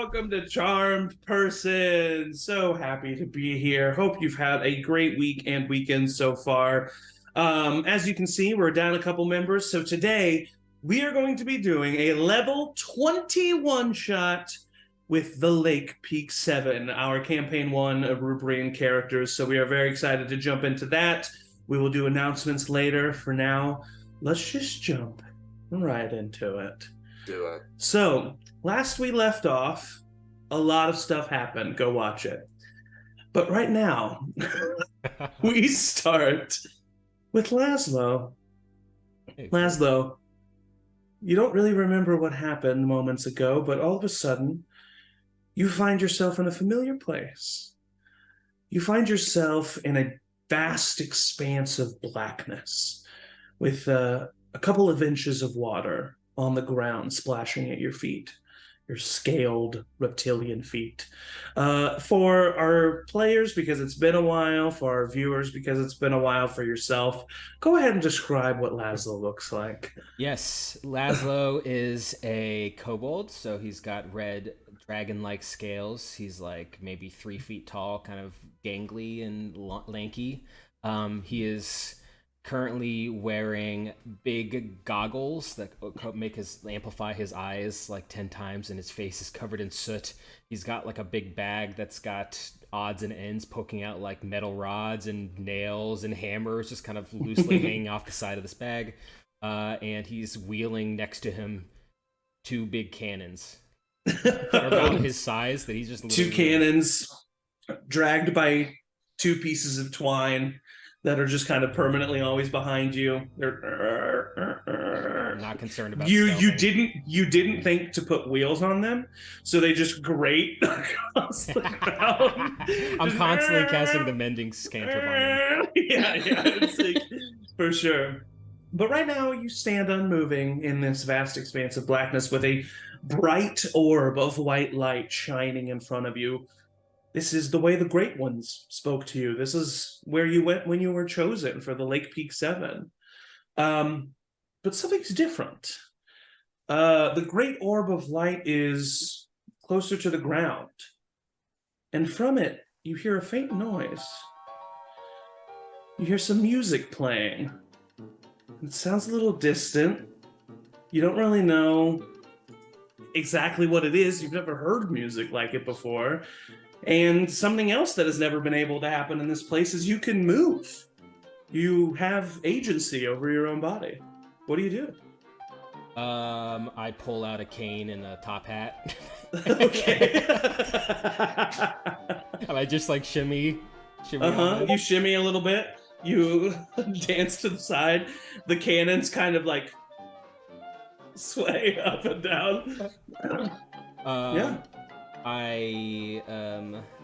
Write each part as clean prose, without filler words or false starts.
welcome to Charmed Person. So happy to be here. Hope you've had a great week and weekend so far. As you can see, we're down a couple members. So today we are going to be doing a level 21 shot with the Lake Peak 7, our campaign 1 of Rubrian characters. So we are very excited to jump into that. We will do announcements later. For now, let's just jump right into it. Do it. So, last we left off, a lot of stuff happened. Go watch it. But right now, we start with Laszlo. Hey, Laszlo, you don't really remember what happened moments ago, but all of a sudden, you find yourself in a familiar place. You find yourself in a vast expanse of blackness with a couple of inches of water on the ground splashing at your feet, your scaled reptilian feet. For our players, because it's been a while, for our viewers, because it's been a while, for yourself, go ahead and describe what Laszlo looks like. Yes, Laszlo is a kobold, so he's got red dragon-like scales. He's like maybe 3 feet tall, kind of gangly and lanky. He is currently wearing big goggles that amplify his eyes like 10 times, and his face is covered in soot. He's got like a big bag that's got odds and ends poking out, like metal rods and nails and hammers just kind of loosely hanging off the side of this bag. And he's wheeling next to him 2 big cannons that are about his size, that he's just 2 cannons dragged by 2 pieces of twine that are just kind of permanently always behind you. I'm not concerned about you. stealthing. You didn't think to put wheels on them, so they just grate across the ground. I'm constantly casting the mending cantrip on them. Yeah, it's like, for sure. But right now, you stand unmoving in this vast expanse of blackness with a bright orb of white light shining in front of you. This is the way the Great Ones spoke to you. This is where you went when you were chosen for the Lake Peak 7. But something's different. The Great Orb of Light is closer to the ground. And from it, you hear a faint noise. You hear some music playing. It sounds a little distant. You don't really know exactly what it is. You've never heard music like it before. And something else that has never been able to happen in this place is you can move. You have agency over your own body. What do you do? I pull out a cane and a top hat. Okay. And I just like shimmy on. You shimmy a little bit. You dance to the side. The cannons kind of like sway up and down. Yeah. I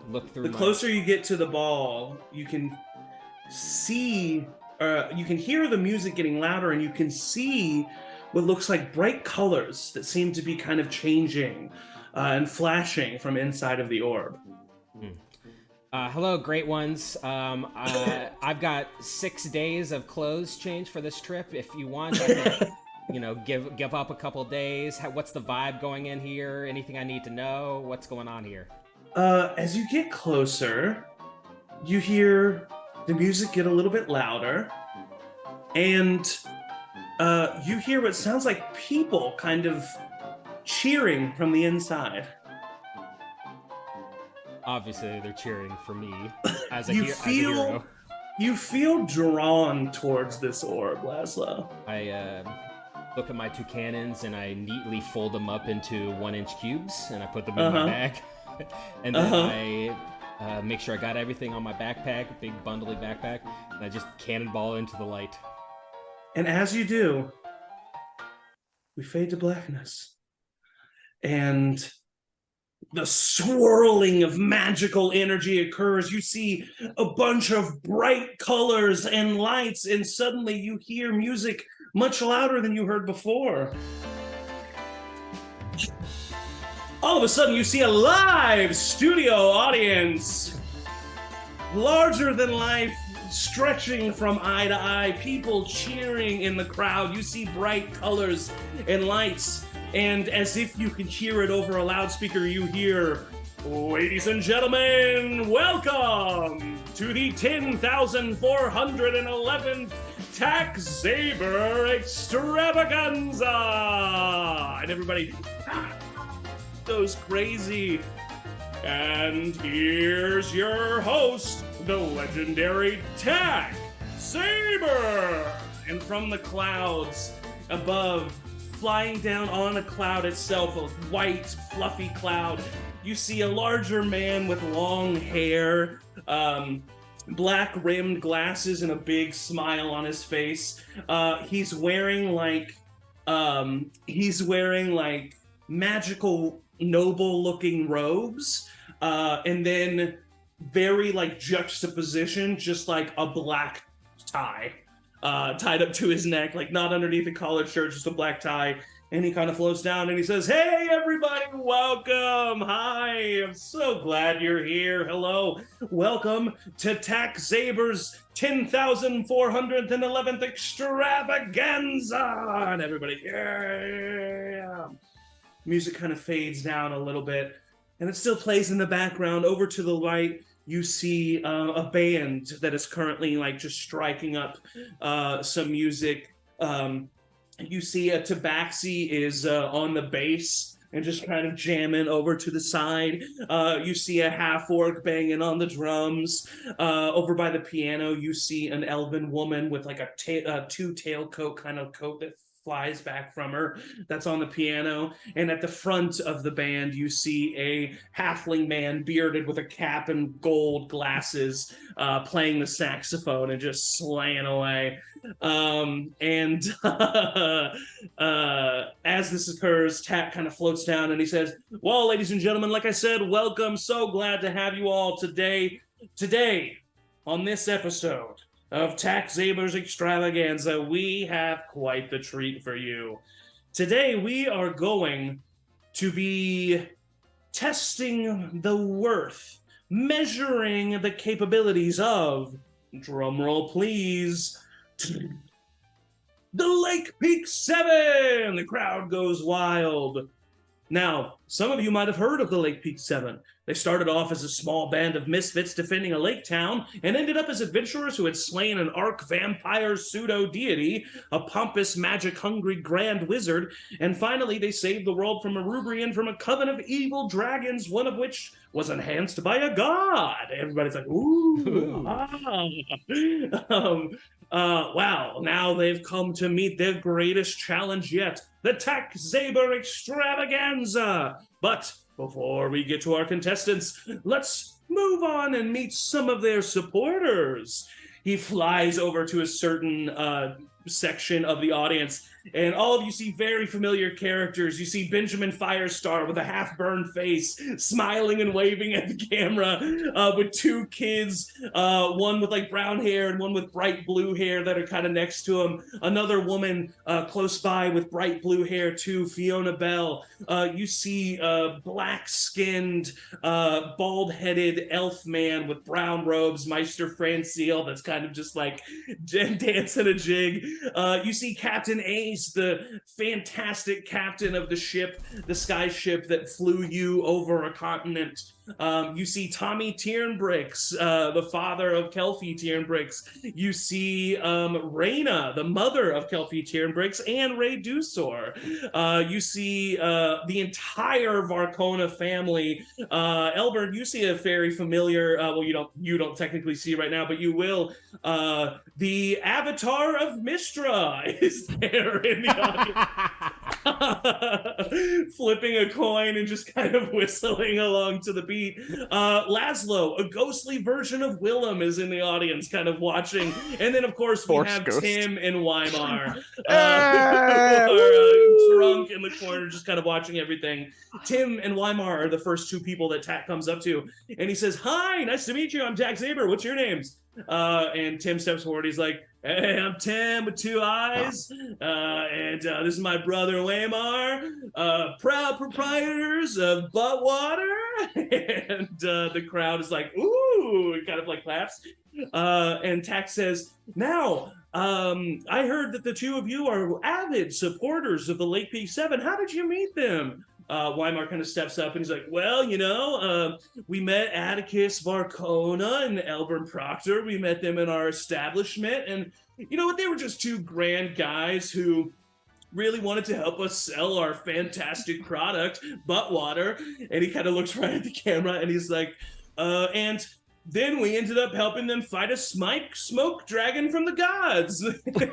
look through. The closer you get to the ball, you can see, you can hear the music getting louder, and you can see what looks like bright colors that seem to be kind of changing and flashing from inside of the orb. Hello, Great Ones. I've got 6 days of clothes change for this trip. If you want, I can, give up a couple days. What's the vibe going in here? Anything I need to know? What's going on here? As you get closer, you hear the music get a little bit louder, and you hear what sounds like people kind of cheering from the inside. Obviously, they're cheering for me as a as a hero. You feel drawn towards this orb, Laszlo. I look at my 2 cannons and I neatly fold them up into 1-inch cubes, and I put them in my bag. And then I make sure I got everything on my backpack, big bundly backpack, and I just cannonball into the light. And as you do, we fade to blackness. And the swirling of magical energy occurs. You see a bunch of bright colors and lights, and suddenly you hear music much louder than you heard before. All of a sudden, you see a live studio audience, larger than life, stretching from eye to eye, people cheering in the crowd. You see bright colors and lights and as if you can hear it over a loudspeaker, you hear, "Ladies and gentlemen, welcome to the 10,411th Zaybor Extravaganza!" And everybody goes crazy. And here's your host, the legendary Zaybor! And from the clouds above, flying down on a cloud itself, a white, fluffy cloud, you see a larger man with long hair, black-rimmed glasses, and a big smile on his face. He's wearing magical, noble-looking robes, and then very juxtaposition, just like a black tie tied up to his neck, not underneath a collared shirt, just a black tie. And he kind of floats down and he says, "Hey, everybody, welcome. Hi, I'm so glad you're here. Hello. Welcome to Zaybor's 10,411th Extravaganza." And everybody, yeah. Music kind of fades down a little bit, and it still plays in the background. Over to the right, you see a band that is currently just striking up some music. You see a tabaxi is on the bass and just kind of jamming over to the side. You see a half-orc banging on the drums. Over by the piano, you see an elven woman with a two-tail coat kind of coat that flies back from her. That's on the piano. And at the front of the band, you see a halfling man bearded with a cap and gold glasses playing the saxophone and just slaying away. As this occurs, Tat kind of floats down and he says, "Well, ladies and gentlemen, like I said, welcome. So glad to have you all today. Today, on this episode of Zaybor's Extravaganza, we have quite the treat for you. Today, we are going to be testing the worth, measuring the capabilities of, drumroll please, the Lake Peak 7! The crowd goes wild. Now, some of you might have heard of the Lake Peak 7. They started off as a small band of misfits defending a lake town and ended up as adventurers who had slain an arch-vampire pseudo-deity, a pompous, magic-hungry grand wizard, and finally they saved the world from a Rubrian from a coven of evil dragons, one of which was enhanced by a god. Everybody's like, ooh. Wow, now they've come to meet their greatest challenge yet, the Zaybor Extravaganza. But before we get to our contestants, let's move on and meet some of their supporters. He flies over to a certain section of the audience, and all of you see very familiar characters. You see Benjamin Firestar with a half-burned face, smiling and waving at the camera, with two kids, one with brown hair and one with bright blue hair that are kind of next to him. Another woman close by with bright blue hair too, Fiona Bell. You see black-skinned, bald-headed elf man with brown robes, Meister Franciel, that's kind of just dancing a jig. You see Captain Ace, the fantastic captain of the ship, the sky ship that flew you over a continent. You see Tommy Tiernbricks, the father of Kelfie Tiernbricks. You see Reyna, the mother of Kelfie Tiernbricks, and Ray Dusor. You see the entire Varkona family. Elbert, you see a very familiar, you don't technically see right now, but you will. The avatar of Mistra is there in the audience. Flipping a coin and just kind of whistling along to the beat. Laszlo, a ghostly version of Willem, is in the audience kind of watching. And then, of course, we have ghost. Tim and Weimar, who are drunk in the corner just kind of watching everything. Tim and Weimar are the first two people that Tat comes up to. And he says, "Hi, nice to meet you. I'm Zaybor. What's your names?" And Tim steps forward. He's like, "Hey, I'm Tim with two eyes, and this is my brother Weimar, proud proprietors of Buttwater." And the crowd is like, "Ooh," it kind of claps. And Tax says, "Now, I heard that the two of you are avid supporters of the Lake Peak Seven. How did you meet them? Weimar kind of steps up and he's like, well, we met Atticus Varcona and Elburn Proctor. We met them in our establishment. And you know what? They were just two grand guys who really wanted to help us sell our fantastic product, butt water. And he kind of looks right at the camera and he's like, and then we ended up helping them fight a smoke dragon from the gods. I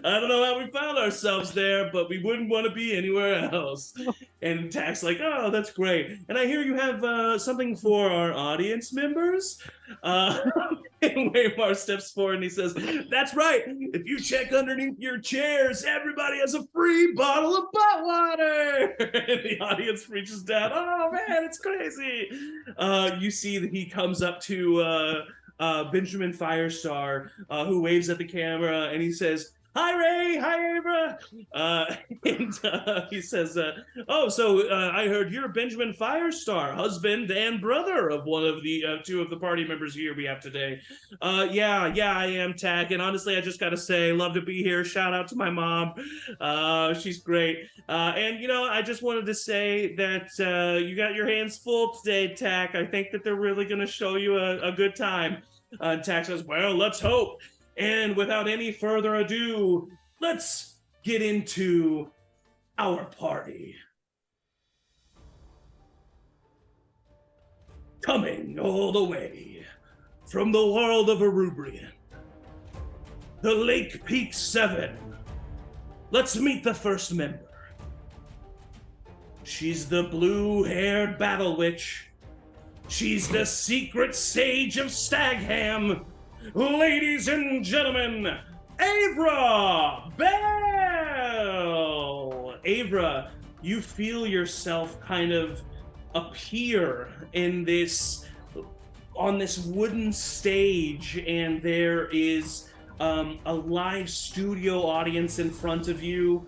don't know how we found ourselves there, but we wouldn't want to be anywhere else. And Tack's like, oh, that's great. And I hear you have something for our audience members. And Waymar steps forward and he says, that's right. If you check underneath your chairs, everybody has a free bottle of butt water. And the audience reaches down. Oh, man, it's crazy. You see that he comes up to Benjamin Firestar, who waves at the camera, and he says, hi, Ray. Hi, Ava. And he says, I heard you're Benjamin Firestar, husband and brother of one of the two of the party members here we have today. Yeah, I am, Tack. And honestly, I just got to say, love to be here. Shout out to my mom. She's great. And, I just wanted to say that you got your hands full today, Tack. I think that they're really going to show you a good time. Tack says, well, let's hope. And without any further ado, let's get into our party. Coming all the way from the world of Erubrian, the Lake Peak 7. Let's meet the first member. She's the blue-haired battle witch. She's the secret sage of Stagham. Ladies and gentlemen, Avra Bell! Avra, you feel yourself kind of appear on this wooden stage, and there is a live studio audience in front of you.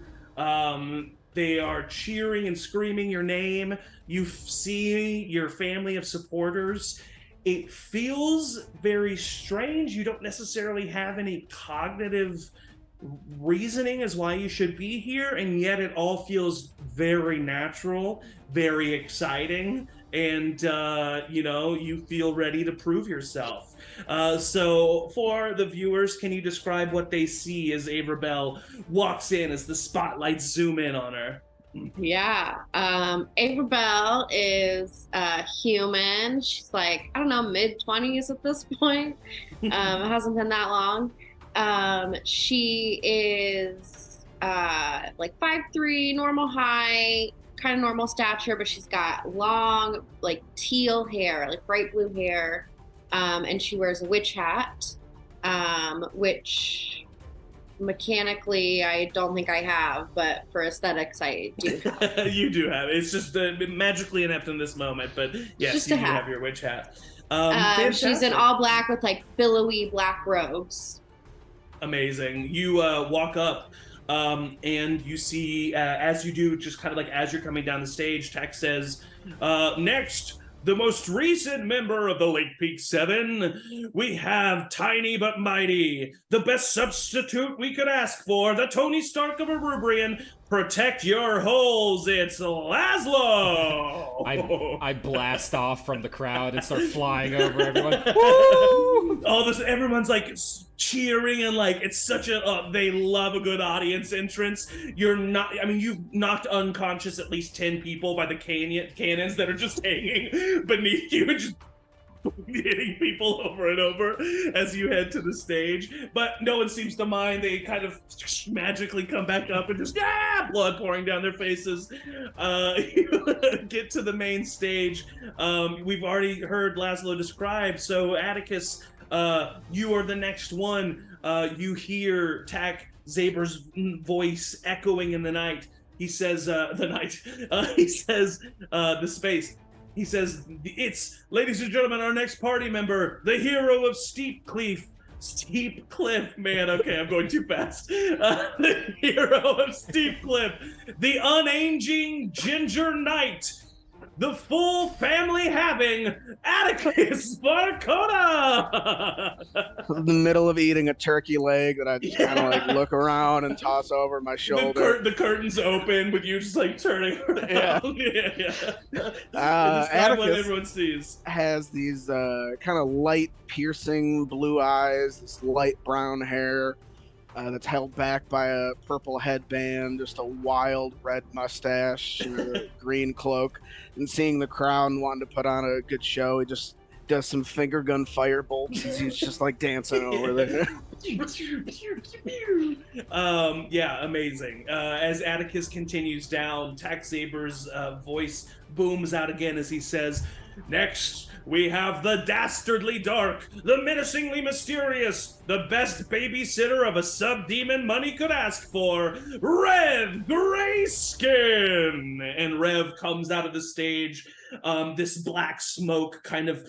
They are cheering and screaming your name. You see your family of supporters. It feels very strange. You don't necessarily have any cognitive reasoning as why you should be here, and yet it all feels very natural, very exciting, and you feel ready to prove yourself. So for the viewers, can you describe what they see as Avra Bell walks in, as the spotlights zoom in on her? Yeah. Ava Bell is human. She's like, I don't know, mid-20s at this point. It hasn't been that long. She is like 5'3", normal height, kind of normal stature, but she's got long, like teal hair, like bright blue hair. And she wears a witch hat, which mechanically I don't think I have, but for aesthetics I do have. You do have it. It's just magically inept in this moment, but yes, just you do have your witch hat. She's in all black with like billowy black robes. Amazing. You walk up and you see, as you do, just kind of like as you're coming down the stage, Tex says, next, the most recent member of the Lake Peak 7, we have Tiny but Mighty, the best substitute we could ask for, the Tony Stark of Erubrian. Protect your holes, it's Laszlo! I blast off from the crowd and start flying over everyone. Woo! All this, everyone's like cheering and like it's such a they love a good audience entrance. You've knocked unconscious at least 10 people by the cannons that are just hanging beneath you and just hitting people over and over as you head to the stage, but no one seems to mind. They kind of magically come back up and just blood pouring down their faces. You get to the main stage. We've already heard Laszlo describe, so Atticus, you are the next one. You hear Zaybor's voice echoing in the night. He says, he says, the space. He says, it's, ladies and gentlemen, our next party member, the hero of Steep Cliff, man, okay, I'm going too fast. The hero of Steep Cliff, the unaging Ginger Knight, the full family having Atticus Barcona. In the middle of eating a turkey leg that I just kind of like look around and toss over my shoulder. The curtains open with you just like turning around. Yeah. Describe what Atticus everyone sees. has these kind of light piercing blue eyes, this light brown hair that's held back by a purple headband, just a wild red mustache, and a green cloak. And seeing the crowd and wanting to put on a good show, he just does some finger gun fire bolts as he's just like dancing over there. Yeah, amazing. As Atticus continues down, Tax Zabor's voice booms out again as he says, "Next, we have the dastardly dark, the menacingly mysterious, the best babysitter of a sub-demon money could ask for, Rev Grayskin!" And Rev comes out of the stage. This black smoke kind of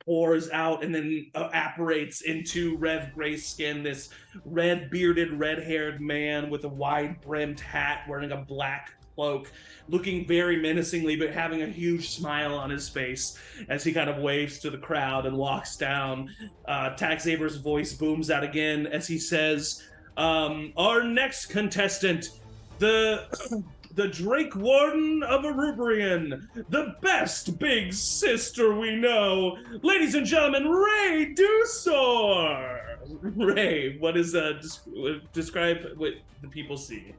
pours out and then apparates into Rev Grayskin, this red-bearded, red-haired man with a wide-brimmed hat, wearing a black cloak, looking very menacingly, but having a huge smile on his face as he kind of waves to the crowd and walks down. Tax Zabor's voice booms out again as he says, "Our next contestant, the Drake Warden of Erubrian, the best big sister we know. Ladies and gentlemen, Ray Dusor." Ray, what is describe what the people see?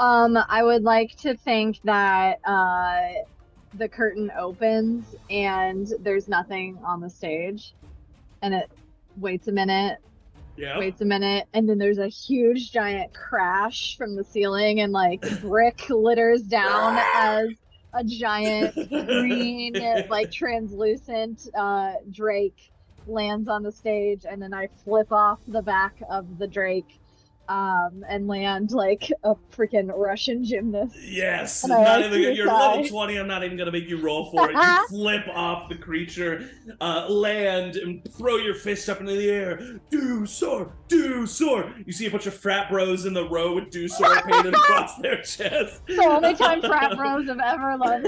I would like to think that the curtain opens and there's nothing on the stage, and it waits a minute, and then there's a huge giant crash from the ceiling, and like brick litters down as a giant green, like translucent drake lands on the stage, and then I flip off the back of the drake and land like a freaking Russian gymnast. Yes, not even, you're level 20. I'm not even gonna make you roll for it. You flip off the creature, land, and throw your fist up into the air. Dusor, Dusor. You see a bunch of frat bros in the row with Dusor painted across their chest. The only time frat bros have ever loved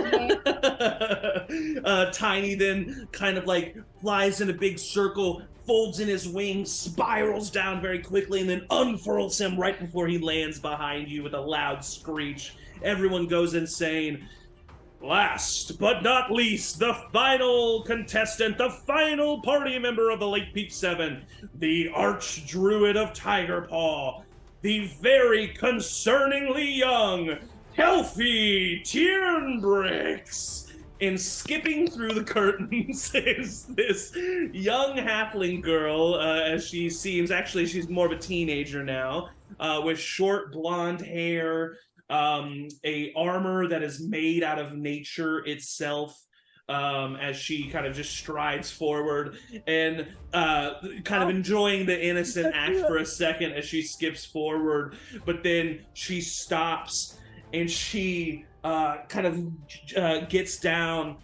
me. Tiny then kind of like flies in a big circle, folds in his wings, spirals down very quickly, and then unfurls him right before he lands behind you with a loud screech. Everyone goes insane. Last but not least, the final contestant, the final party member of the Lake Peak 7, the Arch Druid of Tiger Paw, the very concerningly young, healthy Tiernbrix. And skipping through the curtains is this young halfling girl, as she seems, actually she's more of a teenager now, with short blonde hair, a armor that is made out of nature itself, as she kind of just strides forward and kind of enjoying the innocent act for a second as she skips forward, but then she stops and she kind of gets down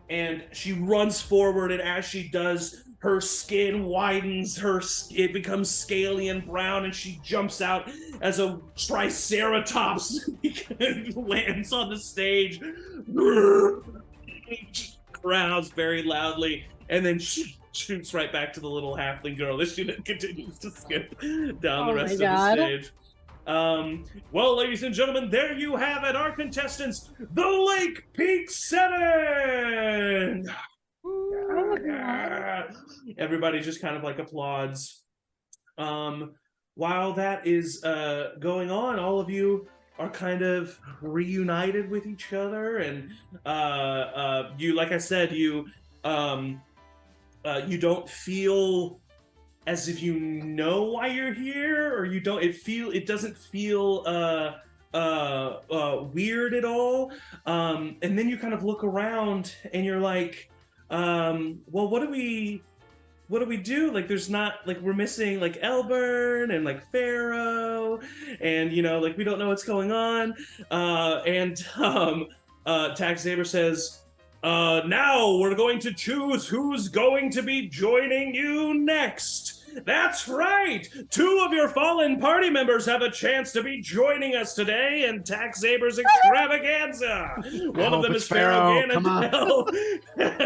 and she runs forward, and as she does, her skin widens, it becomes scaly and brown, and she jumps out as a triceratops lands on the stage, growls very loudly, and then she shoots right back to the little halfling girl as she then continues to skip down the rest of the stage. Well, ladies and gentlemen, there you have it, our contestants, the Lake Peak 7! Everybody just kind of like applauds. While that is going on, all of you are kind of reunited with each other, and you, like I said, you don't feel as if you know why you're here, or you don't. It doesn't feel weird at all. And then you kind of look around, and you're like, well, what do we do? Like, there's not, like, we're missing like Elburn and like Pharaoh, and like we don't know what's going on. Tax Zabor says, now we're going to choose who's going to be joining you next. That's right! 2 of your fallen party members have a chance to be joining us today in Zabor's Extravaganza! One of them is Pharaoh Ganondale,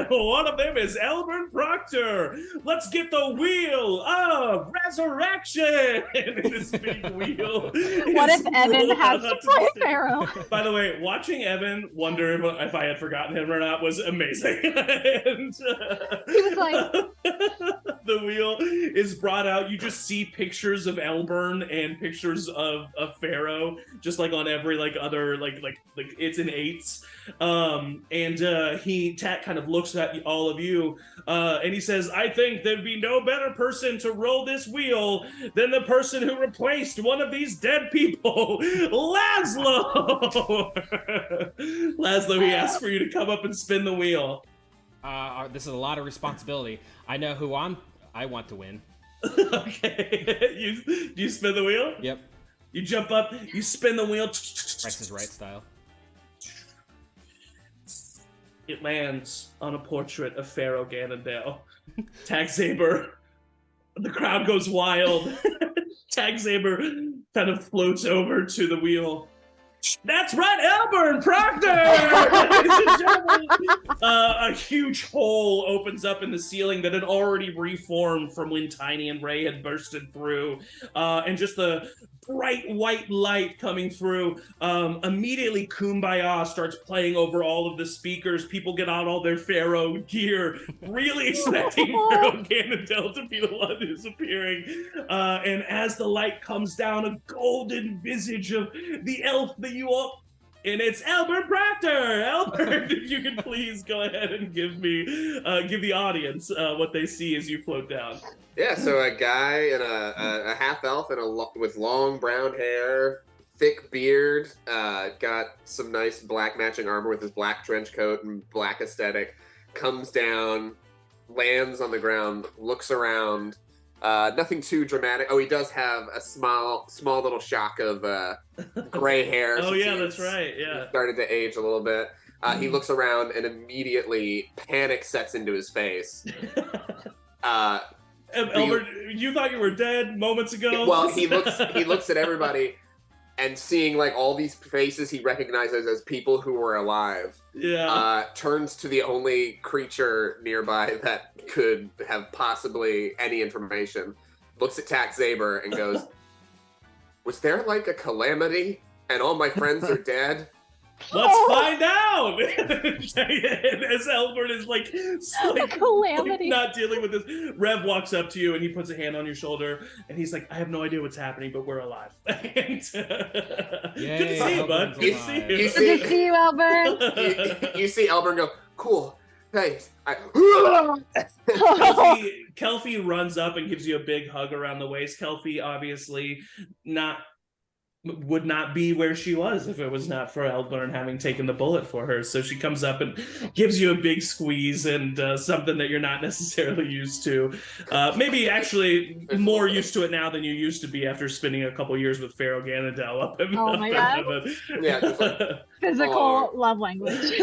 one of them is Elbert Proctor! Let's get the Wheel of Resurrection! This big wheel. What if Evan has to play Pharaoh? By the way, watching Evan wonder if I had forgotten him or not was amazing. And, He was like, the wheel is brought out. You just see pictures of Elburn and pictures of Pharaoh, just like on every other like it's in 8s. Tat kind of looks at all of you, and he says, "I think there'd be no better person to roll this wheel than the person who replaced one of these dead people, Laszlo." Laszlo, he asked for you to come up and spin the wheel. This is a lot of responsibility. I know who I want to win. Okay. You spin the wheel? Yep. You jump up, you spin the wheel. Price is Right style. It lands on a portrait of Pharaoh Ganondale. Zaybor. The crowd goes wild. Zaybor kind of floats over to the wheel. That's right, Elburn Proctor! A huge hole opens up in the ceiling that had already reformed from when Tiny and Ray had bursted through. And just the bright white light coming through. Immediately, Kumbaya starts playing over all of the speakers. People get out all their Pharaoh gear, really expecting Pharaoh Ganondale to be the one who's appearing. And as the light comes down, a golden visage of the elf that you all... And it's Albert Proctor! Albert, if you could please go ahead and give the audience what they see as you float down. Yeah, so a guy in a half elf and with long brown hair, thick beard, got some nice black matching armor with his black trench coat and black aesthetic, comes down, lands on the ground, looks around. Nothing too dramatic. Oh, he does have a small little shock of gray hair. Oh yeah, that's right. Yeah, started to age a little bit. He looks around and immediately panic sets into his face. Albert, you thought you were dead moments ago. Well, he looks at everybody, and seeing all these faces he recognizes as people who were alive. Yeah. Turns to the only creature nearby that could have possibly any information. Looks at Zaybor and goes, "Was there a calamity and all my friends are dead?" Let's find out! As Albert is calamity. not dealing with this, Rev walks up to you and he puts a hand on your shoulder and he's like, "I have no idea what's happening, but we're alive." Good to see you, bud. Good to see you. Good to see you, Albert. You see Albert go, "Cool, thanks." Kelpie runs up and gives you a big hug around the waist. Kelpie obviously would not be where she was if it was not for Elburn having taken the bullet for her. So she comes up and gives you a big squeeze and something that you're not necessarily used to. Maybe actually more used to it now than you used to be after spending a couple years with Pharaoh Ganondale up in my God. Yeah, just Physical love language.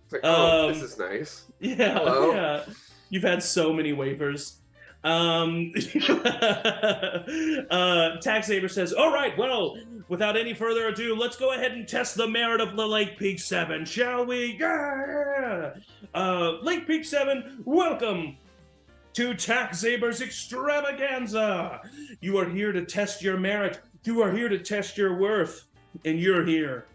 It's this is nice. Yeah, hello. Yeah. You've had so many waivers. Zaybor says, "All right, well, without any further ado, let's go ahead and test the merit of the Lake Peak 7, shall we?" Yeah! Lake Peak 7, welcome to Zabor's Extravaganza. You are here to test your merit. You are here to test your worth. And you're here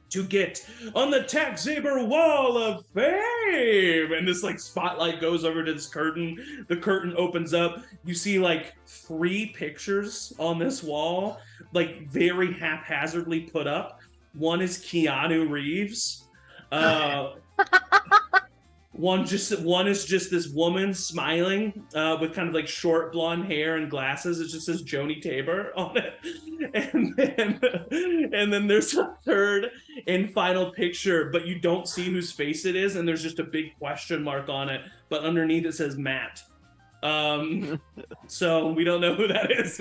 to get on the Zaybor Wall of Fame. And this spotlight goes over to this curtain. The curtain opens up. You see 3 pictures on this wall, very haphazardly put up. One is Keanu Reeves. One is just this woman smiling with kind of short blonde hair and glasses. It just says Joni Tabor on it. And then there's a third and final picture, but you don't see whose face it is, and there's just a big question mark on it. But underneath it says Matt. So we don't know who that is.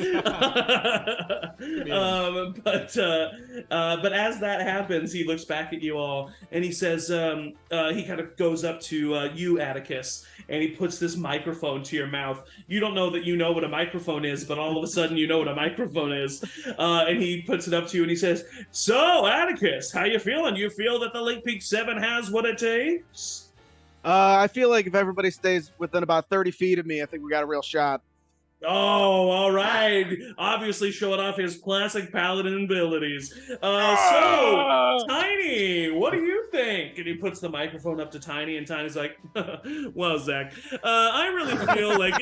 But as that happens, he looks back at you all and he says, he kind of goes up to you, Atticus, and he puts this microphone to your mouth. You don't know that you know what a microphone is, but all of a sudden you know what a microphone is. And he puts it up to you and he says, "So, Atticus, how you feeling? You feel that the Lake Peak 7 has what it takes?" I feel like if everybody stays within about 30 feet of me, I think we got a real shot. Oh, all right. Obviously showing off his classic paladin abilities. So, Tiny, what do you think? And he puts the microphone up to Tiny, and Tiny's like, well, Zach, I really feel like...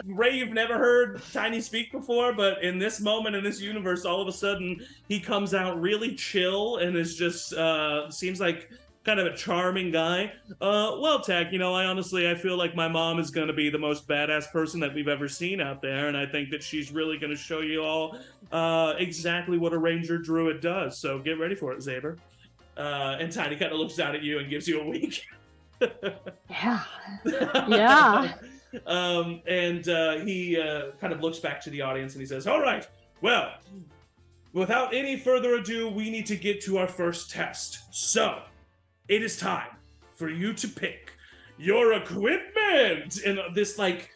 Ray, you've never heard Tiny speak before, but in this moment, in this universe, all of a sudden, he comes out really chill and is just, seems like... kind of a charming guy. Well, Tech, I feel like my mom is going to be the most badass person that we've ever seen out there, and I think that she's really going to show you all exactly what a Ranger Druid does. So get ready for it, Zaybor. And Tiny kind of looks out at you and gives you a wink. Yeah. Yeah. He kind of looks back to the audience and he says, "All right, well, without any further ado, we need to get to our first test. So, it is time for you to pick your equipment." And this like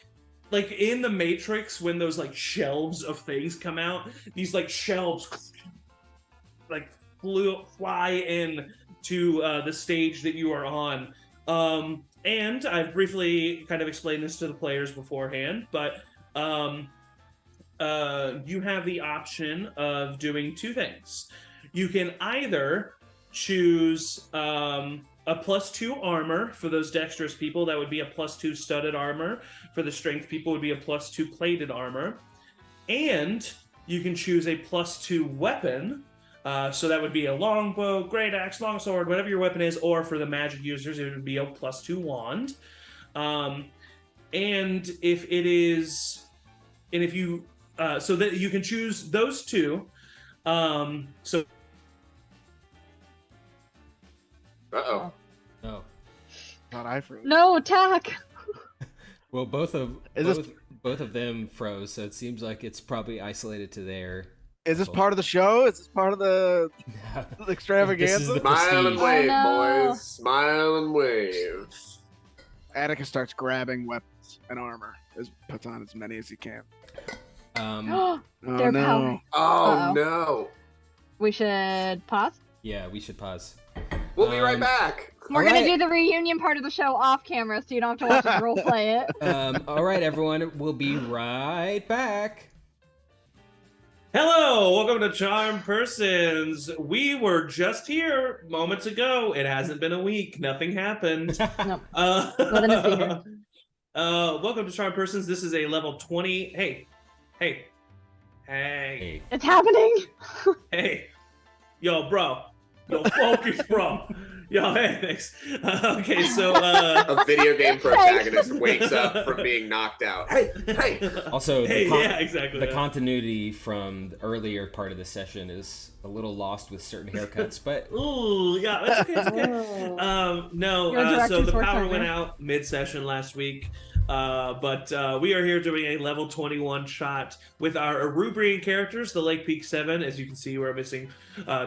in the Matrix, when those like shelves of things come out, these like shelves like fly in to the stage that you are on. And I've briefly kind of explained this to the players beforehand, but you have the option of doing two things. You can either choose a +2 armor for those dexterous people. That would be a +2 studded armor. For the strength people, would be a +2 plated armor. And you can choose a +2 weapon. So that would be a longbow, great axe, longsword, whatever your weapon is. Or for the magic users, it would be a +2 wand. And if you so that you can choose those two. So. Uh-oh. Oh. Thought I froze. No, attack. Well, both of them froze, so it seems like it's probably isolated to their. Is this part of the show? Is this part of the extravaganza? This is the Smile and prestige. wave, Oh, no. boys. Smile and wave. Atticus starts grabbing weapons and armor. Puts on as many as he can. Um, Oh Their no! power. Oh, Uh-oh. no. We should pause. yeah, we should pause. We'll be right back. We're All gonna right. do the reunion part of the show off camera, so you don't have to watch us role play it. All right, everyone, we'll be right back. Hello, welcome to Charmed Persons. We were just here moments ago. It hasn't been a week. Nothing happened. No. Let us be here. Welcome to Charmed Persons. This is a level 20. Hey. It's happening. Hey. Yo, bro. Yo, focus, bro. Yo, hey, thanks. Okay, so A video game protagonist wakes up from being knocked out. Hey. Also, hey, yeah, exactly. the continuity from the earlier part of the session is a little lost with certain haircuts, but Ooh, yeah, that's okay. It's okay. No, You're a so director's the work power on went there. out mid-session last week, but we are here doing a level 21 shot with our Erubrian characters, the Lake Peak 7. As you can see, we're missing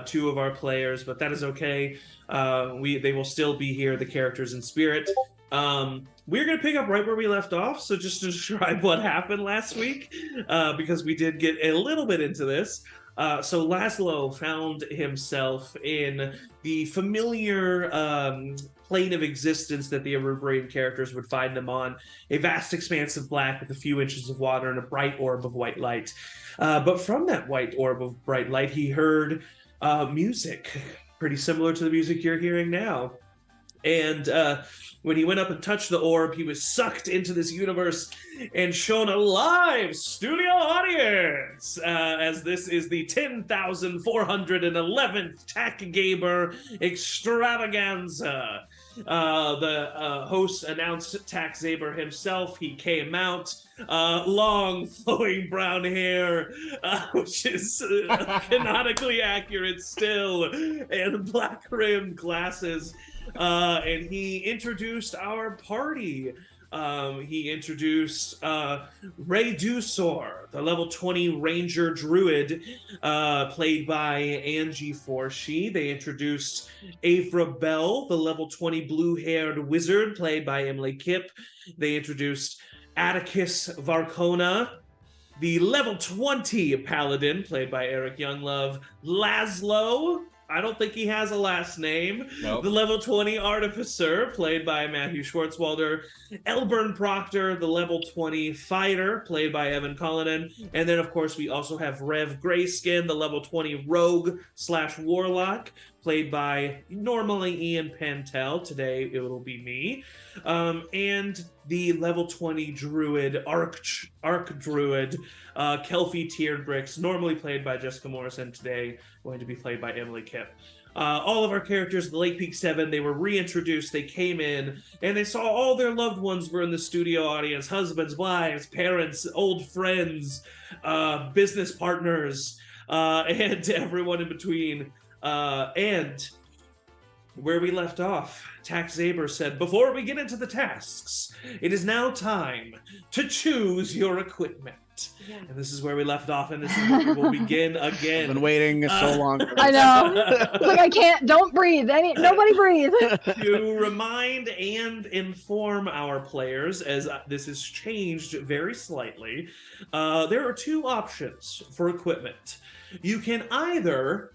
2 of our players, but that is okay. They will still be here, the characters in spirit. We're going to pick up right where we left off, so just to describe what happened last week, because we did get a little bit into this. So Laszlo found himself in the familiar plane of existence that the Erubrian characters would find them on, a vast expanse of black with a few inches of water and a bright orb of white light. But from that white orb of bright light, he heard music, pretty similar to the music you're hearing now. And when he went up and touched the orb, he was sucked into this universe and shown a live studio audience, as this is the 10,411th Zaybor Extravaganza. The host announced Zaybor himself. He came out, long flowing brown hair, which is canonically accurate still, and black rimmed glasses. And he introduced our party. He introduced Ray Dusor, the level 20 Ranger Druid, played by Angie Forshee. They introduced Avra Bell, the level 20 blue-haired wizard, played by Emily Kipp. They introduced Atticus Varcona, the level 20 paladin, played by Eric Younglove. Laszlo, I don't think he has a last name. Nope. The level 20 artificer, played by Matthew Schwartzwalder. Elburn Proctor, the level 20 fighter, played by Evan Cullinan. And then, of course, we also have Rev Grayskin, the level 20 rogue/warlock, played by normally Ian Pantel. Today it will be me. And the level 20 druid, arc druid, Kelfie Tiered Bricks, normally played by Jessica Morrison, today going to be played by Emily Kipp. All of our characters, the Lake Peak 7, they were reintroduced. They came in and they saw all their loved ones were in the studio audience: husbands, wives, parents, old friends, business partners, and everyone in between. And where we left off, Tax Zaybor said, "Before we get into the tasks, it is now time to choose your equipment." Yeah. And this is where we left off, and this is where we will begin again. I've been waiting so long. For I know. It's like, I can't. Don't breathe. Nobody breathe. To remind and inform our players, as this has changed very slightly, there are two options for equipment. You can either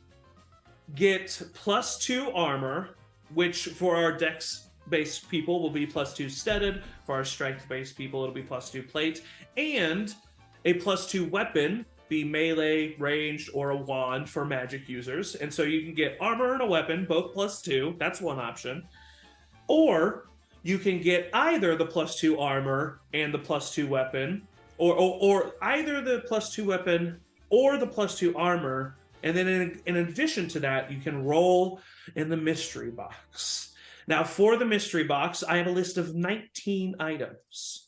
get +2 armor, which for our dex-based people will be +2 studded. For our strength-based people, it'll be +2 plate, and a +2 weapon, be melee, ranged, or a wand for magic users. And so you can get armor and a weapon, both +2. That's one option. Or you can get either the +2 armor and the +2 weapon, or either the +2 weapon or the +2 armor. And then in addition to that, you can roll in the mystery box. Now, for the mystery box, I have a list of 19 items.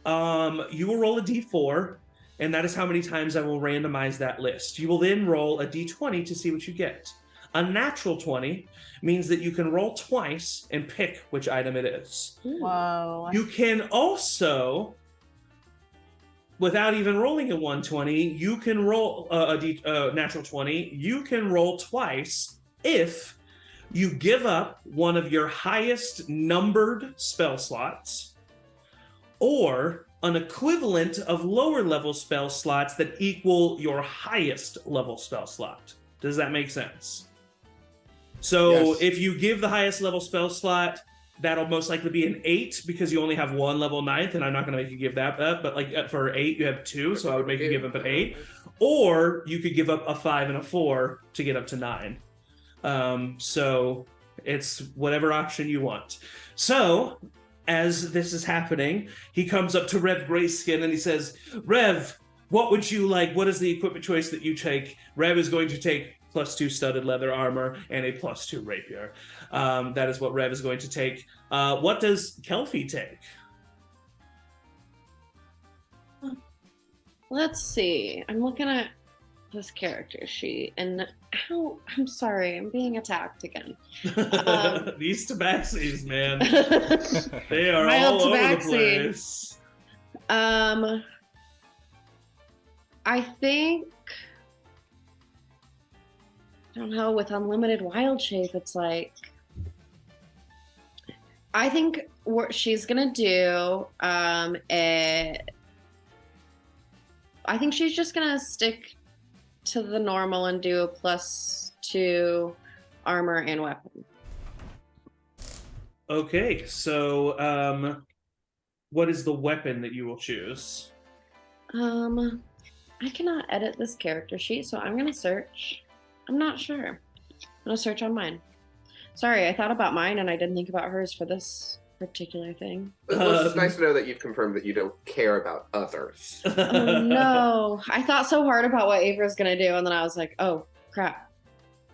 You will roll a d4, and that is how many times I will randomize that list. You will then roll a d20 to see what you get. A natural 20 means that you can roll twice and pick which item it is. Whoa. You can also, without even rolling a 120, you can roll a natural 20. You can roll twice if you give up one of your highest numbered spell slots, or an equivalent of lower level spell slots that equal your highest level spell slot. Does that make sense? So Yes. if you give the highest level spell slot, that'll most likely be an 8 because you only have one level 9th, and I'm not going to make you give that up, but like for 8 you have 2, so I would make you give up an 8. Or you could give up a 5 and a 4 to get up to 9. So it's whatever option you want. So as this is happening, he comes up to Rev Grayskin and he says, "Rev, what would you like? What is the equipment choice that you take?" Rev is going to take +2 studded leather armor and a +2 rapier. That is what Rev is going to take. What does Kelfie take? Let's see. I'm looking at this character sheet, and I'm sorry, I'm being attacked again. These tabaxis, man. They are My all old over the tabaxi. place. I think, I don't know, with unlimited wild shape, it's like, I think what she's gonna do, I think she's just gonna stick to the normal and do a +2 armor and weapon. Okay, so what is the weapon that you will choose? I cannot edit this character sheet, so I'm gonna search. I'm not sure. I'm gonna search on mine. Sorry, I thought about mine and I didn't think about hers for this particular thing. Well, it's nice to know that you've confirmed that you don't care about others. Oh no, I thought so hard about what Avra's gonna do, and then I was like, oh crap.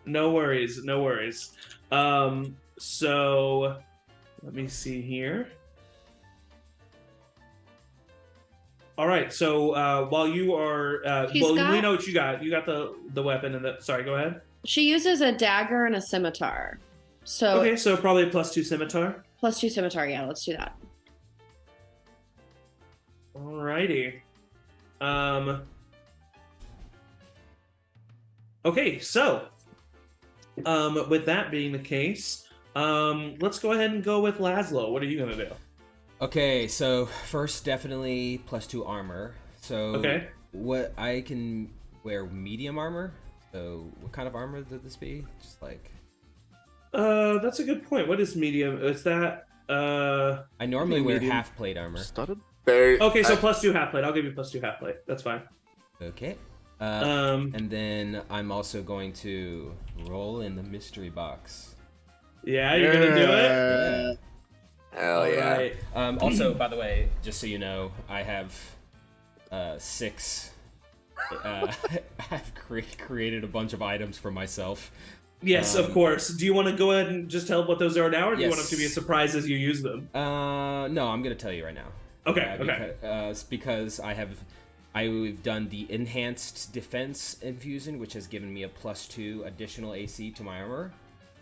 No worries, no worries. So let me see here. All right, so while you are, we know what you got. You got the weapon and the. Sorry, go ahead. She uses a dagger and a scimitar. So Okay, so probably a +2 scimitar. +2 scimitar, yeah, let's do that. Alrighty. Okay, so with that being the case, let's go ahead and go with Laszlo. What are you gonna do? Okay, so first, definitely +2 armor. So Okay. what I can wear medium armor. So what kind of armor would this be? Just like That's a good point. What is medium? Is that I normally wear medium half plate armor. Studded? okay? So +2 half plate. I'll give you +2 half plate. That's fine. Okay. Um, And then I'm also going to roll in the mystery box. yeah, you're gonna do it. Yeah. Hell yeah. Alright. Also, by the way, just so you know, I have 6. I've created a bunch of items for myself. Yes, of course. Do you want to go ahead and just tell what those are now, or do you want them to be a Yes. surprise as you use them? No, I'm gonna tell you right now. Okay, okay. Because I've done the enhanced defense infusion, which has given me a +2 additional AC to my armor.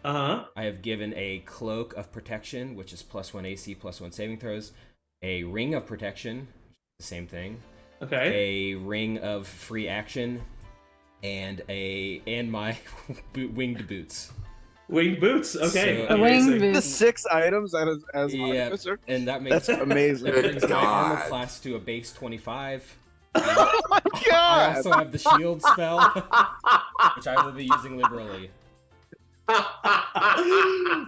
I have given a cloak of protection, which is +1 AC, +1 saving throws. A ring of protection, the same thing. Okay. A ring of free action, and my winged boots. Winged boots. Okay. So- A winged amazing. The boot. 6 items as Yeah, officer? and that makes That's amazing. that brings my armor God. class to a base 25. Oh my I god! also have the shield spell, which I will be using liberally.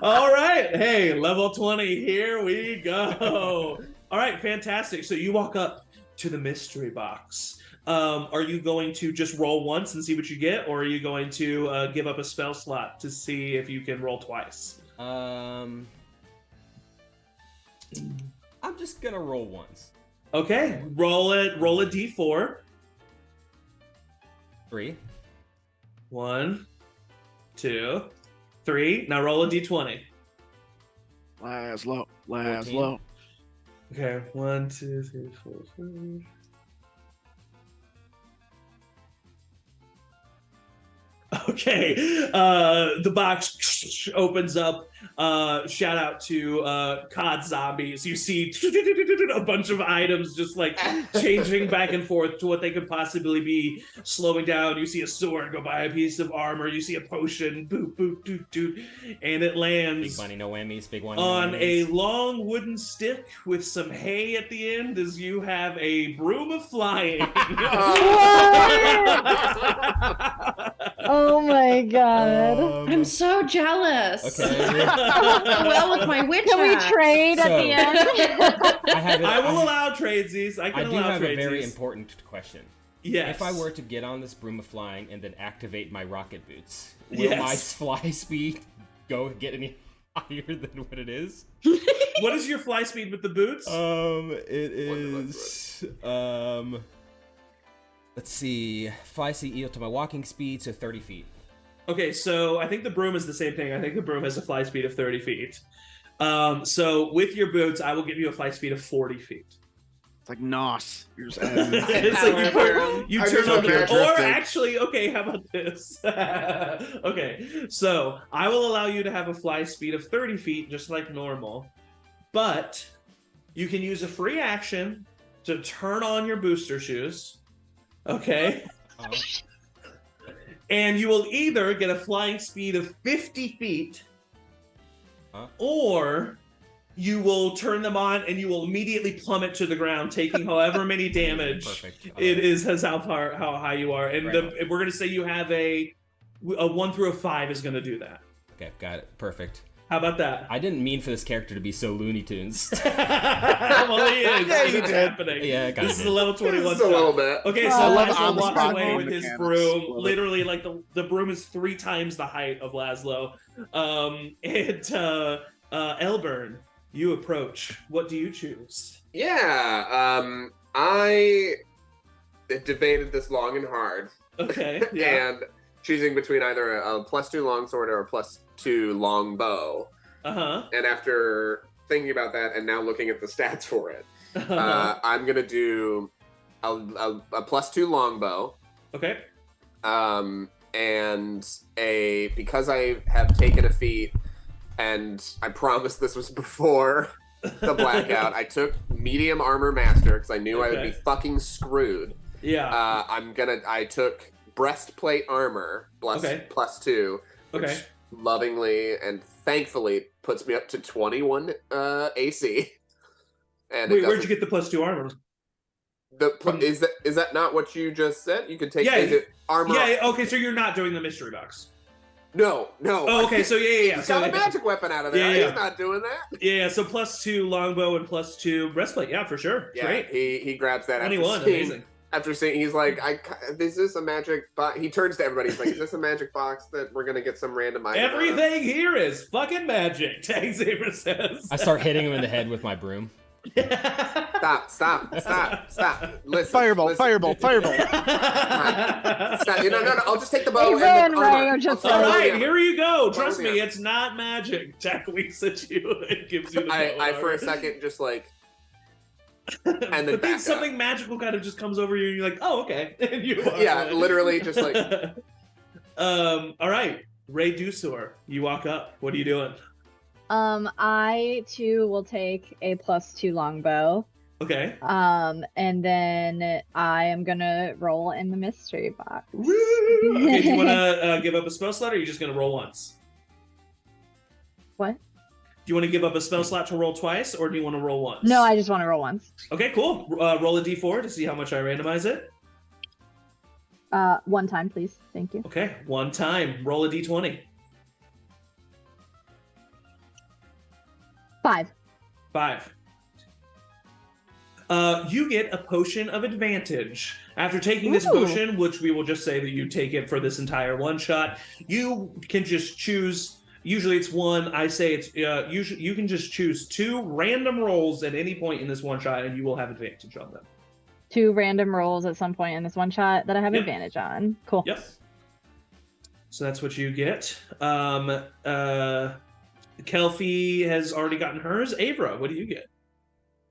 All right. Hey, level 20. Here we go. All right, fantastic. So you walk up to the mystery box. Are you going to just roll once and see what you get, or are you going to give up a spell slot to see if you can roll twice? I'm just gonna roll once. Okay, roll it. Roll a d4. 3. 1, 2, 3. Now roll a d20. Laszlo. Okay, 1, 2, 3, 4, 5. Okay, the box opens up. Shout out to COD Zombies. You see a bunch of items just like changing back and forth to what they could possibly be, slowing down. You see a sword go by, a piece of armor. You see a potion, boop, boop, doot, doot, and it Big lands money, no whammies. Big one. on a long wooden stick with some hay at the end as you have a broom of flying. Oh my god. I'm so jealous. Okay. Well, with my witch Can we hat. trade at So- the end? I will allow tradesies. I I can do allow have a tradesies. very important question. Yes. If I were to get on this broom of flying and then activate my rocket boots, will Yes. my fly speed get any higher than what it is? What is your fly speed with the boots? It is let's see, fly speed equal to my walking speed, so 30 feet. Okay, so I think the broom is the same thing. I think the broom has a fly speed of 30 feet. So with your boots, I will give you a fly speed of 40 feet. It's like NOS. You're just adding It's like you I turn just on your, imagine or drifting. actually, okay, how about this? Okay, so I will allow you to have a fly speed of 30 feet, just like normal, but you can use a free action to turn on your booster shoes, okay? Uh, And you will either get a flying speed of 50 feet, or you will turn them on and you will immediately plummet to the ground, taking however many damage Perfect. it is as how high you are. And Right. we're going to say you have a 1 through a 5 is going to do that. Okay, got it. Perfect. How about that? I didn't mean for this character to be so Looney Tunes. Well, he is. Yeah, It's you did. happening. Yeah, kind This of is a level 21 Just a little stuff. bit. Okay, I so love Laszlo on-the-spot walks away game with his mechanics. broom. Love it. Literally, like the broom is 3 times the height of Laszlo. Elburn, you approach. What do you choose? Yeah, I debated this long and hard, Okay, yeah. and choosing between either a +2 longsword or a +2 longbow. Uh-huh. And after thinking about that and now looking at the stats for it, Uh-huh. I'm gonna do a +2 longbow. Okay. And because I have taken a feat, and I promise this was before the blackout. I took medium armor master because I knew I would be Okay. fucking screwed. Yeah. I took breastplate armor plus 2, which Okay. lovingly and thankfully puts me up to 21 AC. And Wait, where'd you get the +2 armor? Is that not what you just said? You could take Yeah, is it armor? Yeah, okay, so you're not doing the mystery box. No. Oh, okay, so yeah. He's So got a magic weapon out of there. Yeah. He's not doing that. Yeah, so +2 longbow and +2 breastplate. Yeah, for sure. Yeah, Great. he grabs that 21, amazing. after seeing. He's like, is this a magic box? He turns to everybody. He's like, is this a magic box that we're gonna get some random item out of? Everything here is fucking magic, Zaybor says. I start hitting him in the head with my broom. Stop. Listen. Fireball, listen. fireball, fireball. Stop. No. I'll just take the bow. Ava and and the armor. Ray are just I'll All throw right, the armor. here you go. Trust Follow me, me. it's not magic. Jack winks at you and gives you the I for a armor. second just like, and then but then back something up. magical kind of just comes over you and you're like, oh, okay. And you walk Yeah, away. literally just like. All right, Ray Dusor, you walk up. What are you doing? I too will take a +2 longbow. Okay. And then I am gonna roll in the mystery box. Woo! Okay, do you want to give up a spell slot, or are you just going to roll once? What? Do you want to give up a spell slot to roll twice, or do you want to roll once? No, I just want to roll once. Okay, cool. Roll a d4 to see how much I randomize it. One time, please. Thank you. Okay, one time. Roll a d20. 5. 5. You get a potion of advantage. After taking this Ooh. potion, which we will just say that you take it for this entire one shot, you can just choose. Usually it's one. I say it's usually you can just choose 2 random rolls at any point in this one shot, and you will have advantage on them. 2 random rolls at some point in this one shot that I have Yep. advantage on. Cool. Yep. So that's what you get. Kelfie has already gotten hers. Avra, what do you get?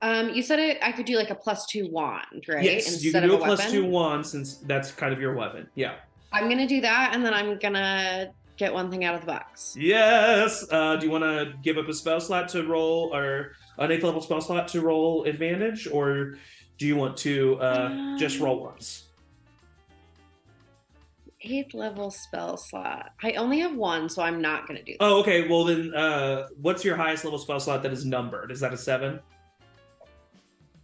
You said I could do like a +2 wand, right? Yes, you can do a +2 wand since that's kind of your weapon. Yeah. I'm gonna do that, and then I'm gonna get one thing out of the box. Yes. Do you want to give up a spell slot to roll, or an 8th level spell slot to roll advantage, or do you want to just roll once? 8th level spell slot. I only have 1, so I'm not gonna do that. Oh, okay. Well then, what's your highest level spell slot that is numbered? Is that a 7?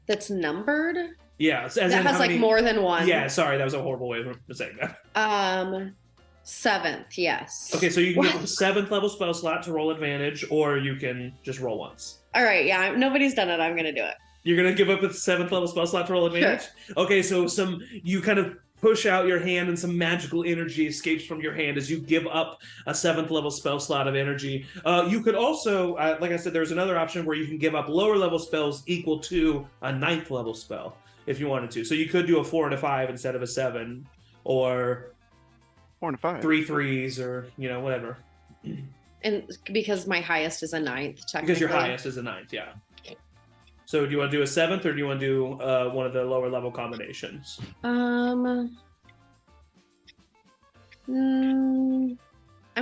That's numbered. Yeah. As That in has how like many... more than 1. Yeah. Sorry, that was a horrible way of saying that. 7th, yes. Okay, so you can What? get a 7th level spell slot to roll advantage, or you can just roll once. All right, yeah. Nobody's done it. I'm gonna do it. You're gonna give up a 7th level spell slot to roll advantage? Okay, so you kind of push out your hand and some magical energy escapes from your hand as you give up a 7th level spell slot of energy. You could also, like I said, there's another option where you can give up lower level spells equal to a 9th level spell if you wanted to. So you could do a 4 and a 5 instead of a 7, or 4 and 5. 3 3s, or whatever. And because my highest is a 9th, technically. Because your highest is a 9th, yeah. So do you want to do a 7th, or do you want to do one of the lower level combinations? I'm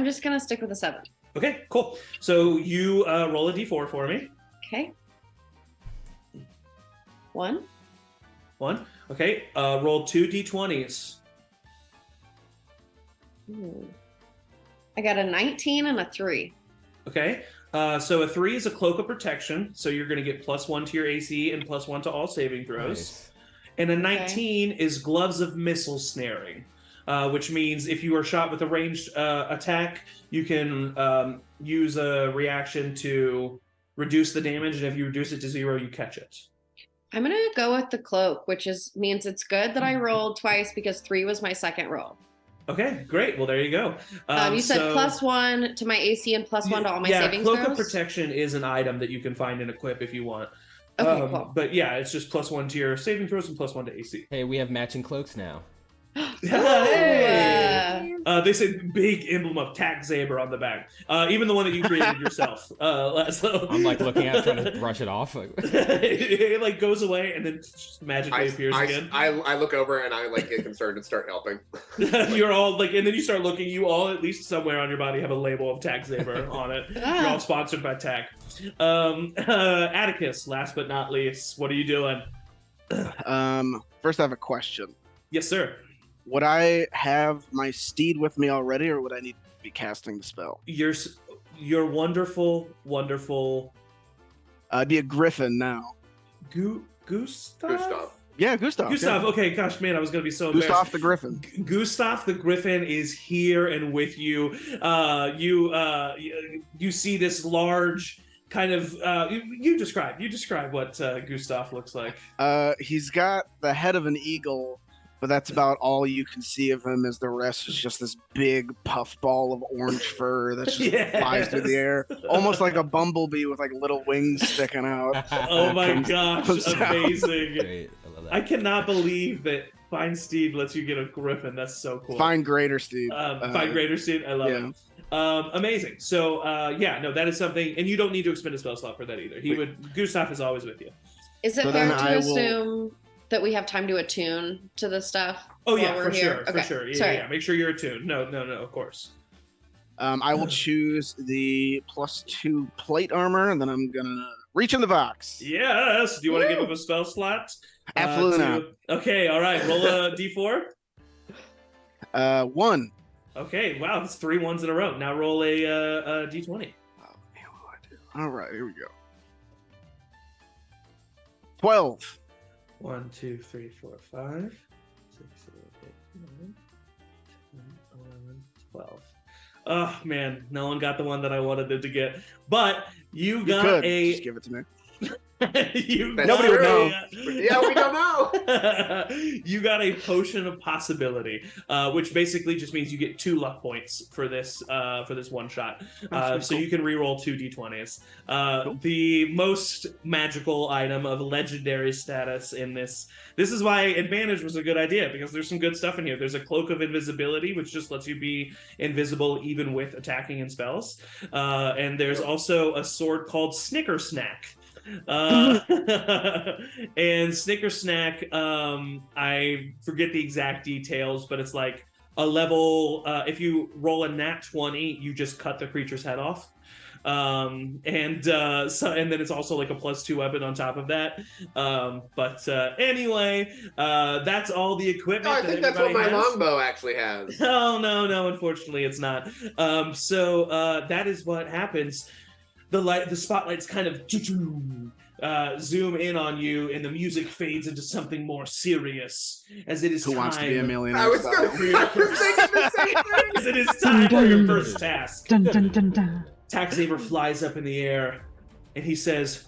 just gonna stick with a 7. Okay, cool. So you roll a d4 for me. Okay. 1. 1. Okay, roll 2 d20s. I got a 19 and a 3. Okay, so a 3 is a cloak of protection, so you're going to get +1 to your AC and +1 to all saving throws. Nice. And a 19 is gloves of missile snaring, which means if you are shot with a ranged attack, you can use a reaction to reduce the damage, and if you reduce it to 0, you catch it. I'm gonna go with the cloak, which means it's good that I rolled twice because 3 was my second roll. Okay, great. Well, there you go. You said +1 to my AC and +1 to all my saving Cloak throws? of Protection is an item that you can find and equip if you want. Okay, cool. But yeah, it's just +1 to your saving throws and +1 to AC. Hey, we have matching cloaks now. Hey! They say big emblem of Tack Zaybor on the back. Even the one that you created yourself. So I'm like looking at it, trying to brush it off. it like goes away and then just magically appears again. I look over and I like get concerned and start helping. You're all like, and then you start looking. You all, at least somewhere on your body, have a label of Tack Zaybor on it. You're all sponsored by Tack. Atticus, last but not least, what are you doing? First, I have a question. Yes, sir. Would I have my steed with me already, or would I need to be casting the spell? You're wonderful. I'd be a griffin now. Gustav? Yeah, Gustav. Gustav, yeah. Okay, gosh, man, I was going to be so embarrassed. Gustav the Griffin. Gustav the Griffin is here and with you. You see this large kind of, you describe what Gustav looks like. He's got the head of an eagle, but that's about all you can see of him, as the rest is just this big puffball of orange fur that just flies through the air. Almost like a bumblebee with like little wings sticking out. Oh my gosh, amazing. Great. I love that. I cannot believe that Fine Steed lets you get a griffin. That's so cool. Fine Greater Steed. Fine Greater Steed, I love it. Amazing. So, that is something, and you don't need to expend a spell slot for that either. Gustav is always with you. Is it fair to assume that we have time to attune to this stuff? Oh yeah, for here? sure. Yeah. Make sure you're attuned. No, of course. I will choose the +2 plate armor, and then I'm gonna reach in the box. Yes. Do you want to give him a spell slot? Absolutely not. Okay. All right. Roll a d4. 1. Okay. Wow. That's 3 ones in a row. Now roll a d20. Oh, man, what do I do? All right. Here we go. 12. 1, 2, 3, 4, 5, 6, 7, 8, 9, 10, 11, 12. Oh man, no one got the one that I wanted them to get. But you got just give it to me. Nobody would know. Yeah, we don't know. You got a potion of possibility, which basically just means you get 2 luck points for this one shot. So you can reroll 2 d20s. Cool. The most magical item of legendary status in this. This is why advantage was a good idea, because there's some good stuff in here. There's a cloak of invisibility, which just lets you be invisible even with attacking and spells. And there's also a sword called Snicker Snack. And Snicker Snack, I forget the exact details, but it's like a level, if you roll a nat 20, you just cut the creature's head off. And then it's also like a +2 weapon on top of that. Anyway, that's all the equipment. No, I think that's what my longbow actually has. Oh no, unfortunately it's not. That is what happens. The spotlights kind of zoom in on you, and the music fades into something more serious, as it is Who time. wants to be a millionaire? I was thinking the same thing. As it is time for your first task. Dun dun dun dun. Tack Zaybor flies up in the air, and he says,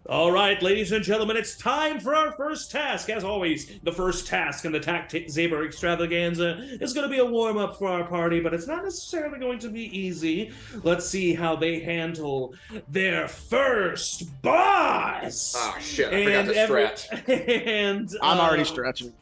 "All right, ladies and gentlemen, it's time for our first task. As always, the first task in the Tack Zaybor Extravaganza is going to be a warm-up for our party, but it's not necessarily going to be easy. Let's see how they handle their first boss." Oh, shit, I forgot to stretch. I'm already stretching.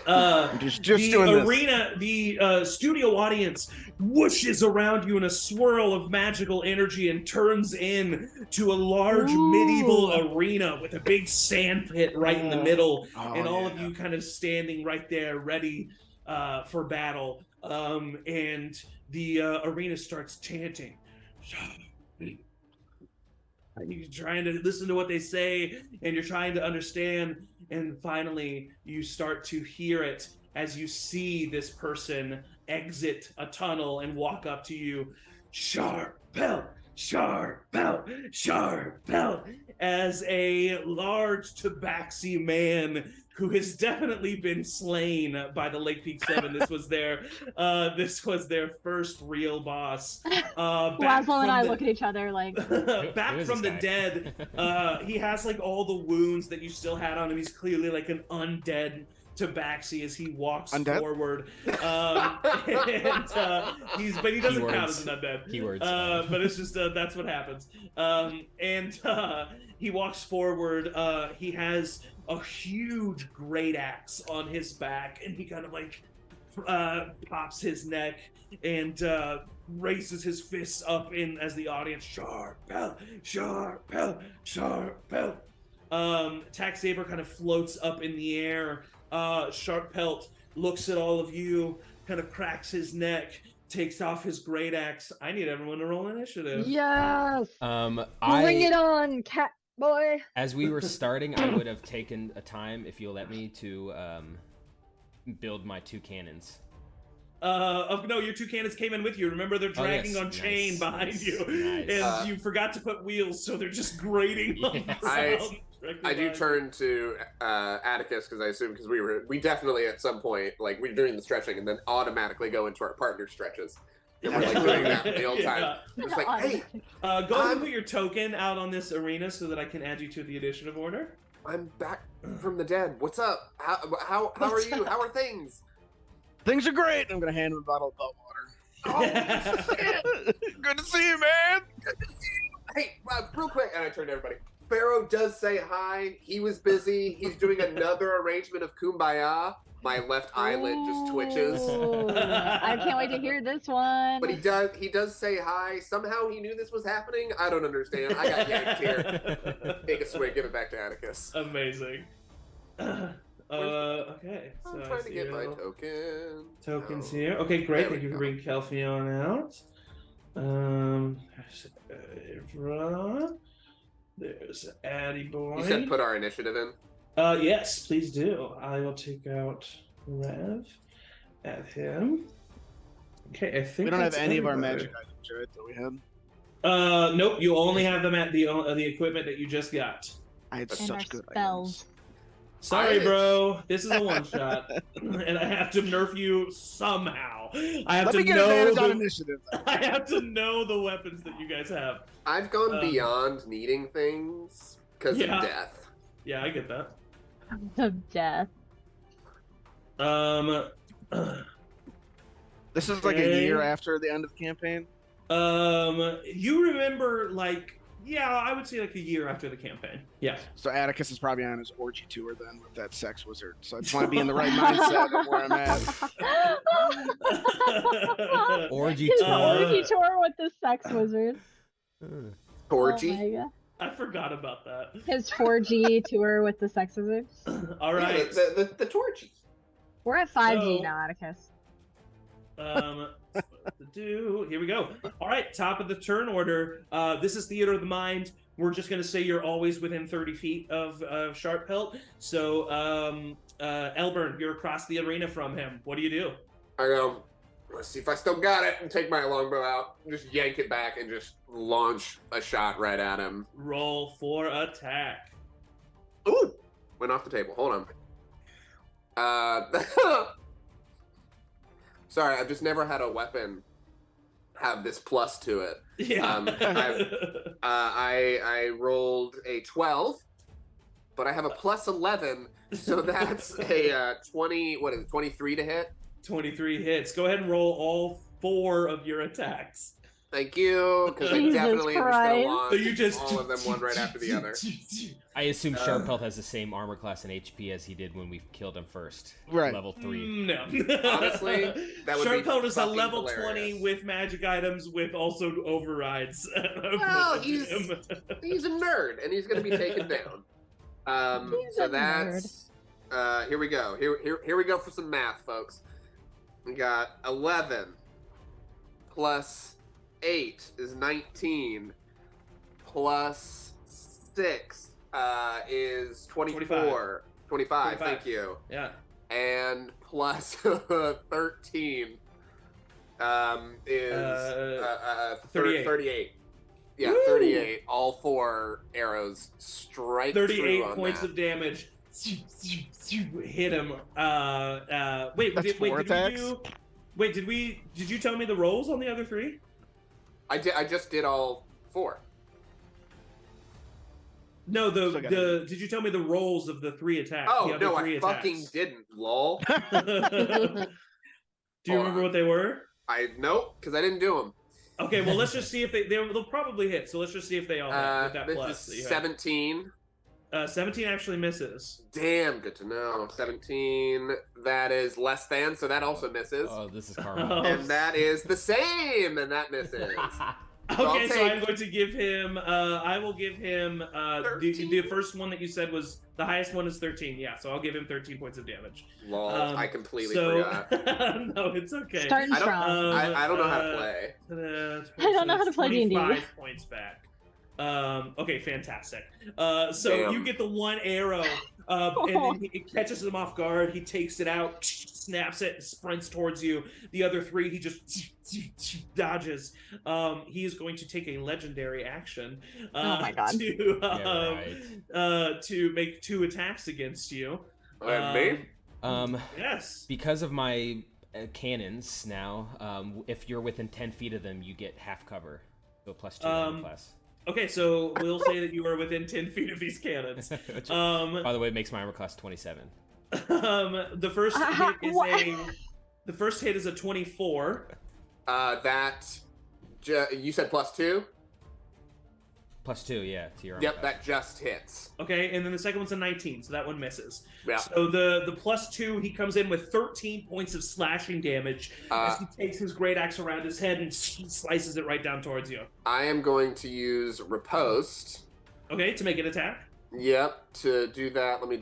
I'm just the doing arena, the studio audience whooshes around you in a swirl of magical energy and turns in to a large medieval arena with a big sand pit right in the middle, and all of you kind of standing right there ready for battle. And the arena starts chanting. And you're trying to listen to what they say, and you're trying to understand, and finally you start to hear it as you see this person exit a tunnel and walk up to you. Sharp belt, sharp belt, sharp belt, as a large tabaxi man who has definitely been slain by the Lake Peak 7. This was their first real boss. Laszlo and I look at each other like back from the dead. He has like all the wounds that you still had on him. He's clearly like an undead tabaxi as he walks forward. But he doesn't count as an undead. Keywords. But it's just that's what happens. He walks forward. He has a huge great axe on his back, and he kind of like pops his neck and raises his fists up in as the audience sharp pelt, sharp pelt, sharp pelt. Tax Saber kind of floats up in the air. Sharp pelt looks at all of you, kind of cracks his neck, takes off his great axe. I need everyone to roll initiative. Yes. Bring Bring it on, cat boy. As we were starting, I would have taken a time, if you'll let me, to build my 2 cannons. No, your 2 cannons came in with you. Remember, they're dragging yes. on chain behind you, Nice. and you forgot to put wheels, so they're just grating on the ground. I do turn to Atticus because I assume because we definitely at some point like we're doing the stretching and then automatically go into our partner stretches. And we're like doing that the whole time. It's like, hey, go ahead and put your token out on this arena so that I can add you to the initiative order. I'm back from the dead. What's up? How are you? How are things? Things are great. I'm gonna hand him a bottle of belt water. Oh, good to see you, man. Good to see you. Hey, real quick, and I turn to everybody. Pharaoh does say hi. He was busy. He's doing another arrangement of Kumbaya. My left eyelid just twitches. Ooh, I can't wait to hear this one. But he does say hi. Somehow he knew this was happening. I don't understand. I got yanked here. Take a swig, give it back to Atticus. Amazing. Okay. I'm trying to get my token. Tokens here. Okay, great. There Thank you we for go. bringing Kelfion out. There's Addy boy. You said put our initiative in? Yes, please do. I will take out Rev. Add him. Okay, I think We don't have that's any of our everybody. magic items, right? That we had. Nope. You only have them at the equipment that you just got. I had And our such good spells. items. Sorry, bro. This is a one shot, and I have to nerf you somehow. I have Let to me get know. advantage on initiative. I have to know the weapons that you guys have. I've gone beyond needing things because Yeah. of death. Yeah, I get that. Of death. This is like Okay. a year after the end of the campaign. You remember I would say like a year after the campaign. Yeah. So Atticus is probably on his orgy tour then with that sex wizard. So I just want to be in the right mindset of where I'm at. Orgy His tour. orgy tour with the sex wizard. Orgy? Oh my God. I forgot about that. His 4G tour with the sex wizard. All right. Yeah, the torchy. We're at 5G So- now, Atticus. What to do? Here we go. All right, top of the turn order. This is Theater of the Mind. We're just going to say you're always within 30 feet of Sharp Pelt. So, Elburn, you're across the arena from him. What do you do? I go, let's see if I still got it, and take my longbow out, just yank it back, and just launch a shot right at him. Roll for attack. Ooh! Went off the table. Hold on. Sorry, I've just never had a weapon have this plus to it. Yeah. I rolled a 12, but I have a plus 11, so that's a 20. What is it? 23 to hit. 23 hits. Go ahead and roll all 4 of your attacks. Thank you, because I Jesus definitely am just Christ. gonna launch So you just all of them one right after the other. I assume Sharpelt has the same armor class and HP as he did when we killed him first. Right. Level 3. No. Honestly, that would be Sharpelt is a fucking level hilarious. 20 with magic items with also overrides. Well, he's a nerd, and he's going to be taken down. He's So a that's here we go. Here we go for some math, folks. We got 11 plus 8 is 19 plus 6 is 24. 25. Thank you. Yeah. And plus 13 is 38. 38. Yeah, Woo! 38. All 4 arrows strike 38 true on points that. of damage. Hit him. Wait, That's 4 attacks? did you tell me the rolls on the other 3? I just did all 4. No, Still got it. did you tell me the rolls of the 3 attacks? Oh, the other no, 3 I fucking attacks? didn't, lol. Do you remember what they were? Nope, because I didn't do them. Okay, well, let's just see if they'll probably hit. So let's just see if they all hit with that This plus. that you is have. 17. 17 actually misses. Damn, good to know. 17, that is less than, so that also misses. Oh, this is karma. And that is the same, and that misses. Okay, so I'm going to give him. I will give him. The first one that you said was the highest one is 13. Yeah, so I'll give him 13 points of damage. Lol, I completely forgot. No, it's okay. Starting I don't, strong. I don't know how to play. I don't know how to play D&D. 25 points back. Okay, fantastic. So Damn. you get the one arrow, and then it catches him off guard. He takes it out, snaps it, sprints towards you. The other three, he just dodges. He is going to take a legendary action. Oh my God. To make 2 attacks against you. Me? Yes. Because of my cannons now, if you're within 10 feet of them, you get half cover. So +2 armor class. Okay, so we'll say that you are within 10 feet of these cannons. By the way, it makes my armor class 27. The first hit is a 24. You said +2? +2, yeah, to your armor Yep, class. that just hits. Okay, and then the second one's a 19, so that one misses. Yeah. So the +2, he comes in with 13 points of slashing damage as he takes his great axe around his head and slices it right down towards you. I am going to use Riposte. Okay, to make an attack. Yep, to do that, let me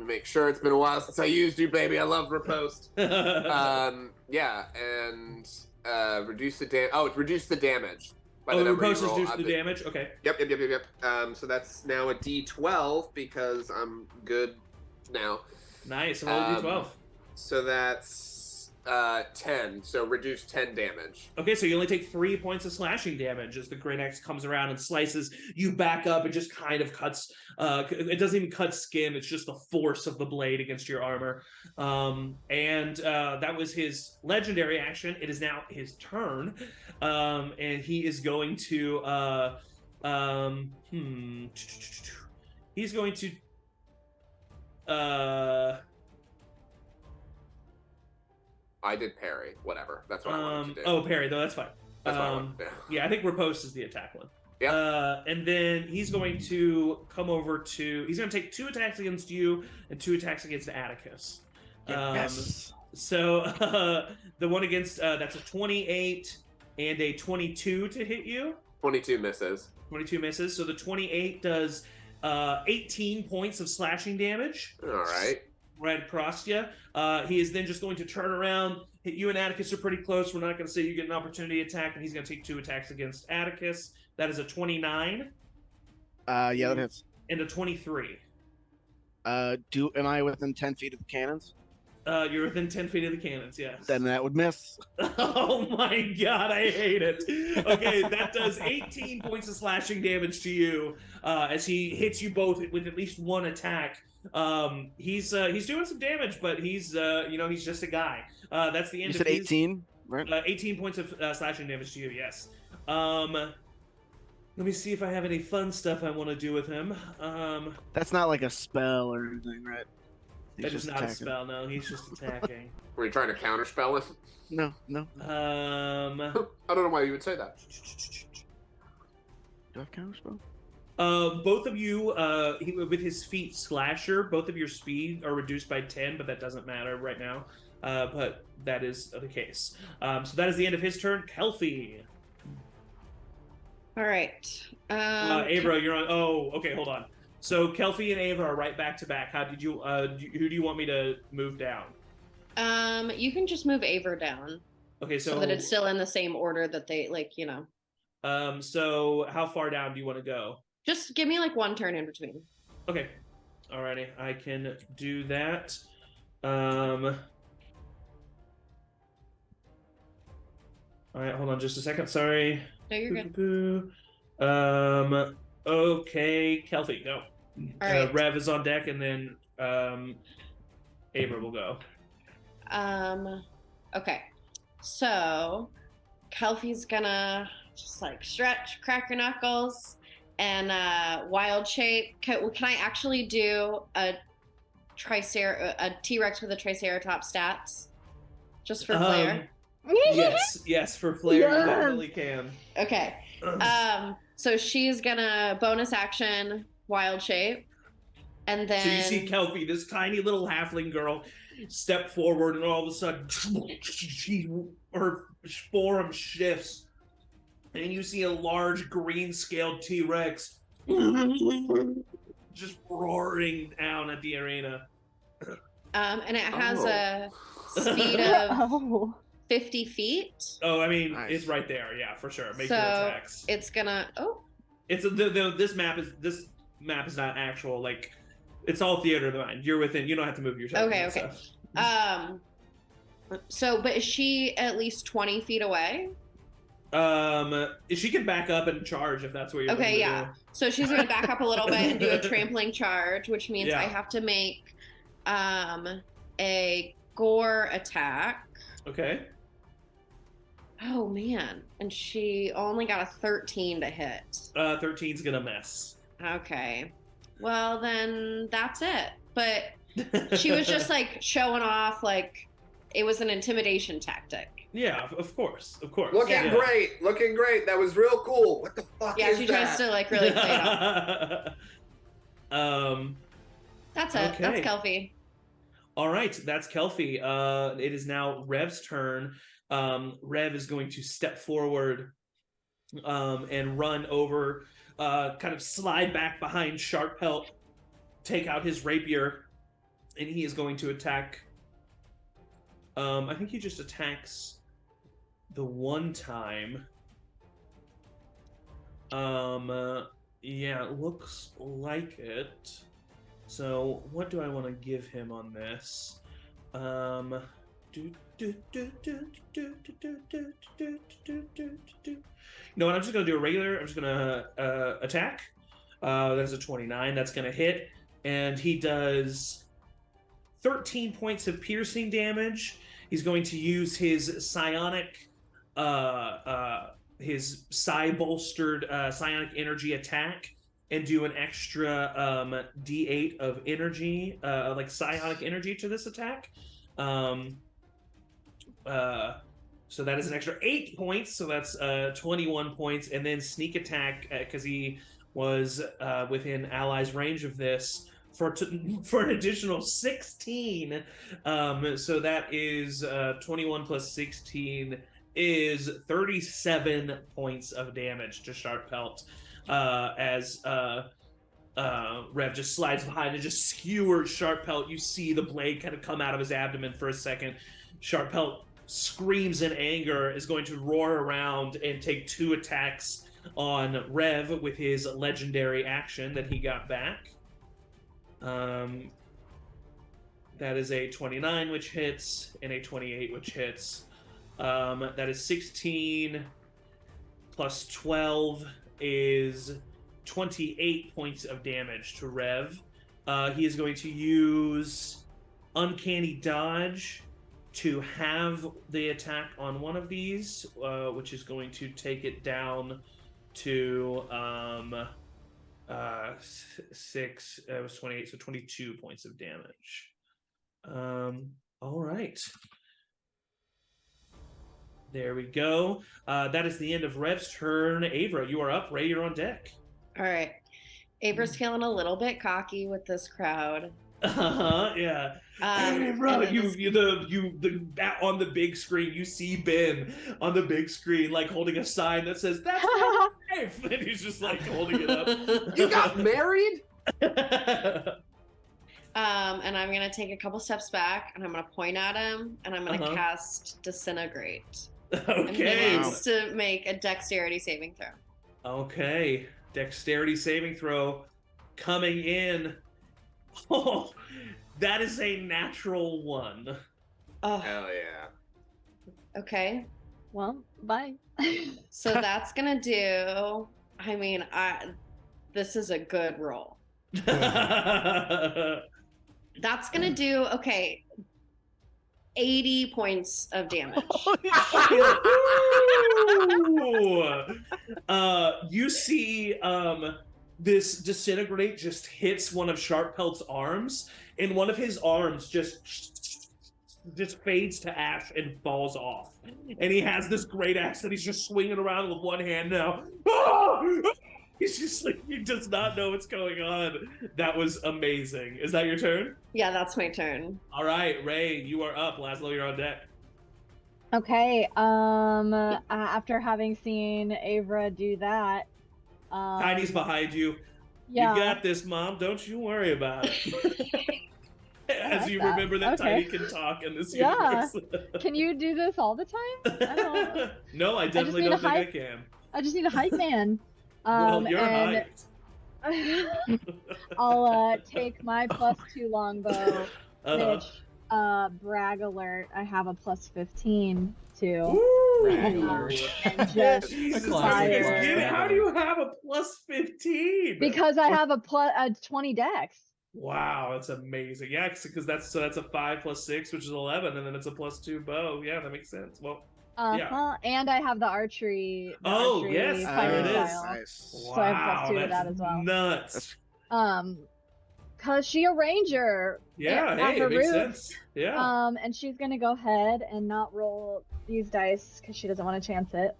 make sure. It's been a while since I used you, baby. I love Riposte. Yeah, and reduce the damage. Oh, reduce the damage. Riposte reduce the damage? Okay. Yep. So that's now a D12 because I'm good now. Nice, roll a D12. So that's 10, so reduce 10 damage. Okay, so you only take 3 points of slashing damage as the great axe comes around and slices you back up. It just kind of cuts, it doesn't even cut skin, it's just the force of the blade against your armor. And that was his legendary action. It is now his turn, and he is going to, he's going to, I did parry. Whatever. That's what I wanted to do. Oh, parry, though. That's fine. That's what I wanted to do. Yeah, I think Riposte is the attack one. Yeah. And then he's going to come over to... He's going to take 2 attacks against you and 2 attacks against Atticus. Yes. So the one against... that's a 28 and a 22 to hit you. 22 misses. 22 misses. So the 28 does 18 points of slashing damage. All right. Right across you. He is then just going to turn around, hit you and Atticus are pretty close. We're not going to say you get an opportunity attack, and he's going to take 2 attacks against Atticus. That is a 29. Yeah, that hits. And a 23. Am I within 10 feet of the cannons? You're within 10 feet of the cannons, yes. Then that would miss. Oh my god, I hate it. Okay, that does 18 points of slashing damage to you as he hits you both with at least 1 attack. He's doing some damage, but he's he's just a guy. That's the end. You said 18, right? 18 points of slashing damage to you. Yes. Let me see if I have any fun stuff I want to do with him. That's not like a spell or anything, right? That is not a spell. No, he's just attacking. Were you trying to counterspell it? No. I don't know why you would say that. Do I have counterspell? Both of you, with his feet slasher, both of your speed are reduced by 10, but that doesn't matter right now. But that is the case. So that is the end of his turn. Kelfie. All right. Avra, you're on. Oh, okay, hold on. So Kelfie and Ava are right back to back. How did you? Who do you want me to move down? You can just move Aver down. Okay, so that it's still in the same order that they So how far down do you want to go? Just give me like 1 turn in between. Okay. Alrighty, I can do that. All right, hold on just a second. Sorry. No, you're good. Okay, Kelfie, go. All right. Rev is on deck, and then Ava will go. Okay. So Kelfie's gonna just like stretch, crack your knuckles, and wild shape. Can I actually do a T-Rex with a Triceratops stats? Just for flair? Yes, for flair, you definitely can. Okay. So she's gonna bonus action wild shape. And then So you see Kelpie, this tiny little halfling girl, step forward, and all of a sudden, her form shifts, and you see a large green-scaled T-Rex just roaring down at the arena. And it has Oh. a speed of Oh. 50 feet. Oh, I mean, Nice. it's right there. Yeah, for sure. Make So your attacks. it's gonna. Oh, It's this map is not actual. Like, it's all theater of the mind. You're within. You don't have to move yourself. Okay, okay. So, but is she at least 20 feet away? She can back up and charge if that's what you're. Okay, looking to yeah. do. So she's gonna back up a little bit and do a trampling charge, which means Yeah. I have to make a gore attack. Okay. Oh man, and she only got a 13 to hit. 13's gonna miss. Okay, well then that's it. But she was just like showing off, like it was an intimidation tactic. Yeah, of course. Looking Yeah. great. Looking great. That was real cool. What the fuck Yeah, is she that? tries to like really play it off. That's it. Okay. That's Kelpie. All right, that's Kelpie. It is now Rev's turn. Rev is going to step forward and run over, kind of slide back behind Sharpelt, take out his rapier, and he is going to attack. I think he just attacks the one time. Yeah, it looks like it. So, what do I want to give him on this? You know what? I'm just gonna do a regular. I'm just gonna attack. That's a 29. That's gonna hit, and he does 13 points of piercing damage. He's going to use his psionic, his psi-bolstered psionic energy attack, and do an extra D8 of energy, like psionic energy to this attack. So that is an extra 8 points, so that's 21 points, and then sneak attack, because he was within allies' range of this, for an additional 16. So that is 21 plus 16 is 37 points of damage to Sharpelt, as Rev just slides behind and just skewers Sharpelt. You see the blade kind of come out of his abdomen for a second. Sharpelt screams in anger, is going to roar around and take 2 attacks on Rev with his legendary action that he got back. That is a 29, which hits, and a 28, which hits. That is 16 plus 12 is 28 points of damage to Rev. He is going to use Uncanny Dodge to have the attack on one of these, which is going to take it down to 6. It was 28, so 22 points of damage. All right. There we go. That is the end of Rev's turn. Avra, you are up. Ray, you're on deck. All right. Avra's feeling a little bit cocky with this crowd. Yeah. Hey, bro, on the big screen, you see Ben on the big screen, like holding a sign that says, "That's my wife," and he's just like holding it up. You got married? And I'm gonna take a couple steps back, and I'm gonna point at him, and I'm gonna cast Disintegrate. And he Okay. needs to make a Dexterity saving throw. Okay. Dexterity saving throw coming in. Oh, that is a natural 1. Oh, Hell yeah. okay. Well, bye. So that's gonna do. I mean, this is a good roll. That's gonna do 80 points of damage. You see this disintegrate just hits one of Sharpelt's arms, and one of his arms just fades to ash and falls off. And he has this great axe that he's just swinging around with one hand now. He's just like, he does not know what's going on. That was amazing. Is that your turn? Yeah, that's my turn. All right, Ray, you are up. Laszlo, you're on deck. Okay, after having seen Avra do that, Tiny's behind you. yeah. You got this, Mom. Don't you worry about it. As like you that. remember that Okay. Tiny can talk in this Yeah. universe. Can you do this all the time? I don't. No, I definitely need don't a think I hype- can. I just need a hype man. Well, you're and hyped. I'll take my +2 longbow, Uh-huh. which brag alert. I have a +15 to. Ooh. Brag alert. And just Jesus, classic fire. how do you have a +15? Because I have a 20 dex. Wow, that's amazing. Yeah, because that's a 5 + 6, which is 11, and then it's a +2 bow. Yeah, that makes sense. Well, yeah. And I have the archery. Oh, yes, fighting there it is. style. Nice. Wow, So I have +2 to that's that as well. nuts. Cause she a ranger. Yeah, at hey, her it makes roots. sense. Yeah. And she's gonna go ahead and not roll these dice because she doesn't want to chance it.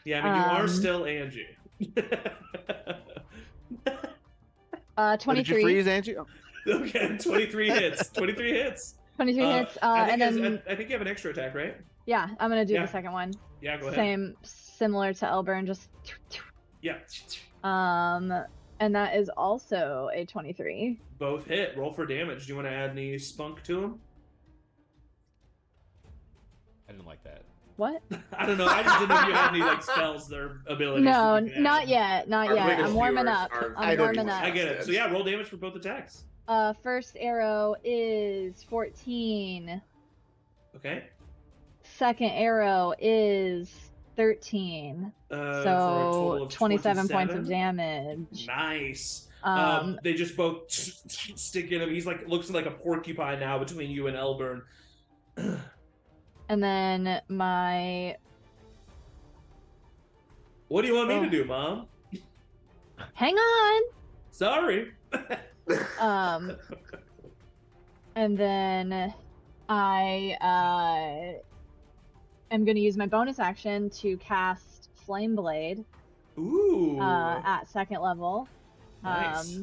Yeah, I mean, you are still Angie. Did 23. you freeze, Angie? Oh. Okay, 23 hits. 23 hits. 23 hits. I And think, then I think you have an extra attack, right? yeah, I'm gonna do Yeah. the second one. Yeah, go ahead. Similar to Elburn, just Yeah. and that is also a 23. Both hit. Roll for damage. Do you want to add any spunk to them? I didn't like that. What? I don't know. I just didn't know if you had any like spells or abilities. No, that you can not add. yet, not Our yet. biggest I'm warming viewers up. are I'm warming IWs. up. I get it. So yeah, roll damage for both attacks. First arrow is 14. Okay. Second arrow is 13. For a So total of 27 points of 27? damage. Nice. Um, They just both stick in him. He's like looks like a porcupine now between you and Elburn. and then my What do you want me to do, Mom? hang on. Sorry. And then I am going to use my bonus action to cast Flame Blade Ooh. at second level. Nice.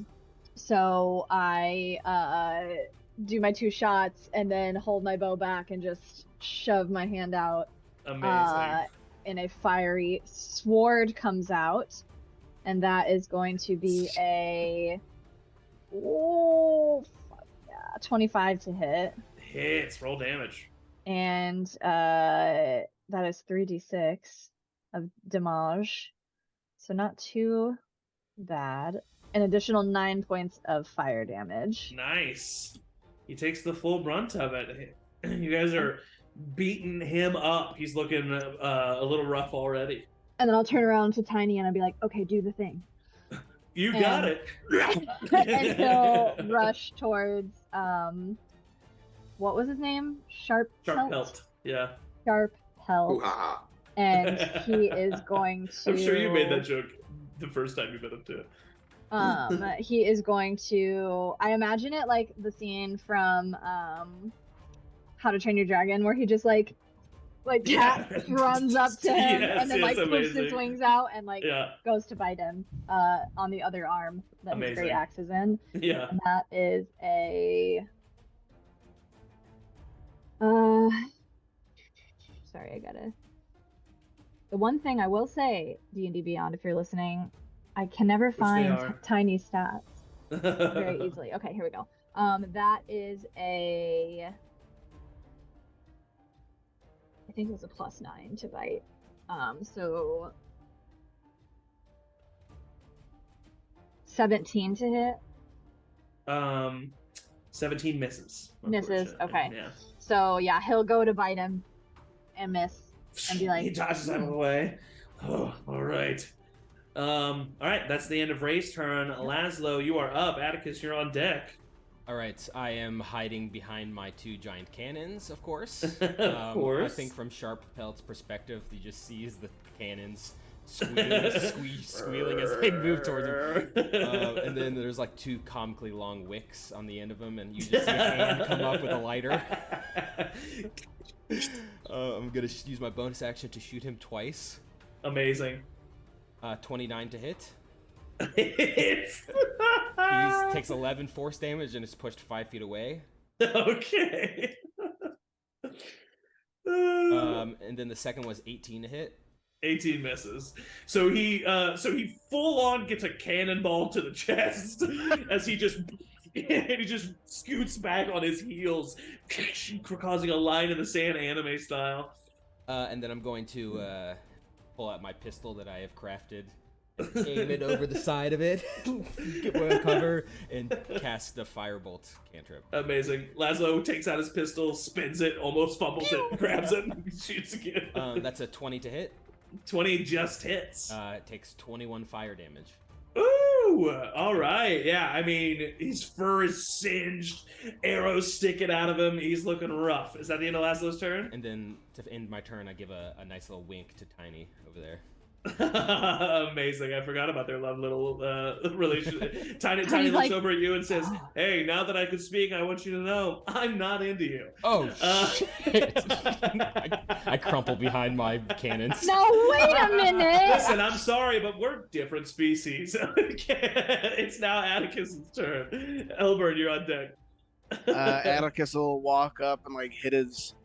So I do my 2 shots and then hold my bow back and just shove my hand out. Amazing. And a fiery sword comes out, and that is going to be a 25 to hit, Hits. Roll damage. and that is 3d6 of damage, so not too bad. An additional 9 points of fire damage. Nice. He takes the full brunt of it. You guys are beating him up. He's looking a little rough already. And then I'll turn around to Tiny and I'll be like, "Okay, do the thing." You got it. And he'll rush towards what was his name? Sharp Pelt. Yeah. Sharp Pelt. Ooh-ha-ha. And he is going to I'm sure you made that joke the first time you met him too. He is going to, I imagine it like the scene from How to Train Your Dragon, where he just like cat runs up to him and then like flips his wings out and like goes to bite him on the other arm that his great axe is in. Yeah. And that is a sorry, I gotta. The one thing I will say, D&D Beyond, if you're listening, I can never find Tiny stats very easily. Okay, here we go. That is a. I think it was a +9 to bite. So 17 to hit. 17 misses. Misses. Okay. Yeah. So yeah, he'll go to bite him and miss and be like. He dodges out of the way. Oh, all right. All right. That's the end of Ray's turn. Laszlo, you are up. Atticus, you're on deck. All right, I am hiding behind my 2 giant cannons, of course. Of course. I think from Sharp Pelt's perspective, he just sees the cannons squealing as they move towards him. And then there's like 2 comically long wicks on the end of them, and you just see a hand come up with a lighter. I'm gonna use my bonus action to shoot him twice. Amazing. 29 to hit. Hits. He takes 11 force damage and is pushed 5 feet away. Okay. And then the second was 18 to hit. 18 misses. So he full on gets a cannonball to the chest as he just scoots back on his heels, causing a line in the sand anime style. And then I'm going to pull out my pistol that I have crafted, and aim it over the side of it, get my cover, and cast the firebolt cantrip. Amazing. Laszlo takes out his pistol, spins it, almost fumbles it, grabs it, and shoots again. That's a 20 to hit. 20 just hits. It takes 21 fire damage. Ooh, all right. Yeah, I mean, his fur is singed, arrows sticking out of him. He's looking rough. Is that the end of Laszlo's turn? And then to end my turn, I give a nice little wink to Tiny over there. Amazing. I forgot about their love little relationship. Tiny looks like, over at you and says, "Hey, now that I can speak, I want you to know I'm not into you." Oh, shit. I crumple behind my cannons. No, wait a minute. Listen, I'm sorry, but we're different species. It's now Atticus's turn. Elbert, you're on deck. Atticus will walk up and like hit his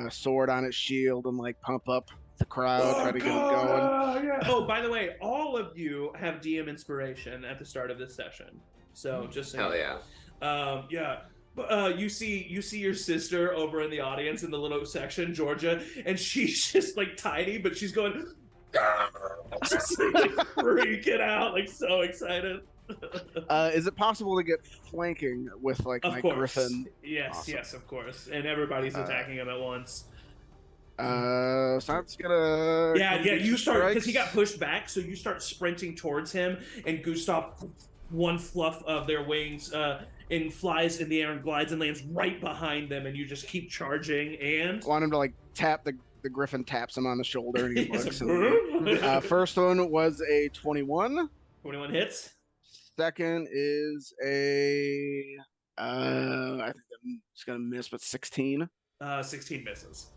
sword on his shield and like pump up the crowd, try to get it going. Yeah. Oh, by the way, all of you have DM inspiration at the start of this session. So just saying. Hell yeah. Yeah. You see your sister over in the audience in the little section, Georgia, and she's just like tiny, but she's going just like freaking out, like so excited. Is it possible to get flanking with like my griffin? Yes, awesome. Yes, of course. And everybody's attacking him at once. So that's gonna. Yeah. You start because he got pushed back, so you start sprinting towards him, and Gustav, one fluff of their wings, and flies in the air and glides and lands right behind them, and you just keep charging. And I want him to like tap the griffin, taps him on the shoulder, and he looks. First one was a 21. 21 hits. Second is a I think it's gonna miss, but 16. 16 misses.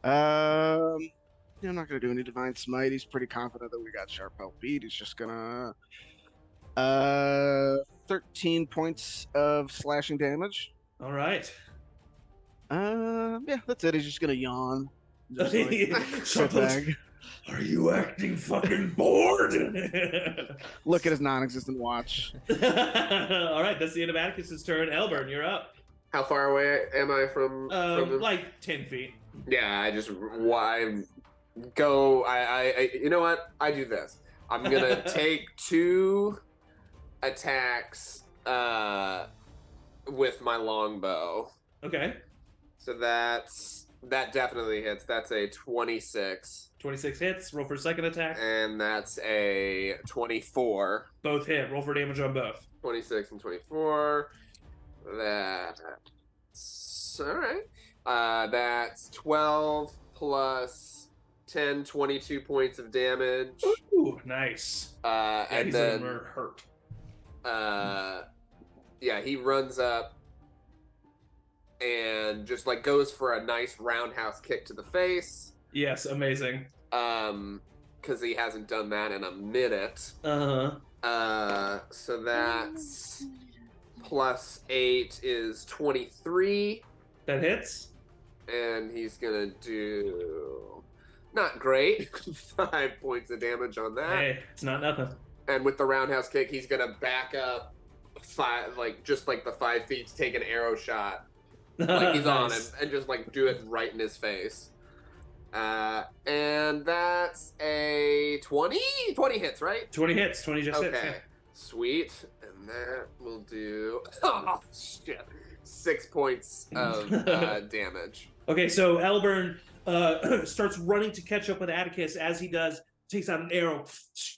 Yeah, I'm not gonna do any divine smite. He's pretty confident that we got sharp help beat. He's just gonna 13 points of slashing damage. All right. Yeah, that's it. He's just gonna yawn. Just like, sit back. Are you acting fucking bored? Look at his non-existent watch. All right, that's the end of Atticus's turn. Elburn, you're up. How far away am I from him? Like 10 feet. Yeah, I go. I you know what? I do this. I'm gonna take 2 attacks with my longbow. Okay. So that definitely hits. That's a 26. 26 hits. Roll for a second attack. And that's a 24. Both hit. Roll for damage on both. 26 and 24. That's all right. That's 12 plus 10, 22 points of damage. Ooh, nice. And he's then hurt. Yeah, he runs up and just like goes for a nice roundhouse kick to the face. Yes, amazing. Because he hasn't done that in a minute. So that's plus 8 is 23. That hits. And he's gonna do not great. 5 points of damage on that. Hey, it's not nothing. And with the roundhouse kick, he's gonna back up 5, like just like the 5 feet to take an arrow shot. Like he's on him and just like do it right in his face. And that's a 20? 20 hits, right? 20 hits. 20 just hits. Okay. Yeah. Sweet. And that will do 6 points of damage. Okay, so Elburn starts running to catch up with Atticus. As he does, takes out an arrow,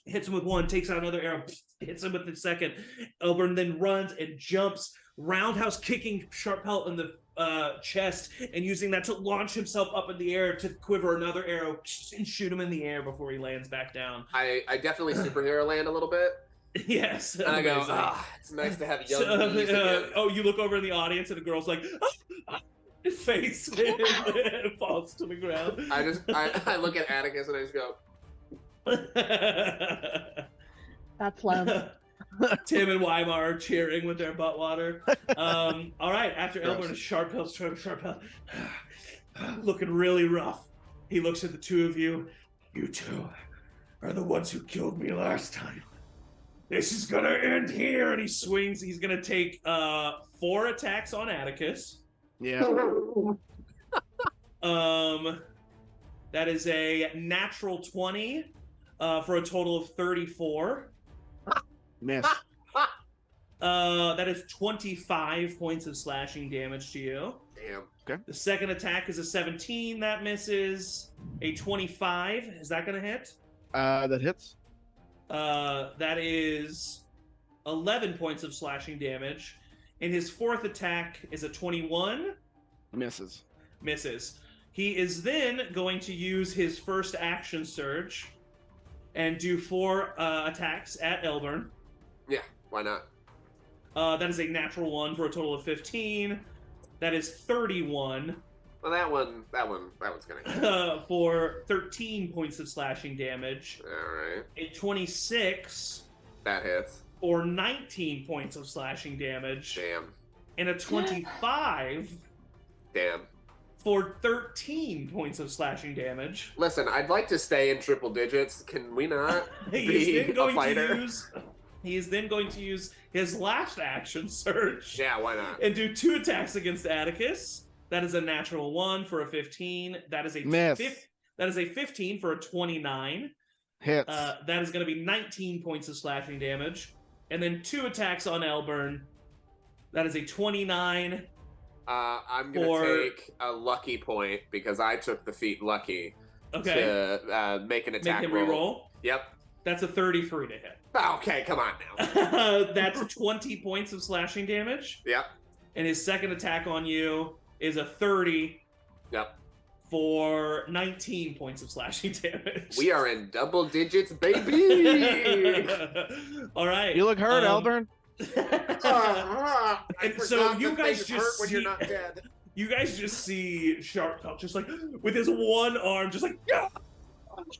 hits him with one, takes out another arrow, hits him with the second. Elburn then runs and jumps, roundhouse kicking Sharpelt in the chest and using that to launch himself up in the air to quiver another arrow and shoot him in the air before he lands back down. I definitely superhero land a little bit. Yes. And I go, it's nice to have young bees again. Oh, you look over in the audience and the girl's like, face and falls to the ground. I look at Atticus and I just go. That's love. Tim and Weimar are cheering with their butt water. All right, after Gross. Elburn, Sharp Hill, looking really rough. He looks at the two of you. You two are the ones who killed me last time. This is gonna end here. And he swings. He's gonna take 4 attacks on Atticus. Yeah. That is a natural 20 for a total of 34. Miss. That is 25 points of slashing damage to you. Damn. The second attack is a 17. That misses. A 25. Is that going to hit? That hits. That is 11 points of slashing damage. And his fourth attack is a 21. Misses. Misses. He is then going to use his first action surge and do 4 attacks at Elburn. Yeah, why not? That is a natural 1 for a total of 15. That is 31. Well, that one's gonna hit. For 13 points of slashing damage. All right. A 26 That hits. for 19 points of slashing damage. Damn. And a 25 Damn. for 13 points of slashing damage. Listen, I'd like to stay in triple digits. Can we not be a fighter? He is then going to use his last action surge. Yeah, why not? And do 2 attacks against Atticus. That is a natural 1 for a 15. That is a Miss. That is a 15 for a 29. Hits. That is going to be 19 points of slashing damage. And then 2 attacks on Elburn. That is a 29. I'm gonna take a lucky point because I took the feat lucky to make an attack Make him roll. re-roll. Yep. That's a 33 to hit. Okay, come on now. That's 20 points of slashing damage. Yep. And his second attack on you is a 30 Yep. for 19 points of slashing damage. We are in double digits, baby. All right. You look hurt, Elburn. I And forgot so you that guys things just hurt when you're see- not dead. You guys just see Sharp Top just like with his one arm, just like yeah,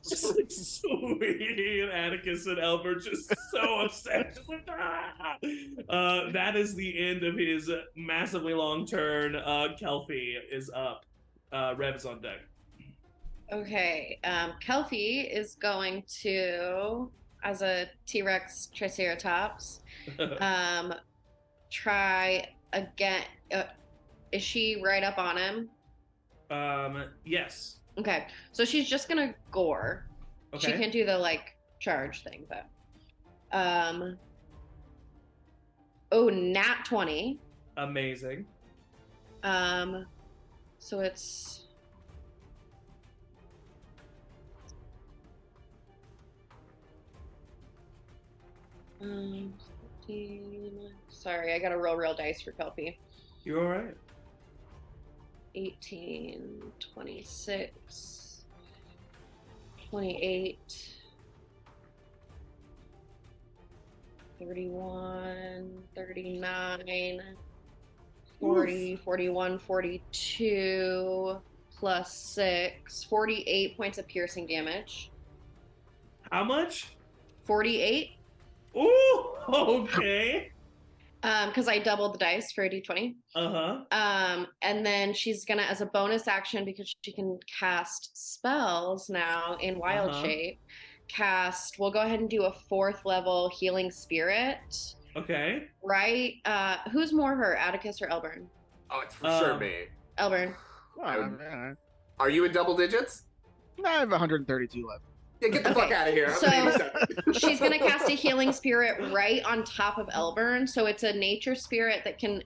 just like swinging, and Atticus and Albert just so upset. Just like, ah! That is the end of his massively long turn. Kelpie is up. Rev is on deck. Okay, Kelpie is going to, as a T-Rex Triceratops, try again. Is she right up on him? Yes. Okay, so she's just gonna gore. Okay. She can't do the like charge thing, but oh, nat 20. Amazing. So it's um 15. Sorry, I gotta roll real dice for Kelpie. You all right? 18, 26, 28, 31, 39, 40, 41, 42, plus 6, 48 points of piercing damage. How much? 48, Ooh, okay. because I doubled the dice for a d20. And then she's gonna, as a bonus action, because she can cast spells now in wild shape, we'll go ahead and do a 4th level healing spirit. Okay. Right? Who's more her, Atticus or Elburn? Oh, it's for sure me. Elburn. Are you in double digits? I have 132 left. Yeah, get the fuck out of here. So- I'm 87. She's gonna cast a healing spirit right on top of Elburn. So it's a nature spirit that can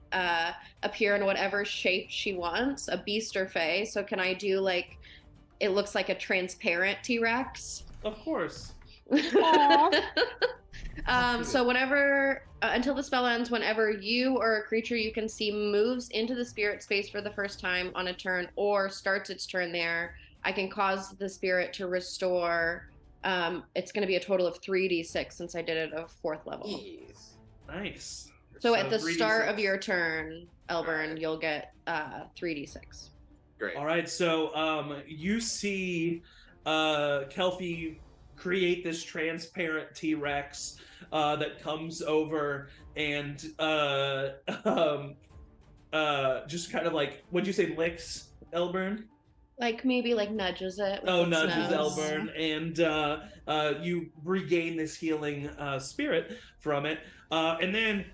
appear in whatever shape she wants, a beast or fae. So can I do like, it looks like a transparent T-Rex? Of course. So whenever, until the spell ends, whenever you or a creature you can see moves into the spirit space for the first time on a turn or starts its turn there, I can cause the spirit to restore. It's going to be a total of 3d6 since I did it at 4th level. Jeez. Nice. So at the 3d6. start of your turn, Elburn, you'll get 3d6. Great. All right, so you see Kelpie create this transparent T-Rex that comes over and just kind of like, what'd you say, licks Elburn? Like maybe like nudges it. With its Nudges nose. Elburn, and you regain this healing spirit from it. And then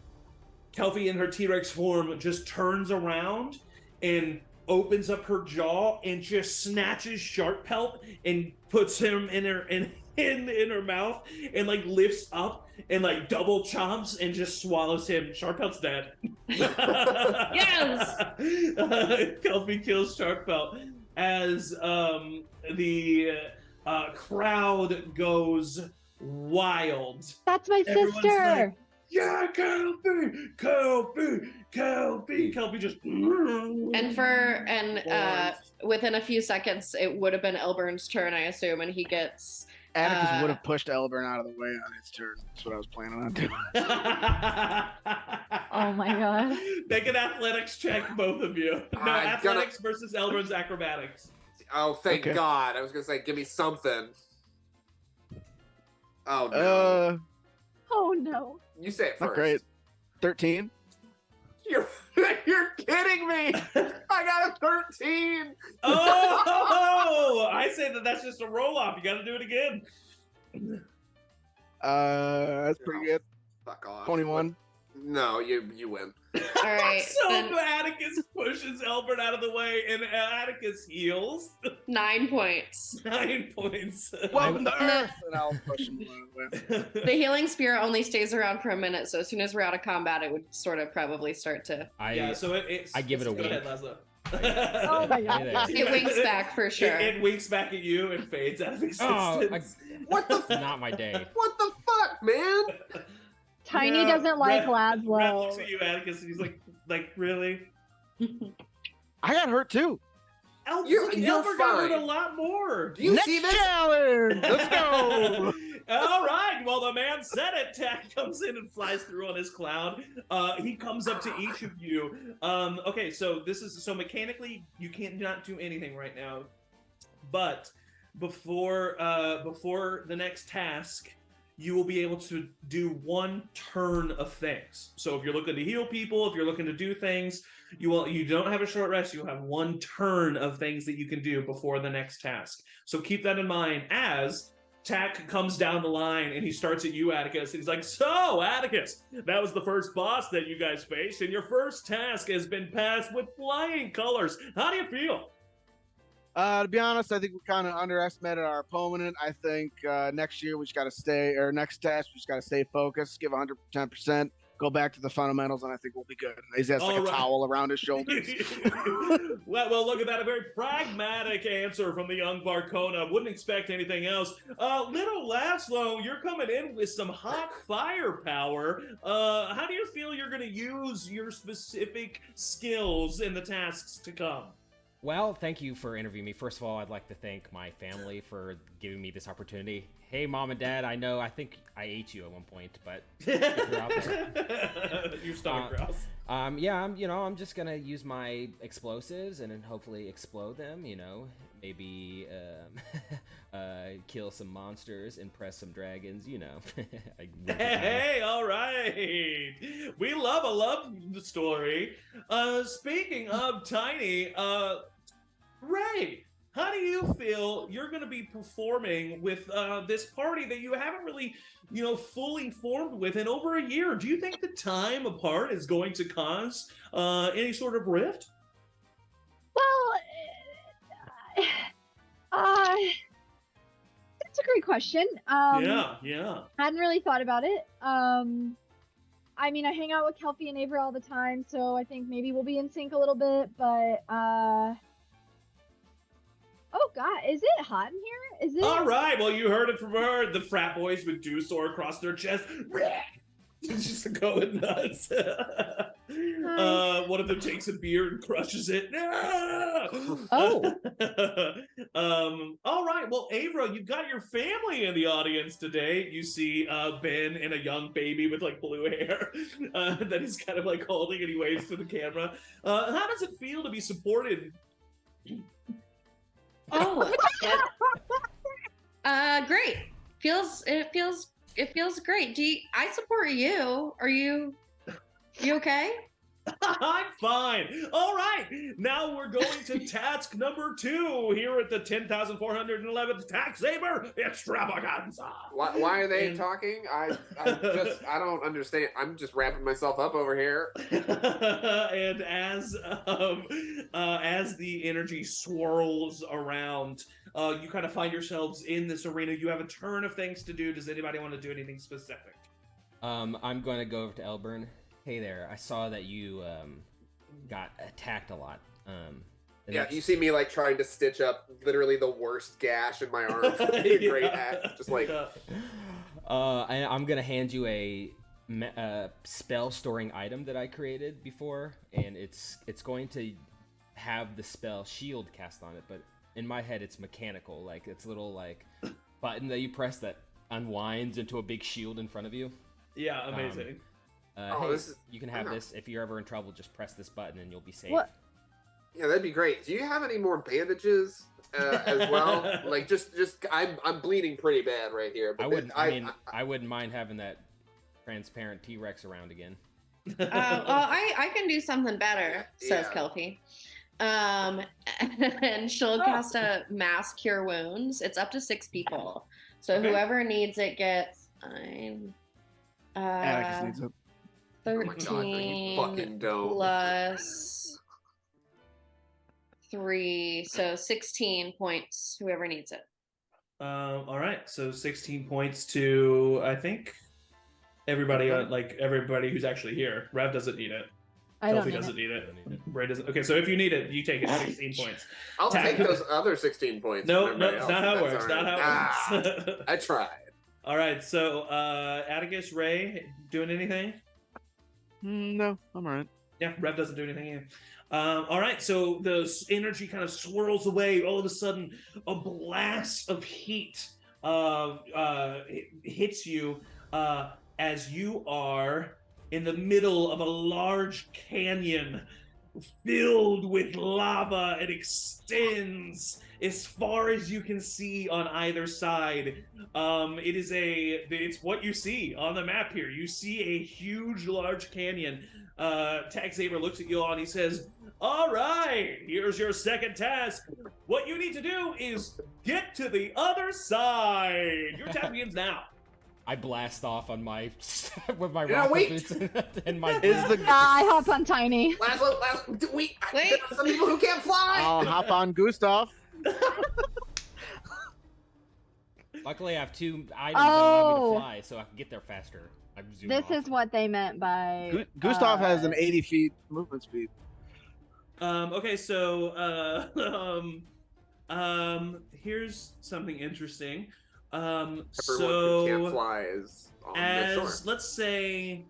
Kelpie in her T-Rex form just turns around and opens up her jaw and just snatches Shark Pelt and puts him in her mouth and like lifts up and like double chomps and just swallows him. Shark Pelt's dead. Yes! Kelpie kills Shark Pelt as the crowd goes wild. That's my Everyone's sister. like, yeah, Kelpie, Kelpie, Kelpie. Kelpie just within a few seconds, it would have been Elburn's turn, I assume, and he gets. Atticus would have pushed Elburn out of the way on his turn. That's what I was planning on doing. Oh my god. Make an athletics check, both of you. No, athletics versus Elburn's acrobatics. Oh, thank Okay. God. I was going to say, give me something. Oh, no. Oh no. You say it first. Not great. 13. You're kidding me. I got a 13. Oh, I say that's just a roll off. You got to do it again. That's pretty good. Fuck off. 21. No, you win. All right. So then Atticus pushes Elbert out of the way, and Atticus heals 9 points. 9 points. Welcome to Earth! And I'll push him away. The healing spirit only stays around for a minute, so as soon as we're out of combat, it would sort of probably start to. Yeah, so I give it a go wink. ahead, Laszlo. Oh my god. It winks back for sure. It winks back at you and fades out of Oh, existence. What the not my day. What the fuck, man? Tiny Yeah, doesn't like Red looks Laszlo. at you, Atticus, and he's like, really? I got hurt too. You're Elbert got hurt fine. a lot more. Do you Next see this? challenge! Let's go! All right. Well, the man said it. Tack comes in and flies through on his cloud. He comes up to each of you. Okay, so mechanically you can't not do anything right now, but before the next task, you will be able to do one turn of things. So if you're looking to heal people, if you're looking to do things, you don't have a short rest. You'll have one turn of things that you can do before the next task. So keep that in mind as Tack comes down the line and he starts at you, Atticus. And he's like, so, Atticus, that was the first boss that you guys faced, and your first task has been passed with flying colors. How do you feel? To be honest, I think we kind of underestimated our opponent. I think next year we just got to next test, we just got to stay focused, give 110%, go back to the fundamentals, and I think we'll be good. He has like a towel around his shoulders. well, look at that. A very pragmatic answer from the young Varcona. Wouldn't expect anything else. Little Laszlo, you're coming in with some hot firepower. How do you feel you're going to use your specific skills in the tasks to come? Well, thank you for interviewing me. First of all, I'd like to thank my family for giving me this opportunity. Hey, Mom and Dad, I think I ate you at one point, but if you're out there. Your stomach growls. Yeah, I'm just gonna use my explosives and then hopefully explode them. Maybe kill some monsters, impress some dragons. Hey, all right. We love a love story. Speaking of Tiny, Ray, how do you feel you're going to be performing with this party that you haven't really, fully formed with in over a year? Do you think the time apart is going to cause any sort of rift? Well, that's a great question. Yeah. Hadn't really thought about it. I mean, I hang out with Kelpie and Avery all the time, so I think maybe we'll be in sync a little bit, but oh god, is it hot in here? Is it? All right, well, you heard it from her. The frat boys with dew sore across their chest. Just going nuts. One of them takes a beer and crushes it. Oh. All right. Well, Avra, you've got your family in the audience today. You see Ben and a young baby with like blue hair that he's kind of like holding, and he waves to the camera. How does it feel to be supported? Great. It feels great. I support you. Are you okay? I'm fine. All right. Now we're going to task number 2 here at the 10,411th Tax Zaybor Extravaganza. Why are they talking? I don't understand. I'm just wrapping myself up over here. And as the energy swirls around, you kind of find yourselves in this arena. You have a turn of things to do. Does anybody want to do anything specific? I'm going to go over to Elburn. Hey there, I saw that you got attacked a lot. Yeah, you see me like trying to stitch up literally the worst gash in my arm from the great axe. Just like I'm gonna hand you a spell storing item that I created before, and it's going to have the spell shield cast on it, but in my head it's mechanical, like it's a little like button that you press that unwinds into a big shield in front of you. Yeah, amazing. You can have this. If you're ever in trouble, just press this button and you'll be safe. What? Yeah, that'd be great. Do you have any more bandages as well? Like, just I'm bleeding pretty bad right here. But I wouldn't mind having that transparent T-Rex around again. Well, I can do something better, says Kelpie. And she'll cast a mass cure wounds. It's up to 6 people, so whoever needs it gets 9. Atticus needs it. 13 fucking dope. plus 3, so 16 points. Whoever needs it. All right, so 16 points to I think everybody, everybody who's actually here. Rev doesn't need it. I don't Sophie need doesn't it. need it. Ray doesn't. Okay, so if you need it, you take it. 16 points. I'll take those other 16 points. No, from no, everybody it's not how it else. works. That's Not all how right. it works. I tried. All right, so Atticus, Ray, doing anything? No, I'm all right. Yeah, Rev doesn't do anything either. All right, so the energy kind of swirls away. All of a sudden, a blast of heat hits you as you are in the middle of a large canyon filled with lava. It extends as far as you can see on either side. It's what you see on the map here. You see a huge, large canyon. Tax Zaybor looks at you all and he says, all right, here's your second task. What you need to do is get to the other side. Your time begins now. I blast off on my with my Yeah, rocket wait. boots and my Is the I hop on Tiny. Laszlo, Wait. there are some people who can't fly. I'll hop on Gustav. Luckily, I have 2 items that allow me Oh. to fly, so I can get there faster. I zoom This off. is what they meant by. Gustav has an 80 feet movement speed. Okay, so here's something interesting. Everyone who So can't fly is on the shore. as let's say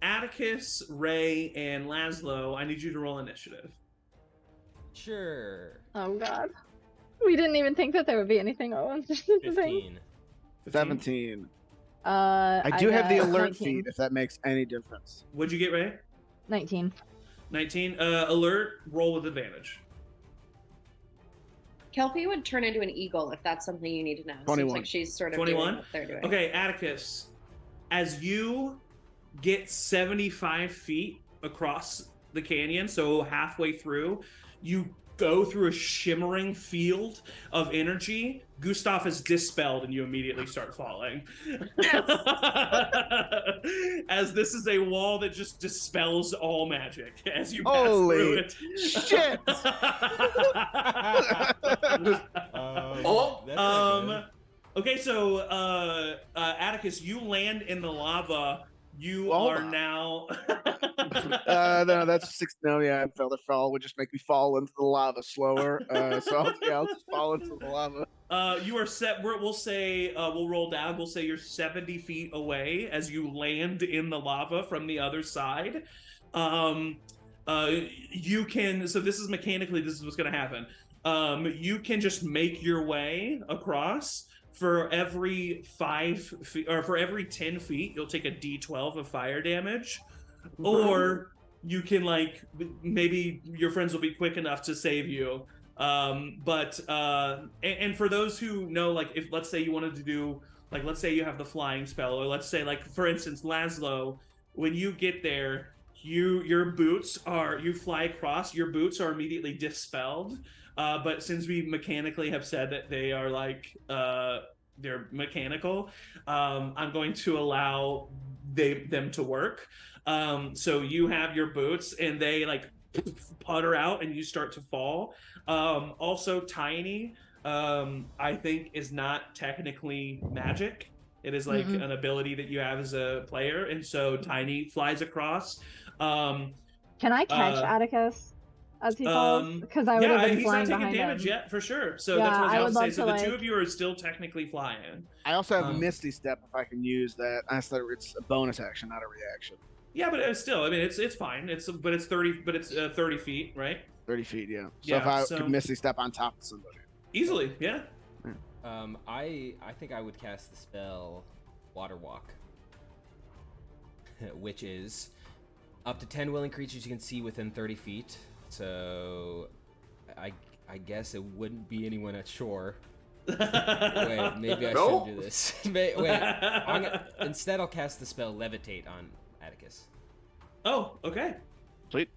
Atticus, Ray, and Laszlo, I need you to roll initiative. Sure. Oh God. We didn't even think that there would be anything. Oh, this is the thing. 15. 17. I I do have the got alert 19. feed, if that makes any difference. What'd you get, Ray? 19. 19. Alert. Roll with advantage. Kelpie would turn into an eagle if that's something you need to know. 21. Seems like she's sort of 21? doing what they're doing. Okay, Atticus, as you get 75 feet across the canyon, so halfway through, you go through a shimmering field of energy. Gustav is dispelled and you immediately start falling. As this is a wall that just dispels all magic as you pass Holy through it. shit! Oh. That's not good. Okay, so Atticus, you land in the lava. You Well, are now. No, that's 6. No, yeah, feather fall would just make me fall into the lava slower. So I'll just fall into the lava. You are set. We'll say we'll roll down. We'll say you're 70 feet away as you land in the lava from the other side. You can. So this is mechanically. This is what's going to happen. You can just make your way across. For every 5 feet, or for every 10 feet, you'll take a D12 of fire damage. Or you can, maybe your friends will be quick enough to save you. And for those who know, like, if let's say you wanted to do, like, let's say you have the flying spell, or let's say, like, for instance, Laszlo, when you get there, your boots are, you fly across, your boots are immediately dispelled. But since we mechanically have said that they are like they're mechanical, I'm going to allow them to work. So you have your boots, and they like putter out, and you start to fall. Also, Tiny, I think, is not technically magic. It is like an ability that you have as a player, and so Tiny flies across. Can I catch Atticus as he falls? Because I would have been he's flying not taking behind damage him. yet, for sure. So Yeah, that's what I I was would about to say. love So to, the two like- of you are still technically flying. I also have Misty Step if I can use that. I said it's a bonus action, not a reaction. Yeah, but it's still, I mean, it's fine. It's 30 feet, right? 30 feet, yeah. So Yeah, if I so- could Misty Step on top of somebody. Easily, yeah. I think I would cast the spell Water Walk, which is up to 10 willing creatures you can see within 30 feet. So I guess it wouldn't be anyone at shore. Wait, maybe I No. should do this. Instead, I'll cast the spell Levitate on Atticus. Oh, okay. Sweet.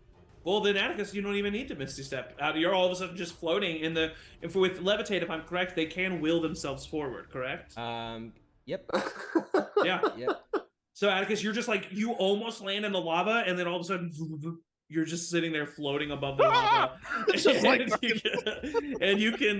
Well, then Atticus, you don't even need to Misty Step. You're all of a sudden just floating in the. If with Levitate, if I'm correct, they can will themselves forward. Correct? Yep. Yeah. Yep. So Atticus, you're just like, you almost land in the lava, and then all of a sudden you're just sitting there floating above the lava. Just like and you can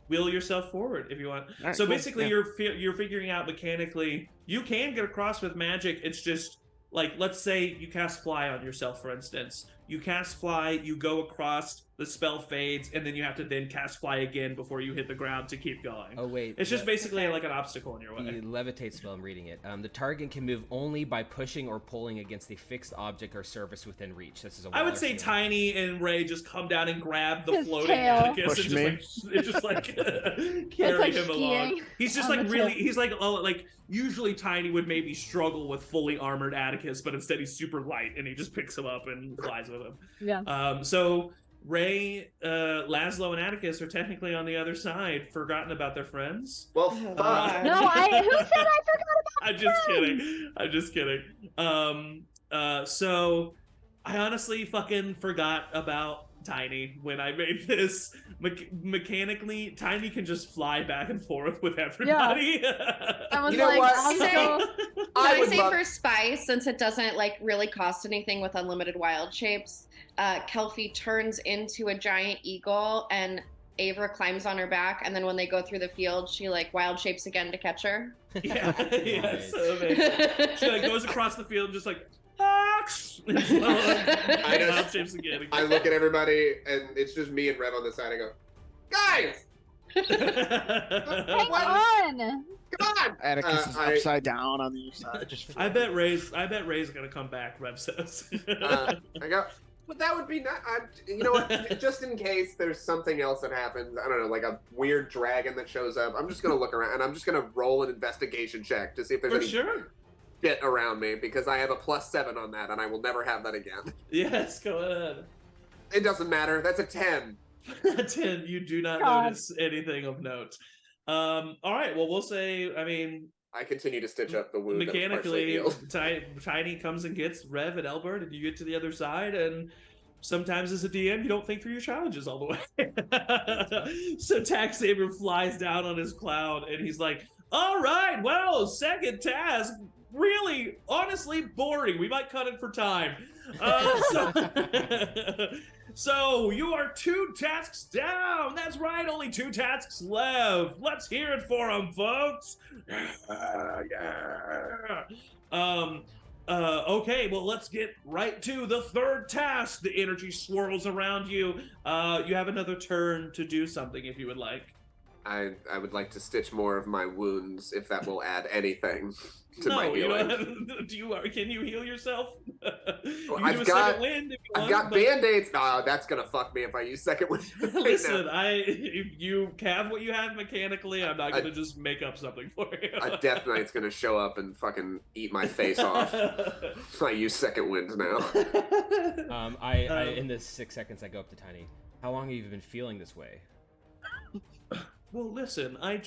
wheel yourself forward if you want. Right, So cool. basically, Yeah. you're figuring out mechanically you can get across with magic. It's just like, let's say you cast fly on yourself, for instance. You cast fly, you go across, the spell fades, and then you have to then cast fly again before you hit the ground to keep going. Oh wait. It's just basically like an obstacle in your The way. Levitate spell, I'm reading it. The target can move only by pushing or pulling against a fixed object or surface within reach. This is a I would water say spell. Tiny and Ray just come down and grab the His floating tail. Atticus Push and just like carry like him along. skiing He's just on like the really, tip. he's like, oh, like usually Tiny would maybe struggle with fully armored Atticus, but instead he's super light and he just picks him up and flies with him. Yeah. So Ray, Laszlo, and Atticus are technically on the other side, forgotten about their friends. Well, Oh, fuck. God. No, who said I forgot about I'm just kidding. I'm just kidding. So I honestly fucking forgot about Tiny when I made this. Mechanically, Tiny can just fly back and forth with everybody. I was You know like, what? I'll Say- go. Can I I would say love- for Spice, since it doesn't like really cost anything with unlimited wild shapes, Kelfie turns into a giant eagle and Avra climbs on her back, and then when they go through the field, she like wild shapes again to catch her. Yeah, yeah, Nice. so amazing. She like goes across the field, just like, "Ax!" And so, I just- wild shapes again. I look at everybody, and it's just me and Rev on the side. I go, guys, Hang What? on. come on! Atticus is I- upside down on the other side. Just I bet Ray's gonna come back. Rev says. I go, but that would be not. You know what? Just in case there's something else that happens, I don't know, like a weird dragon that shows up. I'm just gonna look around, and I'm just gonna roll an investigation check to see if there's For any sure. shit around me, because I have a +7 on that, and I will never have that again. Yes, go ahead. It doesn't matter. That's a 10. 10, you do not God. notice anything of note. All right, well, we'll say, I mean, I continue to stitch up the wound. that was partially mechanically, healed. Tiny comes and gets Rev and Elbert, and you get to the other side, and sometimes as a DM, you don't think through your challenges all the way. So Tax Saber flies down on his cloud, and he's like, all right, well, second task, really, honestly, boring. We might cut it for time. So you are 2 tasks down. That's right, only 2 tasks left. Let's hear it for them, folks. Okay, well, let's get right to the 3rd task. The energy swirls around you. You have another turn to do something if you would like. I would like to stitch more of my wounds, if that will add anything to my No, you healing. don't. Can you heal yourself? You can I've do a got- second wind if you I've want. got but- band-aids. Oh, that's gonna fuck me if I use second wind. right now. Listen, if you have what you have mechanically, I'm not gonna just make up something for you. A Death Knight's gonna show up and fucking eat my face off. I use second wind now. I in the 6 seconds I go up to Tiny. How long have you been feeling this way? Well, listen, I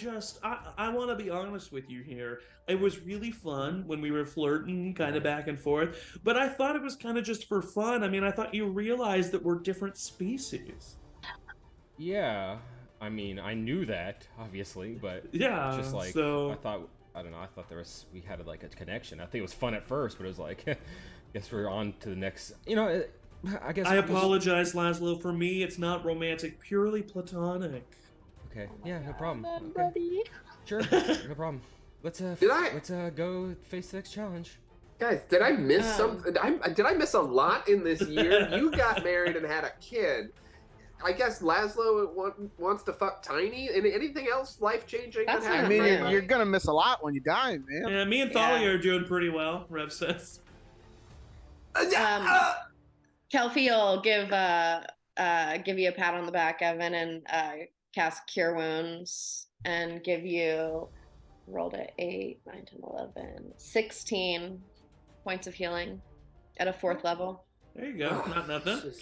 want to be honest with you here. It was really fun when we were flirting kind of back and forth, but I thought it was kind of just for fun. I mean, I thought you realized that we're different species. Yeah, I mean, I knew that, obviously, but Yeah, just like, so... I thought we had like a connection. I think it was fun at first, but it was like, I guess we're on to the next, I guess. I apologize, Laszlo. For me, it's not romantic, purely platonic. Okay, yeah, no problem. Man, Okay. buddy. Sure, no problem. Let's go face the next challenge. Guys, did I miss something? Did I miss a lot in this year? You got married and had a kid. I guess Laszlo wants to fuck Tiny. Anything else life-changing? That's I not mean, fair. you're gonna miss a lot when you die, man. Yeah, me and Thalia are doing pretty well, Rev says. Kelpie will give you a pat on the back, Evan, and cast Cure Wounds and give you, rolled at 8, 9, 10, 11, 16 points of healing at a 4th level. There you go. Not nothing.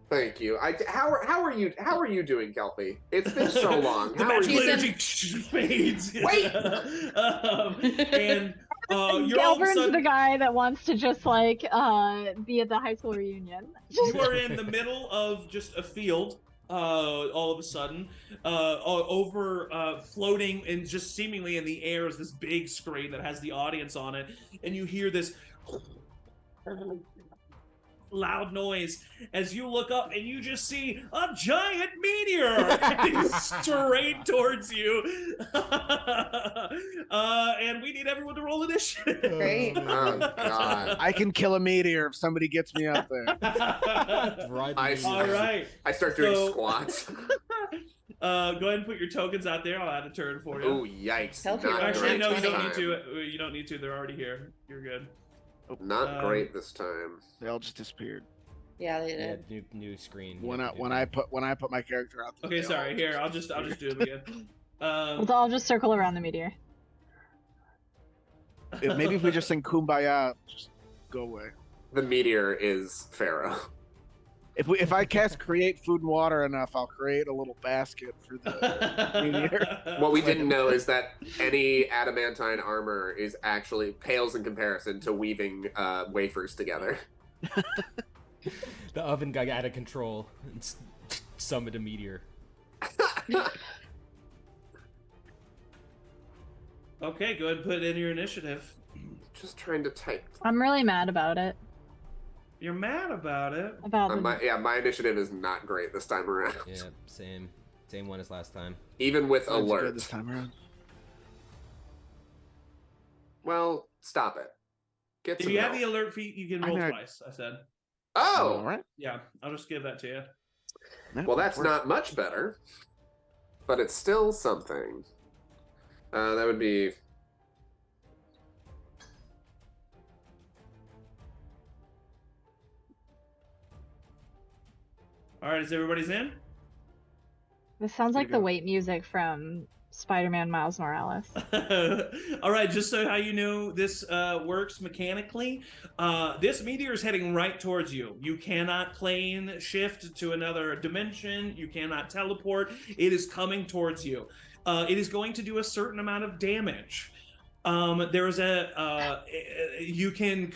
Thank you. How are you doing, Kelpie? It's been so long. The How are magical you? energy fades. Wait! And you're all of a Galvern's sudden... the guy that wants to just like be at the high school reunion. You are in the middle of just a field, all of a sudden, over floating and just seemingly in the air is this big screen that has the audience on it, and you hear this loud noise as you look up and you just see a giant meteor heading straight towards you. And we need everyone to roll initiative. Great. Oh God! I can kill a meteor if somebody gets me up there. All right. I start doing squats. Go ahead and put your tokens out there. I'll add a turn for you. Oh yikes! Kelpie, Not Actually, great no, you this don't time. need to. You don't need to. They're already here. You're good. Not great this time. They all just disappeared. Yeah, they Yeah, did. new screen. When I put my character out there. Okay, they sorry. all Here, I'll just do it again. Well, I'll just circle around the meteor. Maybe if we just sing Kumbaya, just go away. The meteor is Pharaoh. If I cast create food and water enough, I'll create a little basket for the meteor. What we didn't know is that any adamantine armor is actually pales in comparison to weaving wafers together. The oven got out of control and summoned a meteor. Okay, go ahead and put in your initiative. Just trying to type. I'm really mad about it. You're mad about it. About My initiative is not great this time around. Yeah, same one as last time. Even with Sounds good alert. this time around. Well, stop it. Get If some you have help. the alert feat, you can I roll know. twice. I said. Oh, All right. Yeah, I'll just give that to you. Yeah, well, that's of course. not much better, but it's still something. That would be. All right, is everybody's in? This sounds like Pretty the good. wait music from Spider-Man Miles Morales. All right, just so how you know this works mechanically, this meteor is heading right towards you. You cannot plane shift to another dimension. You cannot teleport. It is coming towards you. It is going to do a certain amount of damage. There is you can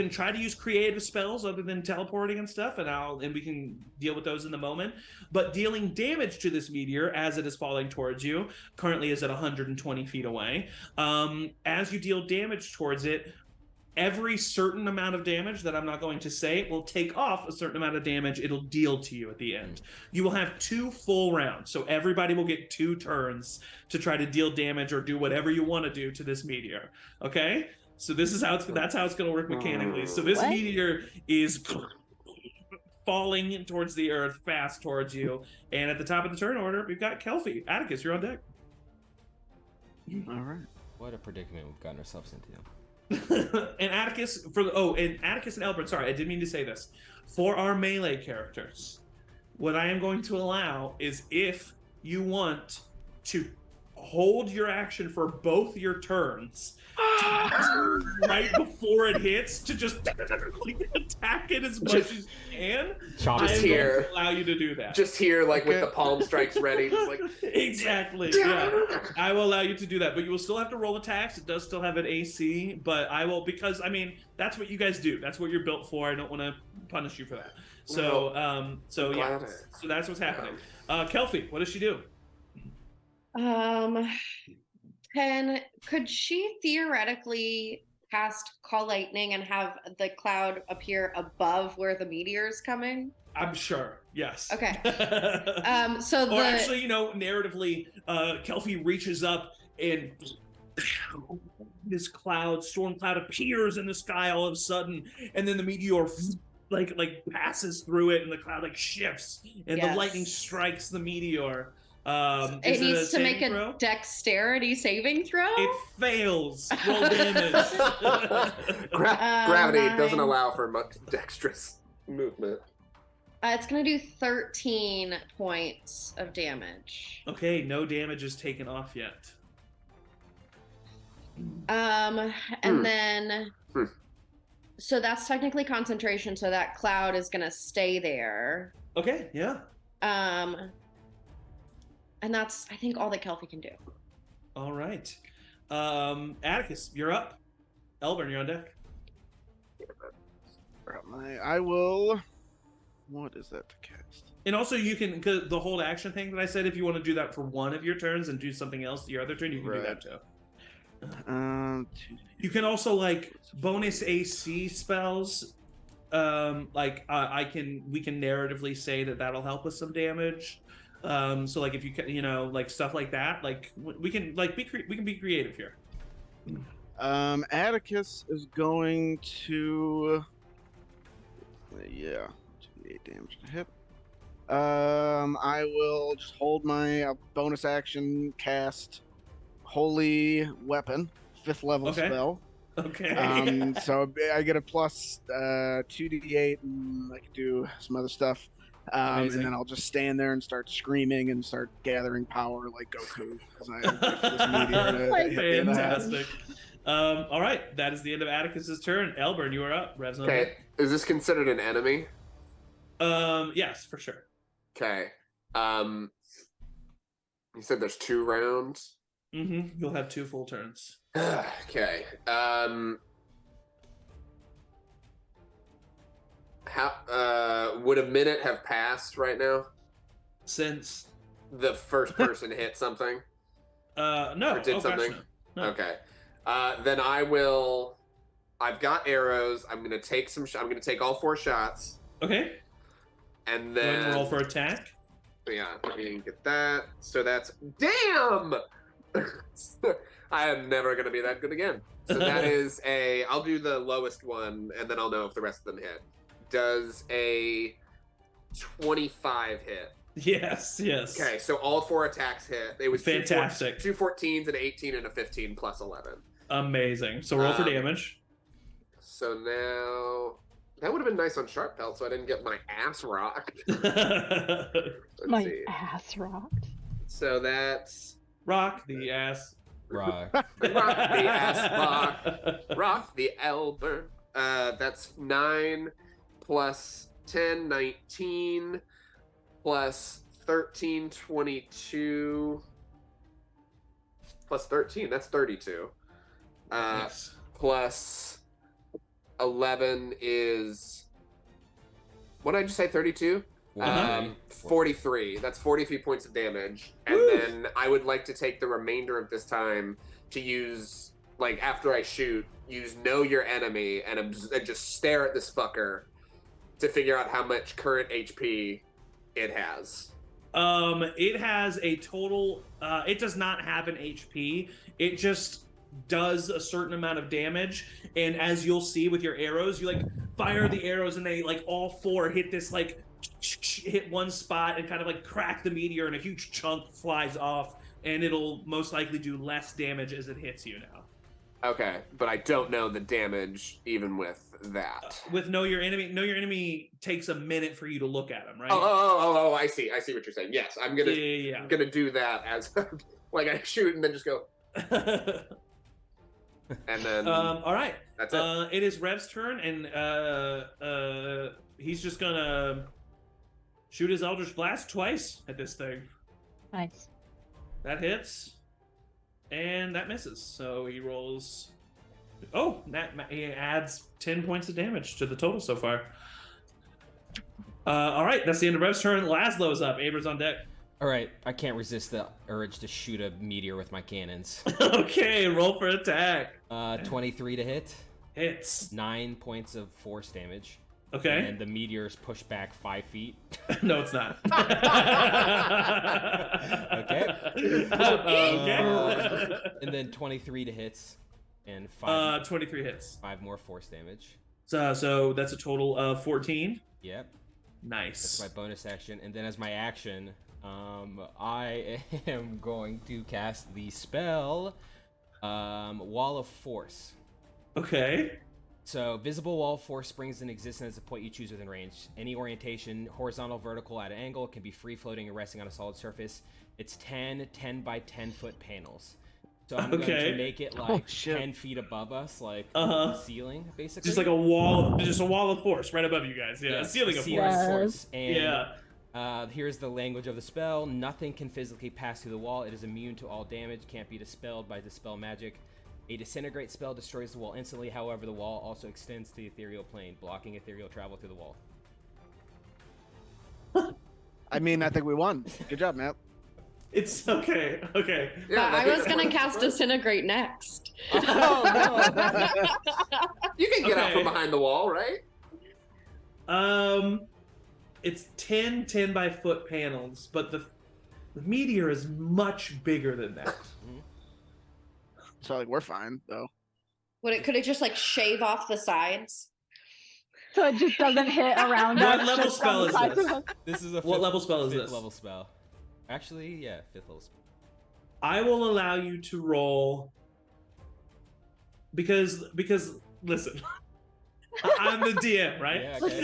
try to use creative spells other than teleporting and stuff, and we can deal with those in the moment. But dealing damage to this meteor as it is falling towards you, currently is at 120 feet away. As you deal damage towards it, every certain amount of damage that I'm not going to say will take off a certain amount of damage it'll deal to you at the end. You will have 2 full rounds, so everybody will get 2 turns to try to deal damage or do whatever you want to do to this meteor. Okay? So that's how it's going to work mechanically. So this What? meteor is falling towards the earth, fast towards you, and at the top of the turn order, we've got Kelpie. Atticus, you're on deck. All right. What a predicament we've gotten ourselves into. And Atticus and Elbert, sorry, I didn't mean to say this. For our melee characters, what I am going to allow is if you want to hold your action for both your turns right before it hits to just attack it as much as you can. Chop I it. Just am going here. to allow you to do that. Just here, like with Okay. the palm strikes ready, just like Exactly. Yeah. I will allow you to do that, but you will still have to roll attacks. It does still have an AC, but I will, because I mean that's what you guys do. That's what you're built for. I don't want to punish you for that. So so yeah. glad it- So that's what's happening. Kelfie, what does she do? Could she theoretically cast Call Lightning and have the cloud appear above where the meteor is coming? I'm sure. Yes. Okay. So Or actually, narratively, Kelfie reaches up and this storm cloud appears in the sky all of a sudden, and then the meteor like passes through it, and the cloud like shifts, and the Yes. lightning strikes the meteor. it needs to make throw? a dexterity saving throw. It fails. Roll damage. Gravity doesn't 9. allow for much dexterous movement. It's gonna do 13 points of damage. Okay, no damage is taken off yet. And then, so that's technically concentration. So that cloud is gonna stay there. Okay, yeah. And that's, I think, all that Kelfie can do. All right. Atticus, you're up. Elburn, you're on deck. I will. What is that to cast? And also, you can, cause the hold action thing that I said, if you want to do that for one of your turns and do something else your other turn, you can do that too. You can also like bonus AC spells. We can narratively say that that'll help with some damage. So like if you like stuff like that, like we can like we can be creative here. Atticus is going to. Yeah, 8 damage to hit. I will just hold my bonus action cast Holy Weapon, 5th level spell. Okay. So I get a plus 2d8, and I can do some other stuff. And then I'll just stand there and start screaming and start gathering power like Goku. Fantastic. All right, that is the end of Atticus's turn. Elburn, you are up. Rev's on Okay, is this considered an enemy? Yes, for sure. Okay. You said there's 2 rounds. Mm-hmm. You'll have 2 full turns. Okay. How would a minute have passed right now Since the first person hit something? No. Or did something? Gosh, no. Okay. Then I will. I've got arrows. I'm gonna take I'm gonna take all 4 shots. Okay. And Go ahead then and roll for attack. Yeah, let me get that. So that's damn. I am never gonna be that good again. So that is I'll do the lowest one, and then I'll know if the rest of them hit. Does a 25 hit? Yes. Okay, so all 4 attacks hit. It was fantastic. 2 14s, an 18, and a 15 plus 11. Amazing. So roll for damage. So now that would have been nice on Sharp Belt, so I didn't get my ass rocked. My ass rocked. So that's rock the ass. Rock. rock the ass rock the Elburn. That's 9 plus 10, 19 plus 13, 22 plus 13. That's 32. Nice. Plus 11 is, what did I just say? 32. 43. That's 43 points of damage. And then I would like to take the remainder of this time to use, like, after I shoot, use Know Your Enemy and just stare at this fucker to figure out how much current HP it has. It has a total. It does not have an HP. It just does a certain amount of damage, and as you'll see with your arrows, you like fire the arrows, and they like all 4 hit this like hit one spot and kind of like crack the meteor, and a huge chunk flies off, and it'll most likely do less damage as it hits you now. Okay, but I don't know the damage even with that. With Know Your Enemy takes a minute for you to look at him, right? Oh, I see what you're saying. Yes, I'm gonna Yeah. I'm gonna do that as like I shoot and then just go And then All right. that's it. It is Rev's turn, and he's just gonna shoot his Eldritch Blast twice at this thing. Nice. That hits, and that misses. So he rolls. Oh, he adds 10 points of damage to the total so far. All right, that's the end of Rev's turn. Laszlo's up. Abra's on deck. All right, I can't resist the urge to shoot a meteor with my cannons. Okay, roll for attack. 23 to hit. Hits. 9 points of force damage. Okay. And the meteor's pushed back 5 feet. No, it's not. Okay. Okay. And then 23 to hits. And 5 23 hits. 5 more force damage. So that's a total of 14. Yep. Nice. That's my bonus action. And then as my action, I am going to cast the spell Wall of Force. Okay. So, visible wall of force springs in existence at a point you choose within range. Any orientation, horizontal, vertical, at an angle, can be free-floating or resting on a solid surface. It's 10 by 10-foot panels. So I'm going to make it like 10 feet above us, like the ceiling, basically. Just like a wall of force right above you guys. Yeah, Yes, ceiling a of ceiling force. of force. And Yeah. here's the language of the spell. Nothing can physically pass through the wall. It is immune to all damage, can't be dispelled by dispel magic. A disintegrate spell destroys the wall instantly. However, the wall also extends to the ethereal plane, blocking ethereal travel through the wall. I mean, I think we won. Good job, Matt. It's okay. Okay. Yeah, I was gonna cast Disintegrate next. Oh, no. You can get out Okay. from behind the wall, right? It's 10 by foot panels, but the meteor is much bigger than that. So like we're fine though. Could it just like shave off the sides? So it just doesn't hit around What us, level just spell on the is sides this? of us. This is a What level spell is fifth this? level spell. Actually, yeah, 5th level spell. I will allow you to roll because listen, I'm the DM, right? Yeah, okay.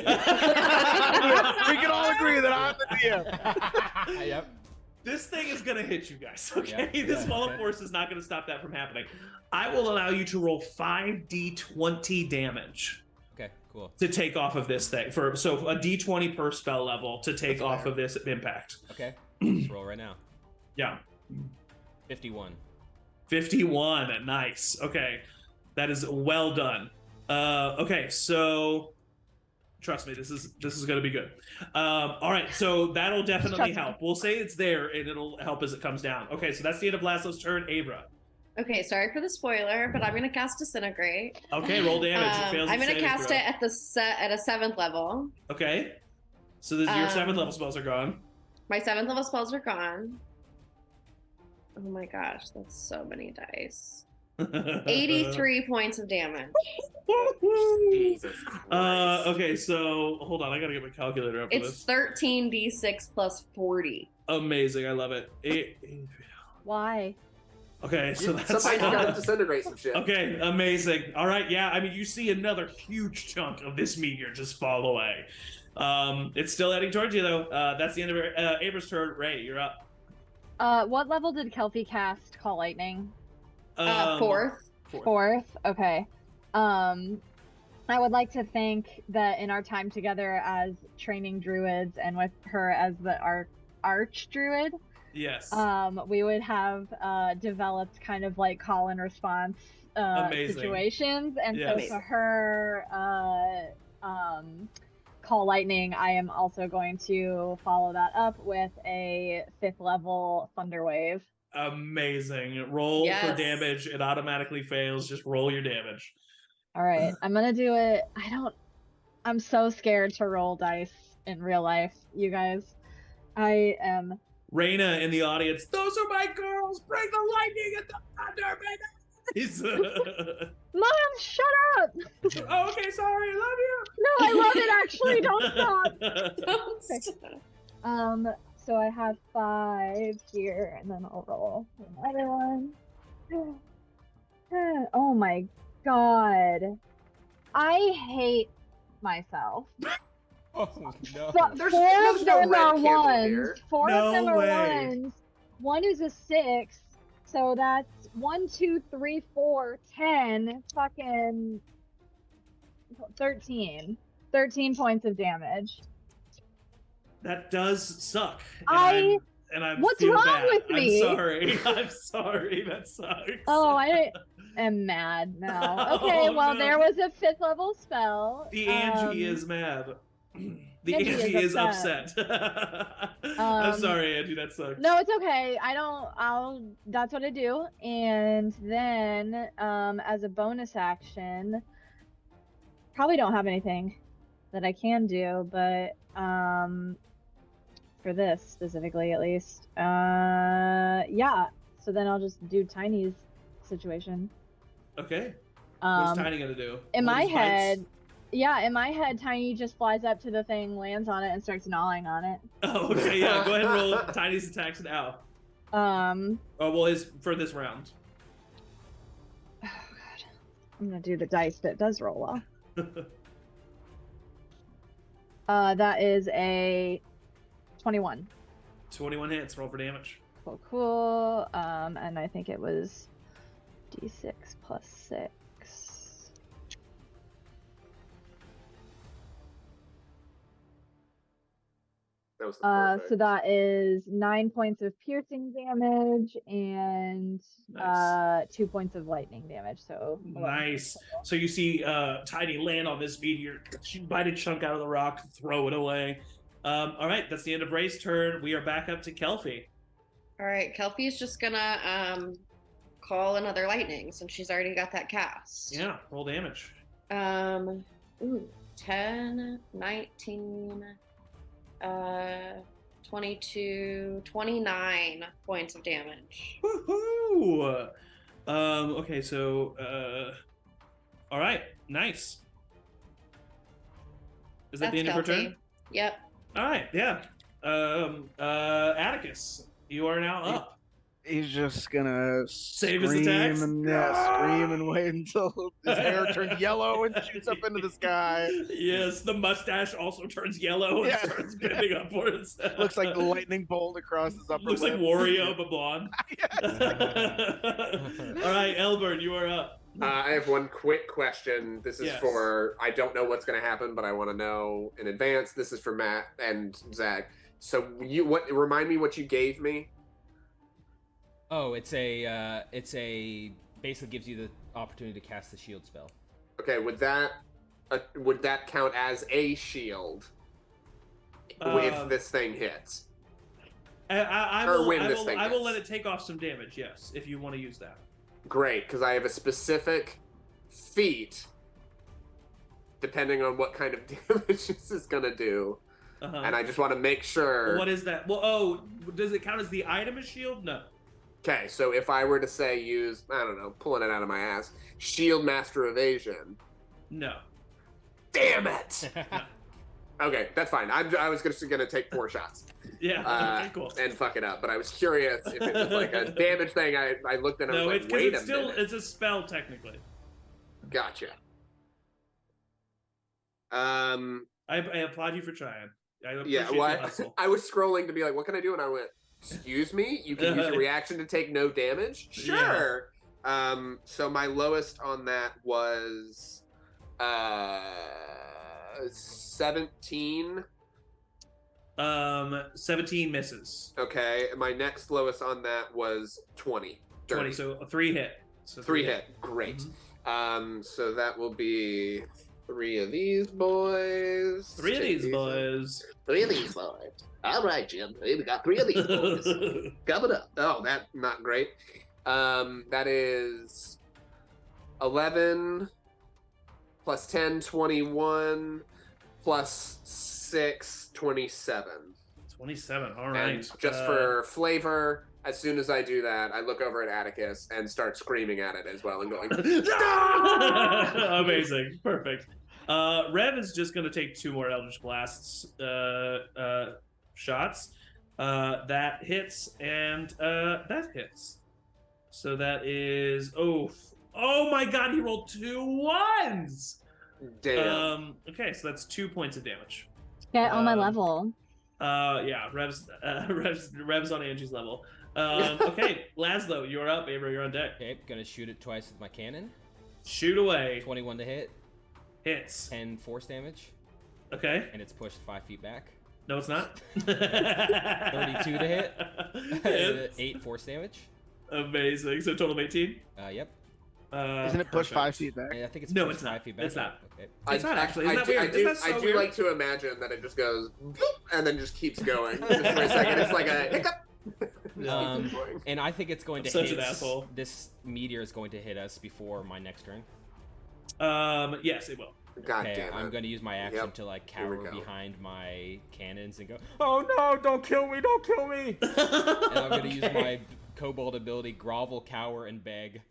We can all agree that I'm the DM. Yep. This thing is gonna hit you guys, okay? Yeah, This yeah, wall of okay. force is not gonna stop that from happening. I will allow you to roll 5d20 damage Okay, cool. to take off of this thing. So a d20 per spell level to take That's off fair. of this impact. Okay, let's roll right now. Yeah. 51. 51. Nice. Okay. That is well done. Okay, so trust me, this is going to be good. All right, so that'll definitely Trust me. help. We'll say it's there, and it'll help as it comes down. Okay, so that's the end of Laszlo's turn. Abra. Okay, sorry for the spoiler, but I'm gonna cast Disintegrate. Okay, roll damage. It fails I'm its gonna saving cast throw. it at a 7th level. Okay. So your 7th level spells are gone. My 7th level spells are gone. Oh my gosh, that's so many dice. 83 points of damage. Jesus Christ. Okay, so hold on. I got to get my calculator up for It's this. 13d6 plus 40. Amazing. I love it. Why? Okay, so that's Somebody's got to disintegrate some shit. okay, amazing. All right, yeah. I mean, you see another huge chunk of this meteor just fall away. It's still heading towards you, though. That's the end of Abra's turn. Ray, you're up. What level did Kelpie cast Call Lightning? 4th. Fourth. Okay. I would like to think that in our time together as training druids and with her as the arch druid, Yes. we would have developed kind of like call and response Amazing. situations, and Yes. so for her Call Lightning, I am also going to follow that up with a 5th level Thunder Wave. Amazing. Roll for Yes. damage. It automatically fails. Just roll your damage. All right, I'm gonna do it. I'm so scared to roll dice in real life, you guys. I am. Raina in the audience. Those are my girls. Bring the lightning and the thunder, baby. Mom, shut up! Oh, okay, sorry. I love you. No, I love it actually. Don't stop. Don't So I have 5 here, and then I'll roll another one. Oh my god. I hate myself. Oh no. There's Four no of them red are candle ones. here. 4 No of them are way. ones. One is a 6. So that's 1, 2, 3, 4, 10, fucking 13. 13 points of damage. That does suck. I What's feel wrong bad. with I'm me? sorry. I'm sorry. That sucks. Oh, I am mad now. Okay, Oh, well, no. there was a 5th level spell. The Angie is mad. The Angie Angie is is upset. I'm sorry, Angie. That sucks. No, it's okay. That's what I do. And then, as a bonus action, probably don't have anything that I can do, but, for this specifically, at least, yeah. So then I'll just do Tiny's situation. Okay. What's Tiny gonna do? In my head, Tiny just flies up to the thing, lands on it, and starts gnawing on it. Oh, okay, yeah. Go ahead and roll Tiny's attacks now. Oh, well, is for this round. Oh god, I'm gonna do the dice that does roll well. That is a 21. 21 hits. Roll for damage. Cool. And I think it was D6 plus 6. That was perfect. So that is 9 points of piercing damage and Nice. 2 points of lightning damage. So nice. So you see Tiny land on this meteor, bite a chunk out of the rock, throw it away. All right, that's the end of Ray's turn. We are back up to Kelpie. All right, Kelpie's just gonna call another lightning since she's already got that cast. Yeah, roll damage. 10, 19, 22, 29 points of damage. Woohoo! Okay, so all right, nice. Is that the end of her turn? Yep. All right, yeah. Atticus, you are now up. He's just gonna save his attacks. Scream and wait until his hair turns yellow and shoots up into the sky. Yes, the mustache also turns yellow and starts bending upwards. Looks like the lightning bolt across his upper lip. Looks like Wario but blonde. All right, Elbert, you are up. I have one quick question. This is for, I don't know what's going to happen, but I want to know in advance. This is for Matt and Zach. So remind me what you gave me? Oh, it's a basically gives you the opportunity to cast the shield spell. Okay, would that count as a shield if this thing hits? I will let it take off some damage, yes, if you want to use that. Great, because I have a specific feat depending on what kind of damage this is going to do. And I just want to make sure. Well, what is that? Well, does it count as the item as shield? No. Okay, so if I were to say use, I don't know, pulling it out of my ass, Shield Master Evasion. No. Damn it! No. Okay, that's fine. I was just going to take 4 shots. Yeah, okay, cool. And fuck it up, but I was curious if it was like a damage thing. I looked at it and I was like, wait a minute. It's a spell, technically. Gotcha. I applaud you for trying. I was scrolling to be like, what can I do? And I went, excuse me? You can use a reaction to take no damage? Sure. Yeah. So my lowest on that was 17. 17 misses. Okay. My next lowest on that was 20. 20, so a 3 hit. So 3 hit. Great. Mm-hmm. So that will be 3 of these boys. 3 of these boys. 3 of these boys. All right, Jim. We got 3 of these boys. Coming up. Oh, that's not great. That is 11 plus 10, 21 plus 6, 27. 27, all right. And just for flavor, as soon as I do that, I look over at Atticus and start screaming at it as well and going, amazing. Perfect. Rev is just going to take 2 more Eldritch Blasts shots. That hits, and that hits. So that is... Oh my god, he rolled 2 1s! Damn. Okay, so that's 2 points of damage. Get on my level. Yeah, Rev's on Angie's level. Okay, Laszlo, you're up. Avery, you're on deck. Okay, gonna shoot it twice with my cannon. Shoot away. 21 to hit, Hits. 10 force damage, Okay. and it's pushed 5 feet back. No, it's not. 32 to hit, Hits. 8 force damage. Amazing. So total of 18. Yep. Isn't it pushed 5 feet back? I think it's No, pushed it's not. 5 feet back. It's not. Okay. It's not actually. Isn't that weird? I Isn't that so do weird? like to imagine that it just goes and then just keeps going just for a second. It's like a hiccup. And I think it's going to Such hit. an asshole. This meteor is going to hit us before my next turn. Yes, it will. God Okay, damn it. I'm going to use my action Yep. to like Here we cower go. behind my cannons and go, "Oh no! Don't kill me! Don't kill me!" And I'm going to use my kobold ability, grovel, cower, and beg.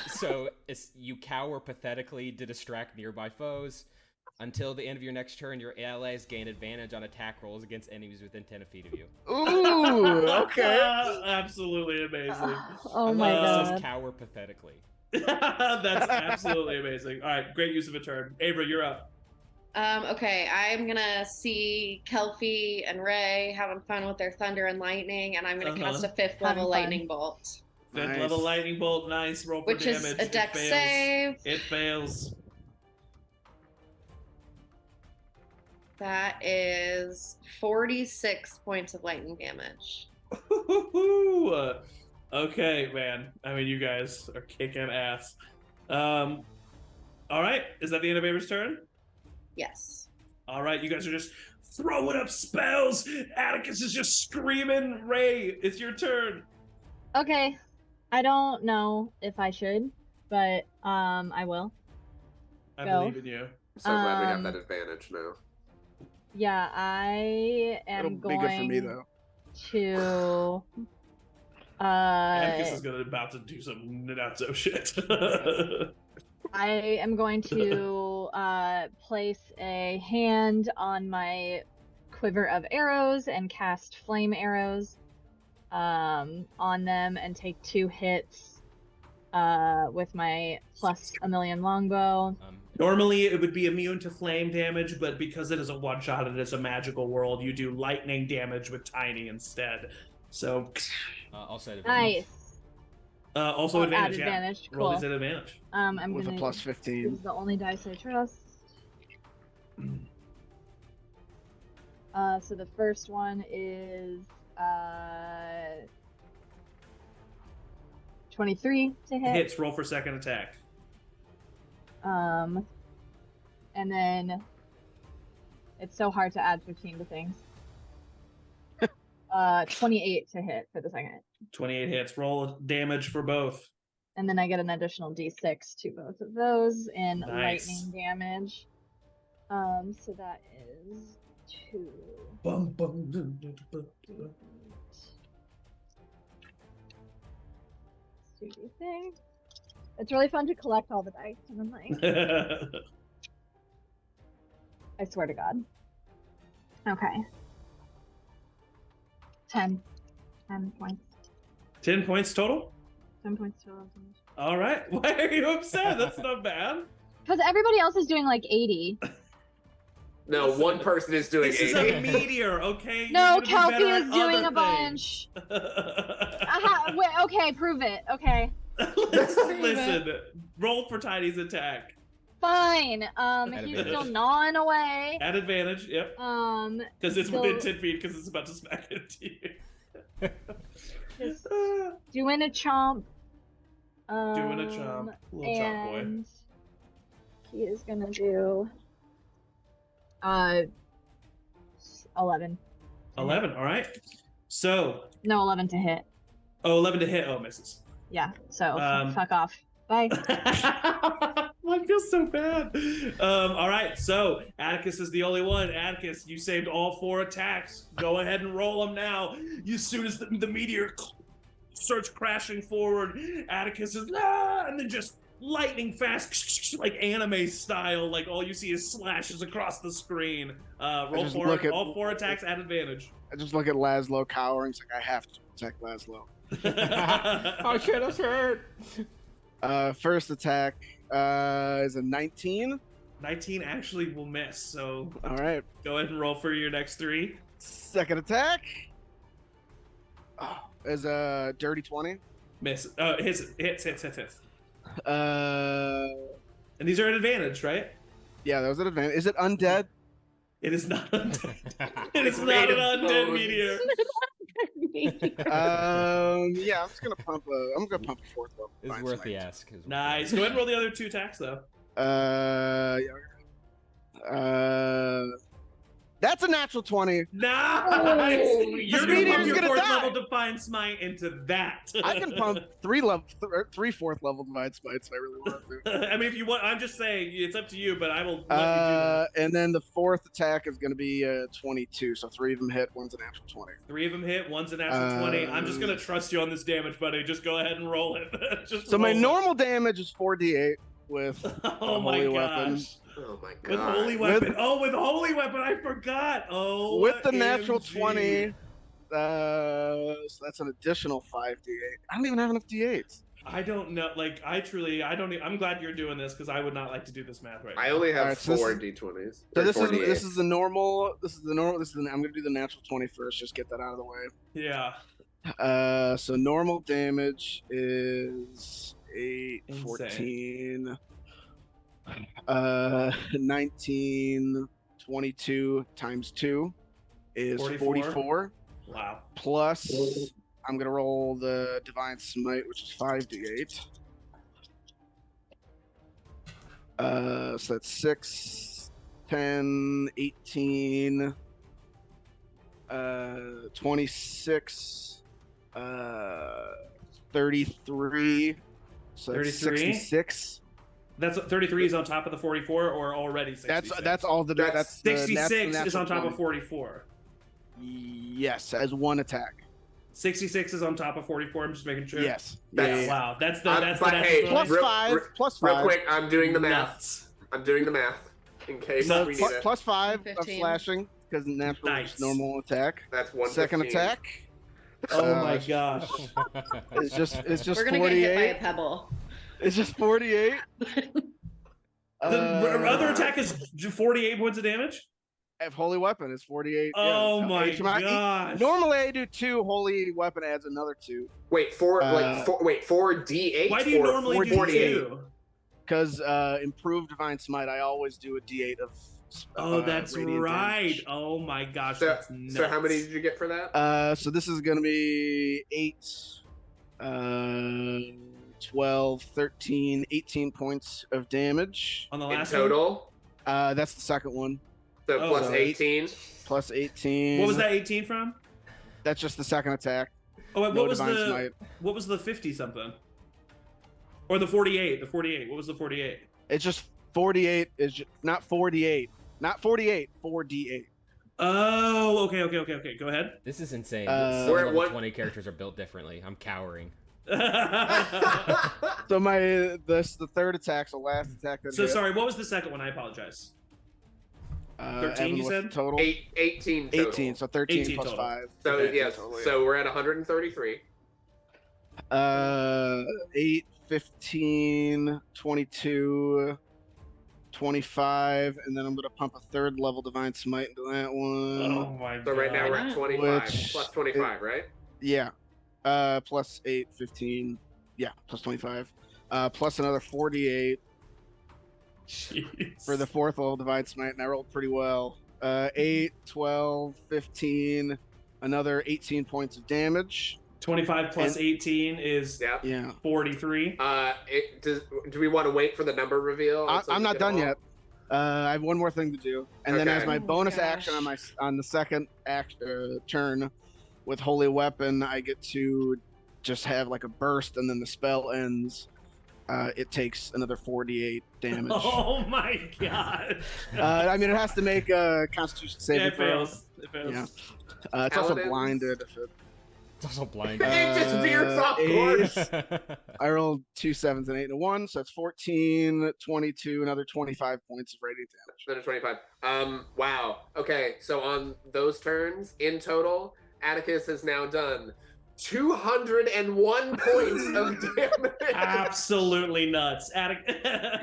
So you cower pathetically to distract nearby foes. Until the end of your next turn, your allies gain advantage on attack rolls against enemies within 10 feet of you. Ooh, okay. Absolutely amazing. Oh I my love it says god. cower pathetically. That's absolutely amazing. All right, great use of a turn. Avery, you're up. Okay, I'm gonna see Kelpie and Ray having fun with their thunder and lightning, and I'm gonna cast a 5th level Having fun. lightning bolt, Fifth Nice. level lightning bolt. Nice. Roll for which damage. is a dex it fails. save. It fails. That is 46 points of lightning damage. Okay, man. I mean, you guys are kicking ass. All right. Is that the end of Avery's turn? Yes. All right. You guys are just throwing up spells. Atticus is just screaming. Ray, it's your turn. Okay. I don't know if I should, but I will. I Go. believe in you. So glad we have Um, that advantage now. Yeah, I It'll am be good for me going though. to Atticus is about to do some not-so shit. I am going to place a hand on my quiver of arrows and cast flame arrows on them and take 2 hits with my plus a million longbow. Normally, it would be immune to flame damage, but because it is a one-shot and it's a magical world, you do lightning damage with tiny instead. So, Also at advantage. Nice. also Oh, advantage, add yeah. advantage. Roll Cool. these at advantage. I'm With a gonna plus This 15. is the only dice I trust. So the first one is 23 to hit. Hits, roll for second attack. And then it's so hard to add 15 to things. 28 to hit for the second. 28 hits. Roll damage for both. And then I get an additional d6 to both of those in Nice. lightning damage. So that is 2. Bum, bum, dum, dum, dum, dum. Thing. It's really fun to collect all the dice and then like I swear to God. Okay. 10 points. 10 points total? 10 points total. All right. Why are you upset? That's not bad. Because everybody else is doing like 80. No, Listen, one person is doing This is 80. a meteor, okay? No, You're gonna be Kelpie better is at doing other a bunch. things. Wait, okay, prove it. Okay. Listen, roll for Tiny's attack. Fine. He's advantage. still gnawing away. At advantage, yep. Because it's so- within 10 feet because it's about to smack into you. Just doing a chomp. Doing a chomp. Little chomp boy. And he is gonna do 11. 11, all right. So, No, 11 to hit. 11 to hit. Oh, misses. Yeah, so Um, fuck off. Bye. I feel so bad. All right, so Atticus is the only one. Atticus, you saved all 4 attacks. Go ahead and roll them now. As soon as the meteor starts crashing forward, Atticus is and then just lightning fast, like anime style. Like all you see is slashes across the screen. Roll just for look it. at- All 4 attacks at advantage. I just look at Laszlo cowering. It's like I have to protect Laszlo. Oh shit, that's hurt. First attack is a 19. 19 actually will miss. So All right. go ahead and roll for your next 3. Second attack. Oh, As a dirty 20. Miss. Hits. Uh, And these are an advantage, right? yeah, that was an advantage. Is it undead? It is not undead. It is It's not made an of undead bones. meteor. Yeah, I'm just gonna pump a 4th level. It's Divine worth the Smite. ask. It's worth the Nice. ask. Go ahead and roll the other 2 attacks, though. That's a natural 20. Nice. Oh, You're this gonna pump meteor's your gonna 4th die. level Divine Smite into that. I can pump 3 4th level Divine Smites if I really want to. I mean, if you want, I'm just saying it's up to you, but I will let you do that. And then the 4th attack is going to be 22, so 3 of them hit, one's a natural 20. 3 of them hit, one's a natural 20. I'm just gonna trust you on this damage, buddy. Just go ahead and roll it. Just So my roll it. normal damage is 4d8 with Oh my holy gosh. weapon. Oh my god. With holy weapon. With holy weapon, I forgot. Oh, With the natural OMG. 20, so that's an additional 5d8. I don't even have enough d8s. I don't know. Like, I don't. I'm glad you're doing this because I would not like to do this math right now. I only have Alright, so this 4 is- d20s. So or this 4 is this d8s. is the normal. I'm gonna do the natural 20 first. Just get that out of the way. Yeah. So normal damage is 8, Insane. 14, 19, 22 times 2 is 44? 44. Wow. Plus, I'm gonna roll the Divine Smite, which is 5d8. So that's 6, 10, 18, 26, 33. So that's 33? 66. That's 33 is on top of the 44 or already 66? That's all the. That's That's the 66 natural is on top 20. of 44. Yes, as one attack. 66 is on top of 44. I'm just making sure. Yes. That's- Yeah. Wow. That's the. I'm- That's but the hey, natural Plus Real- 5. real- Plus Real 5. quick, I'm doing the math. Nuts. I'm doing the math in case So we need plus, it. plus 5 of 15. slashing because natural Nice. is normal attack. That's 1. Second attack Oh my Uh, gosh. is just We're gonna get hit by a 48. pebble. It's just 48. The other attack is 48 points of damage? Of holy weapon is 48. Oh yeah. my HMI gosh. Normally I do 2. Holy weapon adds another 2 Wait, 4 d8. Why do you or normally do 48? 2? because improved divine smite. I always do a D8 of. Oh, that's radiant right. damage. Oh my gosh, So, that's nuts. so how many did you get for that? So this is gonna be 8, 12, 13, 18 points of damage. on the In last total? That's the second one. So Oh, plus so 18? Plus 18. What was that 18 from? That's just the second attack. Oh, wait, No what was divine the smite. what was the 50 something? Or the 48? The 48. What was the 48? It's just 48 is not 48. Not 48, 4d8. Oh, okay. Go ahead. This is insane. Uh, Some We're at level one- 20 characters are built differently. I'm cowering. So the third attack's the last attack that So hit. sorry, what was the second one? I apologize. 13 Evan, you what's said? the total? 18 total. 18, so 13 18 plus total. 5. So Okay, yes, totally. so we're at 133. 8, 15, 22, 25, and then I'm gonna pump a third level divine smite into that one. Oh my god. So right now we're at 25 Which- plus 25, right? Yeah. Plus 8, 15. Yeah, plus 25. Plus another 48 Jeez. for the fourth level divine smite, and I rolled pretty well. 8, 12, 15, another 18 points of damage. 25 plus And- 18 is Yeah. Yeah. 43. Do we want to wait for the number reveal? I'm not done yet. I have one more thing to do, and then Okay. as my Oh bonus gosh. action on the second turn with holy weapon, I get to just have like a burst, and then the spell ends. It takes another 48 damage. Oh my god. I mean, it has to make a Constitution Yeah, saving it throw. fails. It fails. Yeah. It's also Paladins. blinded. If it, It's also blind. It just veers off 8, course. I rolled 2 7s and 8 and a 1, so it's 14, 22, another 25 points of radiant damage. Another 25. Wow. Okay, so on those turns, in total, Atticus has now done 201 points of damage. Absolutely nuts. I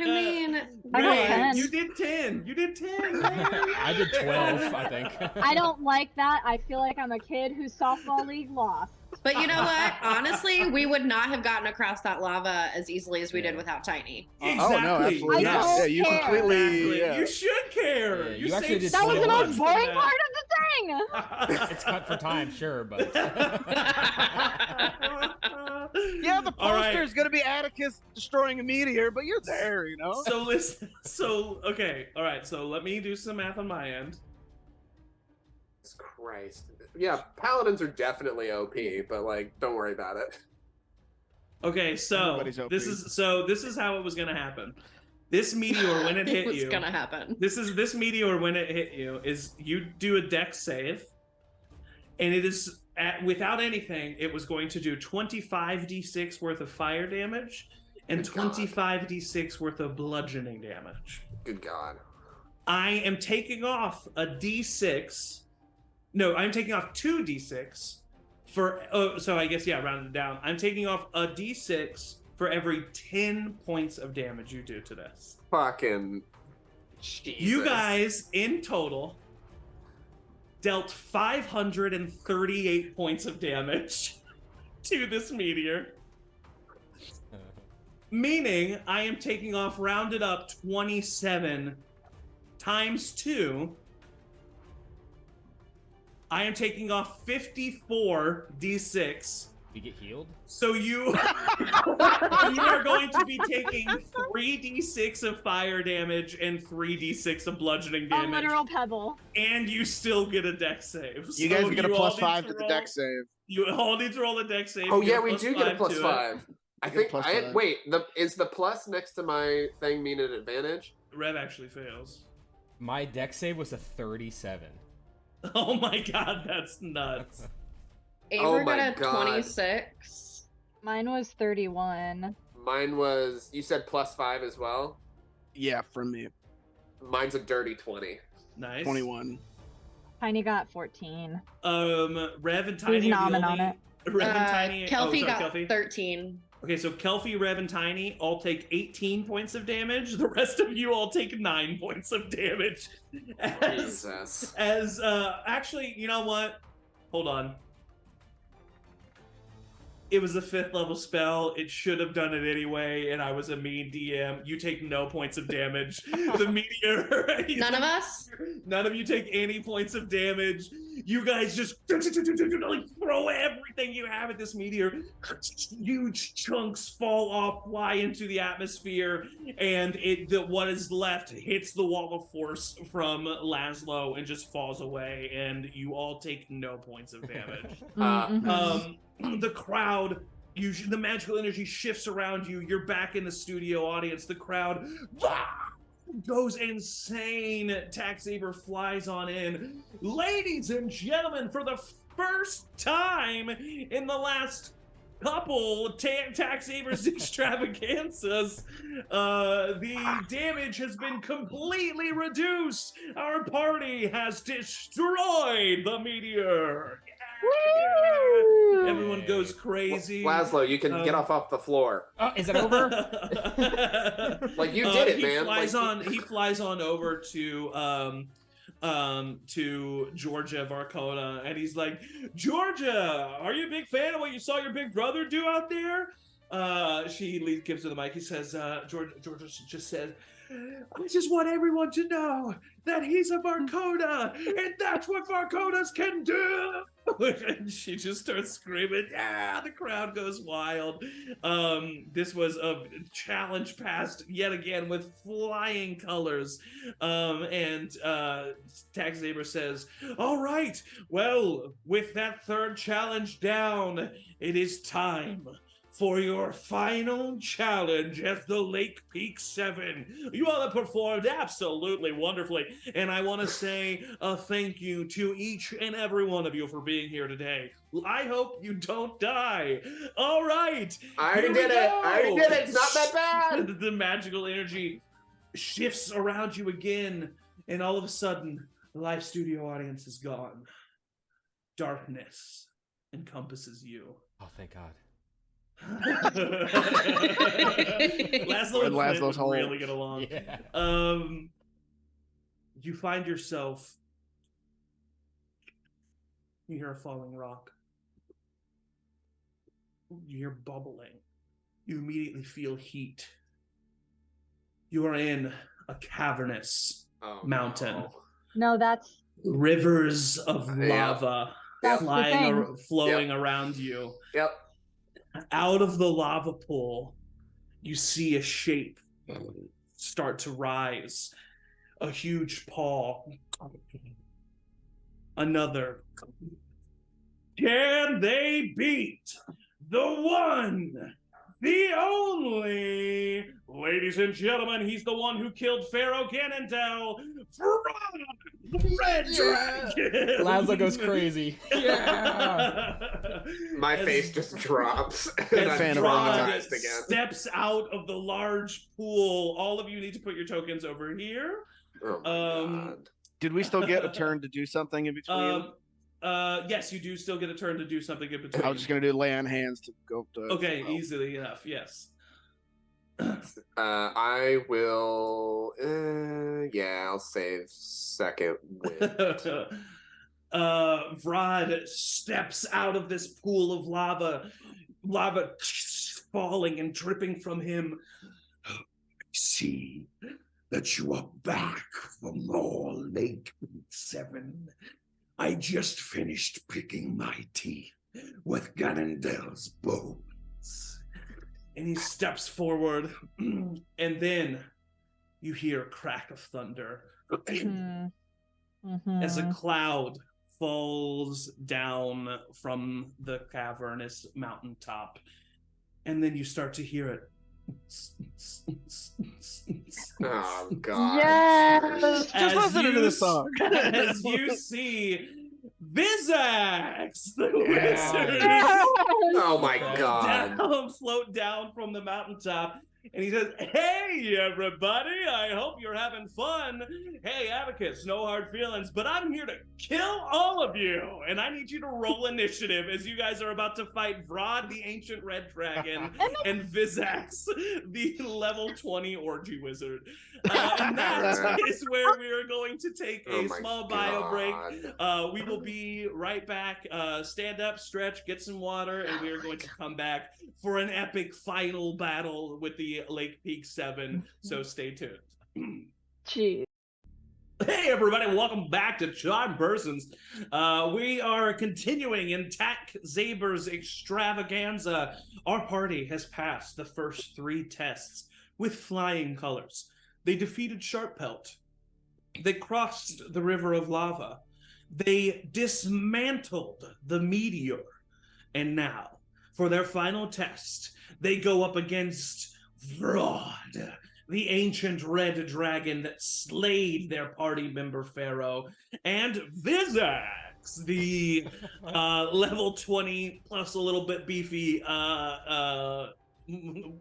mean, I got Ray, 10. you did 10. You did 10. man. I did 12, I think. I don't like that. I feel like I'm a kid whose softball league lost. But you know what? Honestly, we would not have gotten across that lava as easily as we did without Tiny. Exactly. Oh no, absolutely I not. don't Yeah, you care. completely. Exactly. Yeah. You should care. Yeah, You you actually saved did That was the 21. most boring part of the thing. It's cut for time, sure, but Yeah, the All right. poster is going to be Atticus destroying a meteor, but you're there, you know. So listen. So okay. All right. So let me do some math on my end. Jesus Christ. Yeah, paladins are definitely OP, but like, don't worry about it. Okay. So Everybody's OP. this is how it was gonna happen. This meteor when it hit What's you. gonna happen? This meteor when it hit you is you do a dex save, and it is without anything. It was going to do 25d6 worth of fire damage and Good God. 25d6 worth of bludgeoning damage. Good God. I am taking off a d6. No, I'm taking off 2d6 for. Oh, so I guess rounded down. I'm taking off a d6 for every 10 points of damage you do to this. Fucking Jesus. You guys, in total, dealt 538 points of damage to this meteor. Meaning, I am taking off, rounded up, 27 times 2. I am taking off 54 d6. you get healed. So you are going to be taking 3d6 of fire damage and 3d6 of bludgeoning A damage. literal pebble. And you still get a dex save. You So guys get a all plus need 5 to to the roll- deck save. You all need to roll a dex save. Oh Get yeah, a we plus do get a 5 plus to it. 5. I get a think plus I 5. wait. Is the plus next to my thing mean an advantage? Rev actually fails. My deck save was a 37. Oh my god, that's nuts. Oh Aver my got a God. 26. Mine was 31. Mine was. You said plus 5 as well. Yeah, from me, Mine's a dirty 20. Nice. 21. Tiny got 14. Rev and Tiny. Who's are the nomming only- on it? Rev and Tiny. Kelpie sorry, got Kelpie. 13. Okay, so Kelpie, Rev, and Tiny all take 18 points of damage. The rest of you all take 9 points of damage. Jesus. Actually, you know what? Hold on. It was a 5th level spell. It should have done it anyway, and I was a mean DM. You take no points of damage. The meteor. None of us? None of you take any points of damage. You guys just like throw everything you have at this meteor. Huge chunks fall off, fly into the atmosphere, and what is left hits the wall of force from Laszlo and just falls away, and you all take no points of damage. Mhm. The crowd, the magical energy shifts around you. You're back in the studio audience. The crowd goes insane. Tax Saber flies on in. Ladies and gentlemen, for the first time in the last couple Tax Saber's extravaganzas, the damage has been completely reduced. Our party has destroyed the meteor. Woo! Everyone goes crazy. Laszlo, you can get off the floor. Oh, is it over? Like you did it, he man. Flies Like, he flies on over to Georgia Varcona, and he's like, Georgia, are you a big fan of what you saw your big brother do out there? She gives her the mic. He says, Georgia just says, I just want everyone to know that he's a Varcona, and that's what Varconas can do. And she just starts screaming. Yeah, the crowd goes wild. This was a challenge passed yet again with flying colors. And Tax Saber says, all right, well, with that third challenge down, it is time for your final challenge at the Lake Peak 7. You all have performed absolutely wonderfully, and I want to say a thank you to each and every one of you for being here today. I hope you don't die. All right. I already here we did it. go. I already did it. It's not that bad. The magical energy shifts around you again, and all of a sudden, the live studio audience is gone. Darkness encompasses you. Oh, thank God. Laszlo and Laszlo's Flint would hole. really get along. Yeah. You find yourself. You hear a falling rock. You hear bubbling. You immediately feel heat. You are in a cavernous mountain. No, that's Rivers of Yeah. lava That's the thing. flowing around you. Yep. Out of the lava pool, you see a shape start to rise. A huge paw. Another. Can they beat the one, the only? Ladies and gentlemen, he's the one who killed Pharaoh Ganondel, the Red Dragon! Laszlo goes crazy. Yeah! My As- face just drops. As And I'm fan of traumatized again. steps out of the large pool. All of you need to put your tokens over here. Oh my god. Did we still get a turn to do something in between? Yes, you do still get a turn to do something in between. I was just gonna do lay on hands to go to. Okay, easily enough. Yes. I will. Yeah, I'll save second win. Vrod steps out of this pool of lava falling and dripping from him. I see that you are back from more Lake 7. I just finished picking my teeth with Ganondel's bones. And he steps forward, and then you hear a crack of thunder as a cloud falls down from the cavernous mountaintop. And then you start to hear it. Oh god. Yes. Just listen to the song. As you see Vizax, the Yeah. wizard, Yes. Oh my god. float down from the mountaintop, and he says, "Hey, everybody! I hope you're having fun. Hey, Abacus, no hard feelings, but I'm here to kill all of you, and I need you to roll initiative as you guys are about to fight Vrod, the ancient red dragon, and Vizax, the level 20 orgy wizard. And that is where we are going to take a small bio break. We will be right back. Stand up, stretch, get some water, and we are going to come back for an epic final battle with the Lake Peak 7. So stay tuned. Jeez. Hey everybody, welcome back to Charm Persons. We are continuing in Zabor's Extravaganza. Our party has passed the first 3 tests with flying colors. They defeated Sharppelt. They crossed the river of lava. They dismantled the meteor. And now, for their final test, they go up against Vrod, the ancient red dragon that slayed their party member Pharaoh, and Vizax, the level 20 plus a little bit beefy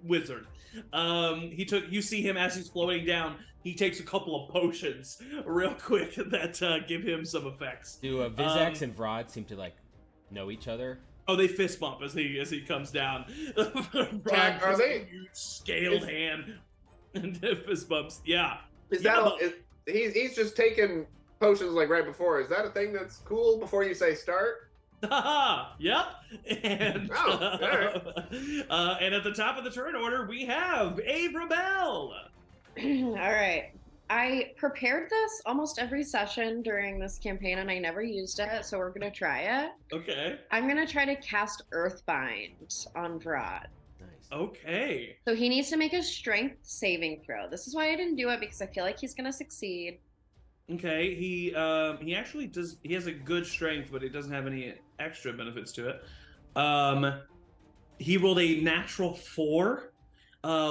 wizard. You see him as he's floating down. He takes a couple of potions real quick that give him some effects. Do Vizax and Vrod seem to know each other? Oh, they fist bump as he comes down. Jack, are they huge scaled hand and fist bumps? Yeah. Is Yeah, that he's just taking potions right before? Is that a thing that's cool before you say start? Yep. And alright. And at the top of the turn order, we have Avra Bell. All right. I prepared this almost every session during this campaign and I never used it, so we're going to try it. Okay. I'm going to try to cast Earthbind on Vrod. Nice. Okay. So he needs to make a strength saving throw. This is why I didn't do it, because I feel like he's going to succeed. Okay. He actually does. He has a good strength, but it doesn't have any extra benefits to it. He rolled a natural 4,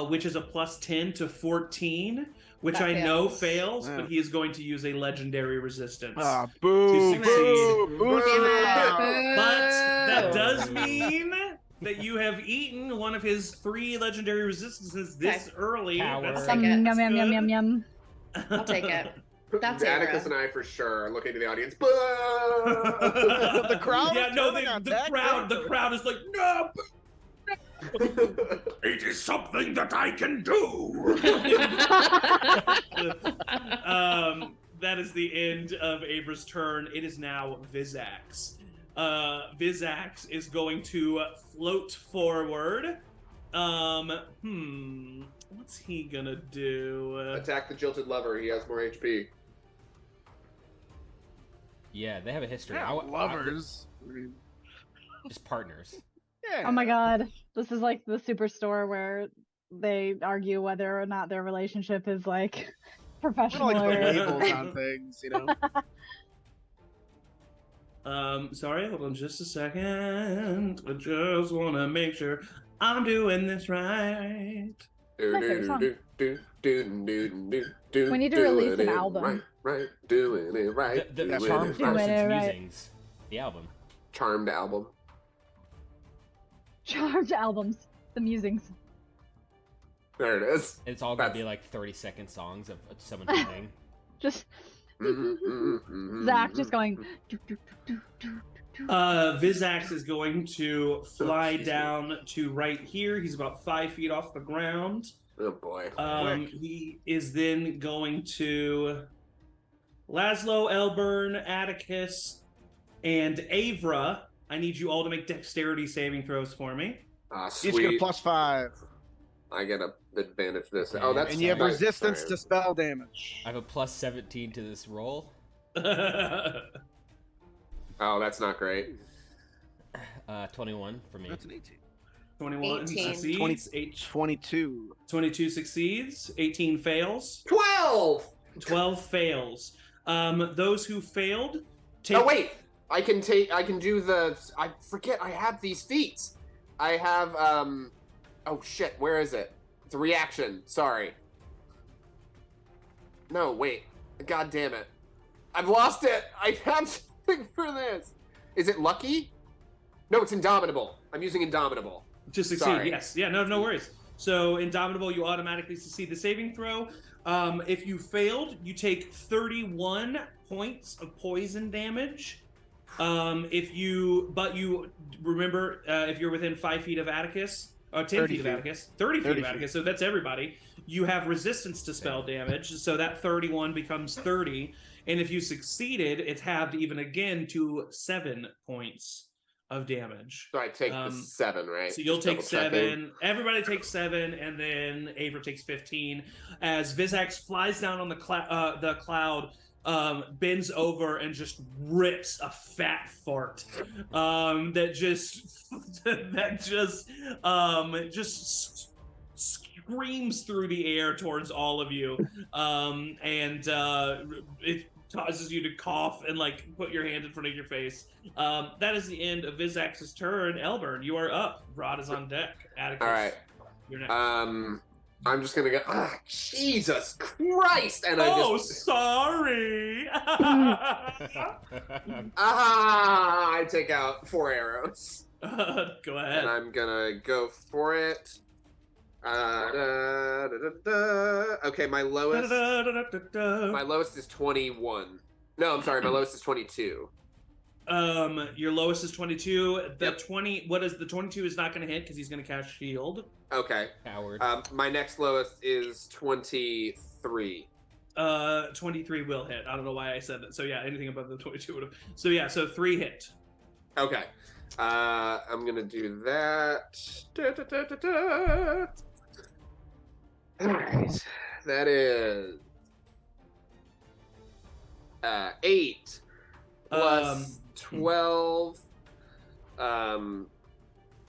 which is a plus 10 to 14, which That I know fails. fails, Yeah. but he is going to use a legendary resistance. Ah, boo, succeed. boo, boo, But that does mean that you have eaten one of his 3 legendary resistances this early. Coward. That's Take it. Yum, that's yum, yum, good. yum, yum. I'll take it. That's Atticus Avra. and I for sure are looking to the audience. The crowd Yeah, is no, turning on the Dak crowd Baker. is like, no. It is something that I can do. That is the end of Avra's turn. It is now Vizax. Vizax is going to float forward. What's he gonna do? Attack the jilted lover. He has more HP. Yeah, they have a history. Yeah, lovers. Just partners. Yeah. Oh my god. This is like the superstore where they argue whether or not their relationship is like We professional don't like or put labels on things, you know. Sorry, hold on just a second. I just want to make sure I'm doing this right. My favorite song. We need to release an album. Right, doing it right. The doing Charmed it Doing right. Parsons it right. Musings. The album. Charmed album. Charmed albums, the musings. There it is. It's all gonna be like 30-second songs of someone playing. Just Mm-hmm. Zach just going. "Do, do, do, do, do, do." Vizax is going to fly Excuse me. down to right here. He's about 5 feet off the ground. Oh boy. Quick. He is then going to Laszlo, Elburn, Atticus, and Avra. I need you all to make dexterity saving throws for me. Each get a Sweet. +5. I get an advantage this. Oh, that's And you have right. resistance Sorry. to spell damage. I have a +17 to this roll. Oh, that's not great. 21 for me. That's an 18. 21 18. succeeds. 22. 22 succeeds. 18 fails. 12. 12 fails. Those who failed take. Oh wait, I can do the. I forget. I have these feats. I have. Oh shit. Where is it? It's a reaction. Sorry. No, wait. God damn it. I've lost it. I have something for this. Is it lucky? No, it's indomitable. I'm using indomitable. To succeed, Sorry. yes. Yeah, no worries. So, Indomitable, you automatically succeed the saving throw. If you failed, you take 31 points of poison damage. If you remember, if you're within 5 feet of Atticus, 10 30 feet of feet. Atticus, 30 feet 30 of Atticus, so that's everybody. You have resistance to spell damage, so that 31 becomes 30. And if you succeeded, it's halved even again to 7 points of damage. So I take the 7, right? So you'll Just take double-checking. 7. Everybody takes 7, and then Avra takes 15. As Vizax flies down on the cloud, bends over and just rips a fat fart that just screams through the air towards all of you, and it causes you to cough and like put your hand in front of your face. That is the end of Vizax's turn. Elburn, you are up. Rod is on deck. Atticus, All right. you're next. I'm just gonna go. Ah, Jesus Christ! And Oh, I just. sorry. I take out 4 arrows. Go ahead. And I'm gonna go for it. Okay, my lowest is 21. No, I'm sorry, my lowest is 22. Your lowest is 22. The Yep. 20. What is the 22 is not going to hit because he's going to cast shield. Okay. Coward. My next lowest is 23. 23 will hit. I don't know why I said that. So yeah, anything above the 22 would have. So yeah, so 3 hit. Okay. I'm gonna do that. Alright. That is 8 plus 12.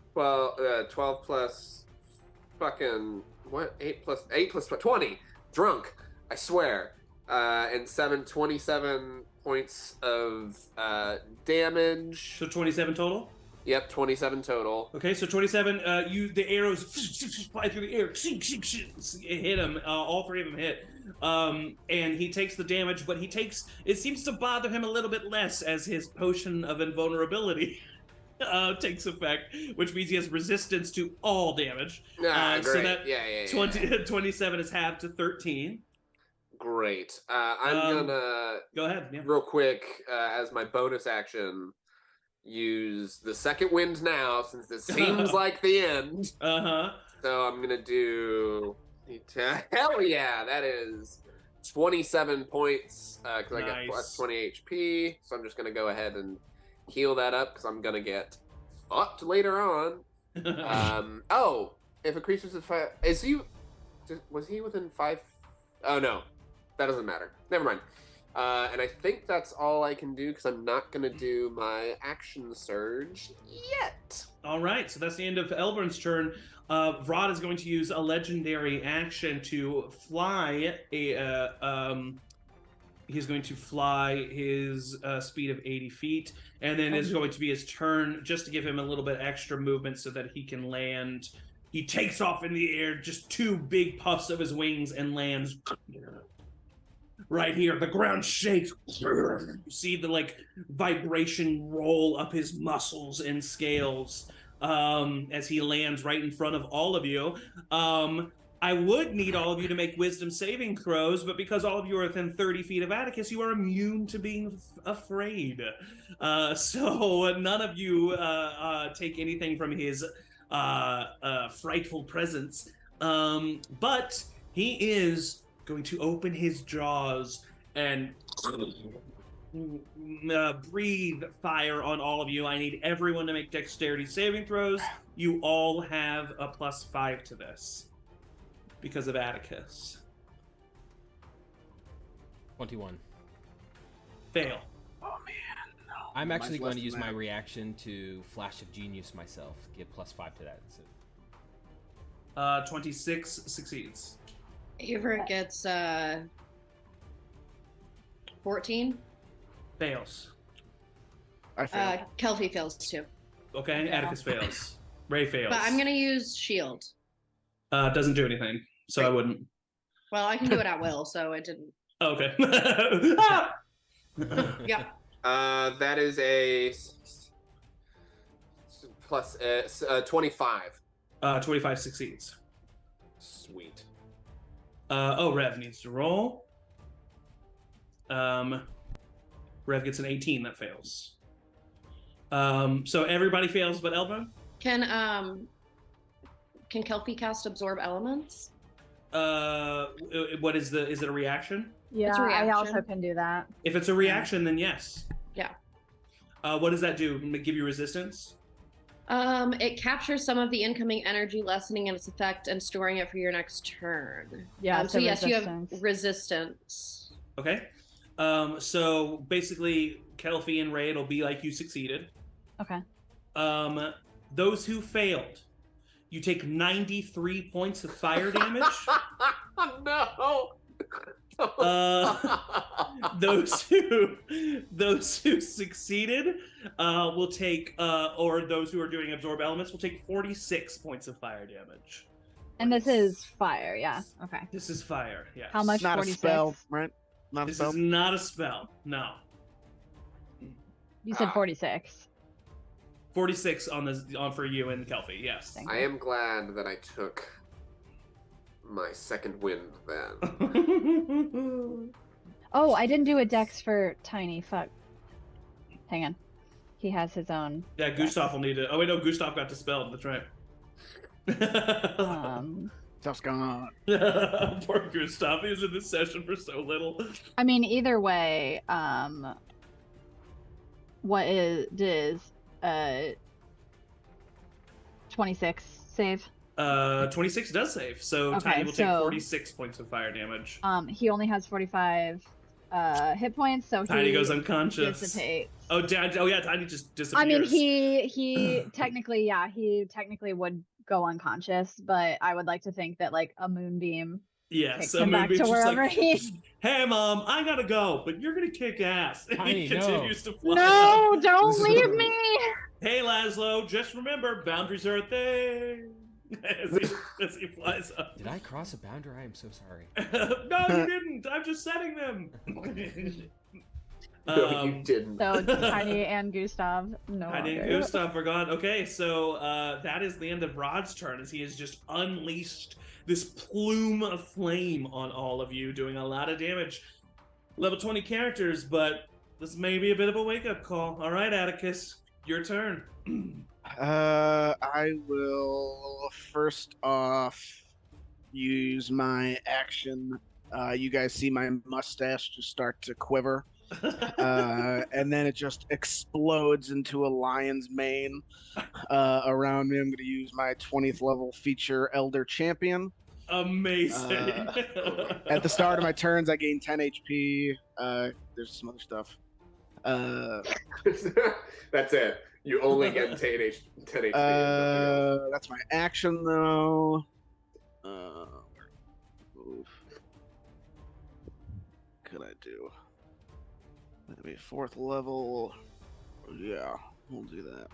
12 plus fucking what? 8 plus 20. Drunk, I swear. And 27 points of damage. So 27 total. Yep, 27 total. Okay, so 27. The arrows fly through the air. Hit him. All 3 of them hit. And he takes the damage, but it seems to bother him a little bit less as his potion of invulnerability takes effect, which means he has resistance to all damage. Great. So that yeah. 27 is halved to 13. Great. I'm gonna Go ahead. Yeah. real quick as my bonus action use the second wind now, since this seems like the end. So I'm gonna do. Hell yeah, that is 27 points because I got plus 20 HP. So I'm just gonna go ahead and heal that up because I'm gonna get fucked later on. Oh, if a creature's at 5, was he within 5? Oh no, that doesn't matter. Never mind. And I think that's all I can do because I'm not gonna do my action surge yet. All right, so that's the end of Elburn's turn. Vrod is going to use a legendary action to fly he's going to fly his speed of 80 feet, and then it's going to be his turn just to give him a little bit extra movement so that he can land. He takes off in the air, just 2 big puffs of his wings, and lands right here. The ground shakes. You see the vibration roll up his muscles and scales as he lands right in front of all of you. I would need all of you to make wisdom saving throws, but because all of you are within 30 feet of Atticus, you are immune to being afraid. So none of you take anything from his frightful presence. But he is going to open his jaws and breathe fire on all of you. I need everyone to make dexterity saving throws. You all have a +5 to this because of Atticus. 21. Fail. Oh man, no. I'm actually Mine's going less to use than my that. reaction to Flash of Genius myself. Give +5 to that. So 26 succeeds. Aver gets 14. Fails. I failed. Kelpie fails too. Okay, Atticus fails. Ray fails. But I'm gonna use shield. Doesn't do anything, so I Great. wouldn't. Well, I can do it at will, so it didn't. Okay. Yeah. That is a plus 25. 25 succeeds. Sweet. Rev needs to roll. Rev gets an 18, that fails. So everybody fails but Elba? Can Kelpie cast absorb elements? What is it a reaction? Yeah, It's a I also reaction. can do that. If it's a reaction, then yes. Yeah. What does that do? Give you resistance? It captures some of the incoming energy, lessening its effect and storing it for your next turn. Yeah, So yes, you have resistance. resistance. Okay. So basically, Kelpie and Ray, it'll be like you succeeded. Okay. Those who failed, you take 93 points of fire damage. No. Those who succeeded will take, or those who are doing absorb elements will take 46 points of fire damage. And this is fire, yeah. Okay. This is fire. Yes. How much? Not 46? a spell, right? Not a This spell. is not a spell. No. You said 46. 46 on for you and Kelpie. Yes. Thank I you. am glad that I took my second wind then. Oh, I didn't do a dex for Tiny. Fuck. Hang on. He has his own. Yeah, Gustav will need it. Oh wait, no, Gustav got dispelled. That's right. Stuff's gone. Poor Gustav. He was in this session for so little. I mean, either way, what is 26 save? 26 does save, so Okay, Tiny will take so- 46 points of fire damage. He only has 45 hit points, so Tiny he goes unconscious. dissipates. Oh, yeah, Tiny just disappears. I mean, he technically, yeah, he technically would go unconscious, but I would like to think that like a moonbeam yes, takes a him back movie to just wherever like, he. hey, Mom, I gotta go, but you're gonna kick ass. And Tiny, he continues to fly. No, don't leave me. Hey, Laszlo, just remember, boundaries are a thing. as he flies up. Did I cross a boundary? I am so sorry. No, you didn't. I'm just setting them. No, you didn't. So Tiny and Gustav, no Tiny and longer. Gustav are gone. Okay, so that is the end of Rod's turn as he has just unleashed this plume of flame on all of you, doing a lot of damage. Level 20 characters, but this may be a bit of a wake-up call. All right, Atticus, your turn. I will first off use my action. You guys see my mustache just start to quiver. And then it just explodes into a lion's mane around me. I'm going to use my 20th level feature, Elder Champion. Amazing. At the start of my turns, I gain 10 HP. There's some other stuff. That's it. You only get 10 HP. That's my action, though. Move. Could I do? That'd be 4th level. Yeah, we'll do that.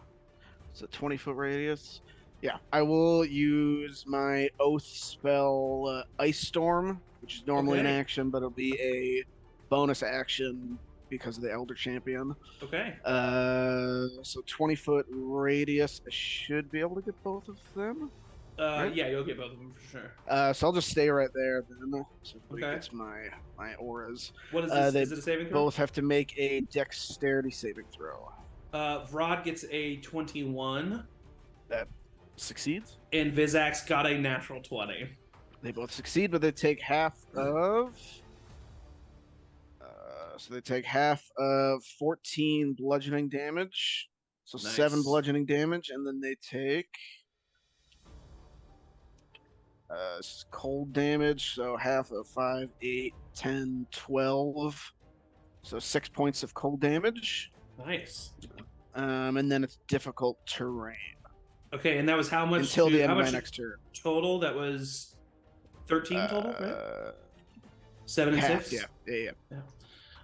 It's a 20-foot radius. Yeah, I will use my Oath spell, Ice Storm, which is normally an action, but it'll be a bonus action because of the Elder Champion. Okay. So 20-foot radius. I should be able to get both of them. Right? Yeah, you'll get both of them for sure. So I'll just stay right there then. So it's my auras. What is this? Is it a saving throw? Both have to make a dexterity saving throw. Vrod gets a 21. That succeeds. And Vizax got a natural 20. They both succeed, but they take half of... so they take half of 14 bludgeoning damage. So Nice. 7 bludgeoning damage, and then they take... cold damage, so half of 5, 8, 10, 12. So 6 points of cold damage. Nice. And then it's difficult terrain. Okay, and that was how much? Until the end of my next turn. Total? That was 13 total, right? 7 and half, 6? Yeah.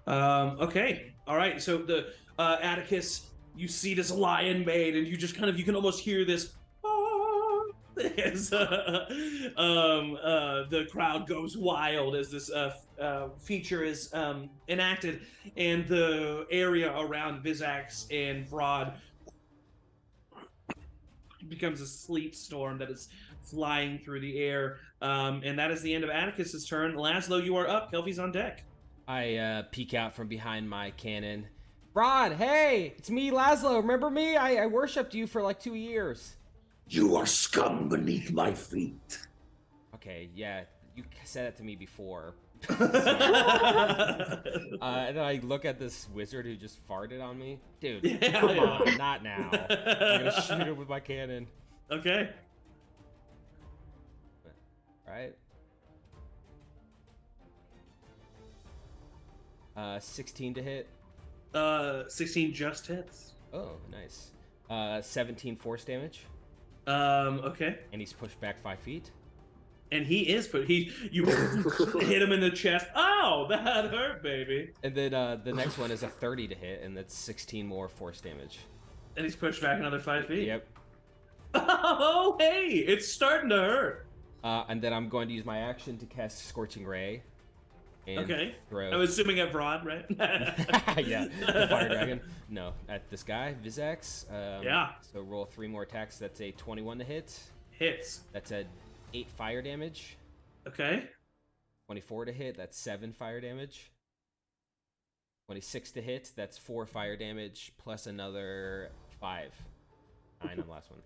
Okay. All right. So the Atticus, you see this lion made, and you just kind of, you can almost hear this as the crowd goes wild as this feature is enacted, and the area around Vizax and Vrod becomes a sleet storm that is flying through the air. And that is the end of Atticus's turn. Laszlo, you are up. Kelpie's on deck. I peek out from behind my cannon. Vrod, hey, it's me, Laszlo. Remember me? I worshipped you for like 2 years. You are scum beneath my feet. Okay, yeah, you said that to me before. And then I look at this wizard who just farted on me. Dude, come on, not now. I'm gonna shoot him with my cannon. Okay. Right. 16 to hit. 16 just hits. Oh, nice. 17 force damage. Okay. And he's pushed back 5 feet. And you hit him in the chest. Oh, that hurt, baby. And then the next one is a 30 to hit, and that's 16 more force damage. And he's pushed back another 5 feet. Yep. Oh, hey, it's starting to hurt. And then I'm going to use my action to cast Scorching Ray. And Okay. Throw... I'm assuming at Vrod, right? Yeah, the fire dragon. No, at this guy, Vizax. Yeah. So roll 3 more attacks. That's a 21 to hit. Hits. That's a 8 fire damage. Okay. 24 to hit. That's 7 fire damage. 26 to hit. That's 4 fire damage plus another 5. 9 on the last one.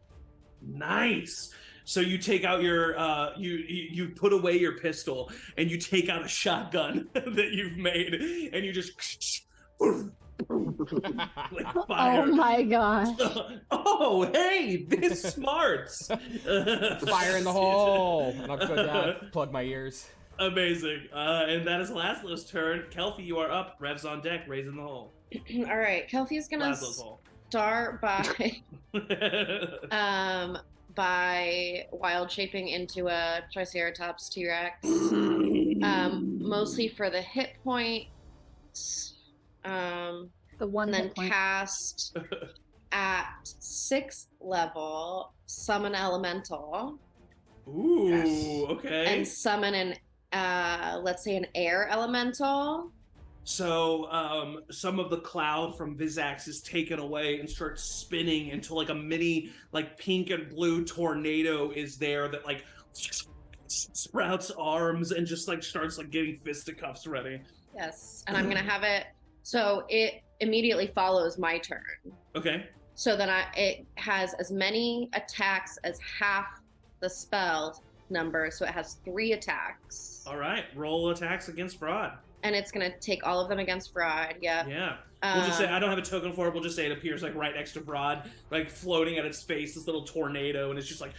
Nice. So you take out your you put away your pistol and you take out a shotgun that you've made and you just like fire. Oh my god. Oh, hey, this smarts. Fire in the hole. And I'm going down, plug my ears. Amazing. And that is Laszlo's turn. Kelpie, you are up. Rev's on deck, raising the hole. All right, Kelpie's gonna Laszlo's hole. start by wild shaping into a Triceratops T-Rex, mostly for the hit points. The one and then hit point. cast at 6th level, summon elemental. Ooh, Yes. okay. And summon an, let's say an air elemental. So some of the cloud from Vizax is taken away and starts spinning until like a mini like pink and blue tornado is there that like sprouts arms and just like starts like getting fisticuffs ready. Yes, and I'm gonna have it, so it immediately follows my turn. Okay. So then it has as many attacks as half the spell number, so it has 3 attacks. All right, roll attacks against Fraud. And it's gonna take all of them against Fraud. Yep. Yeah. We'll just say, I don't have a token for it, we'll just say it appears like right next to Fraud, like floating at its face, this little tornado, and it's just like,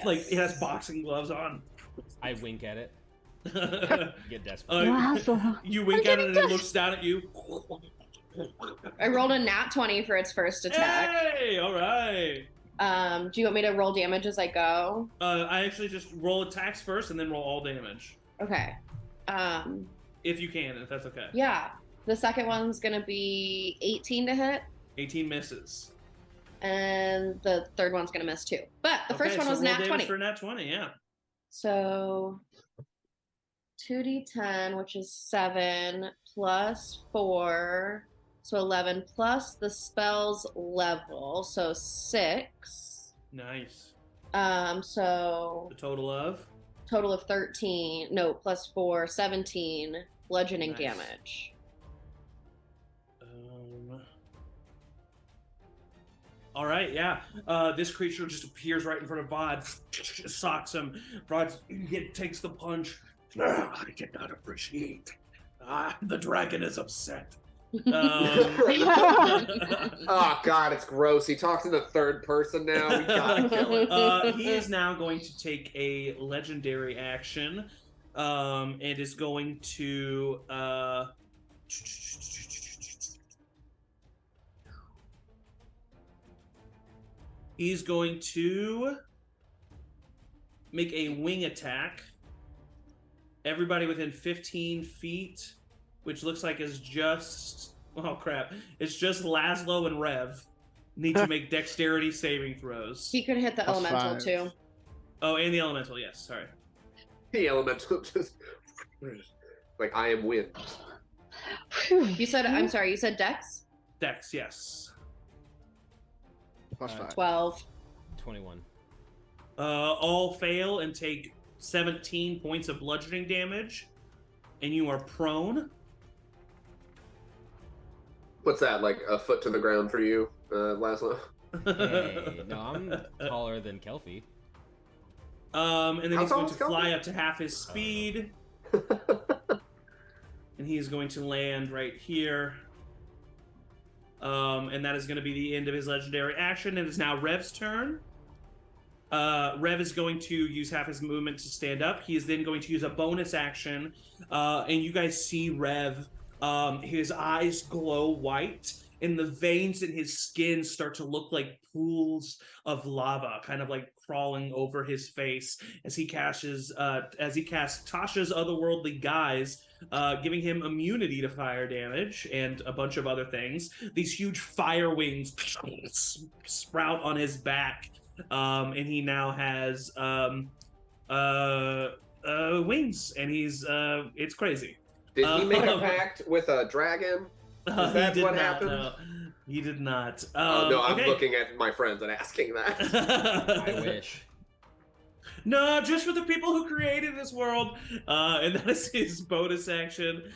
like it has boxing gloves on. I wink at it. Get desperate. Lazo. You wink at it and it looks down at you. I rolled a nat 20 for its first attack. Hey, all right. Do you want me to roll damage as I go? I actually just roll attacks first and then roll all damage. Okay. If you can, if that's okay. Yeah. The second one's gonna be 18 to hit, 18 misses. and the third one's gonna miss too. But the first one so was roll nat damage 20. for nat 20, yeah. So 2d10, which is 7 plus 4, so 11 plus the spell's level, so 6. Nice. So The total of? total of 13. No, plus 4, 17 bludgeoning Nice. damage. All right, yeah. This creature just appears right in front of Vod, socks him. Vod takes the punch. I cannot appreciate. The dragon is upset. Oh God, it's gross. He talks in the third person now. We gotta kill it. He is now going to take a legendary action, and is going to. He's going to make a wing attack. Everybody within 15 feet, which looks like is just... Oh, crap. It's just Laszlo and Rev need to make dexterity saving throws. He could hit the Plus elemental 5. too. Oh, and the elemental, yes. Sorry. The elemental just like I am wind. You said, I'm sorry, you said Dex? Dex, yes. Plus 5. 12. 21. All fail and take 17 points of bludgeoning damage, and you are prone. What's that? Like a foot to the ground for you, Laszlo? Hey, no, I'm taller than Kelpie. And then How he's tall going is to fly Kelpie? up to half his speed, and he's going to land right here. And that is going to be the end of his legendary action. It is now Rev's turn. Rev is going to use half his movement to stand up. He is then going to use a bonus action. And you guys see Rev, his eyes glow white, and the veins in his skin start to look like pools of lava, kind of like crawling over his face as he casts Tasha's otherworldly guise, giving him immunity to fire damage and a bunch of other things. These huge fire wings sprout on his back, and he now has wings, and he's it's crazy. Did he make a pact with a dragon? Is that he did what not, happened? no. He did not. Oh no, I'm okay. looking at my friends and asking that. I wish. No, just for the people who created this world. And that is his bonus action.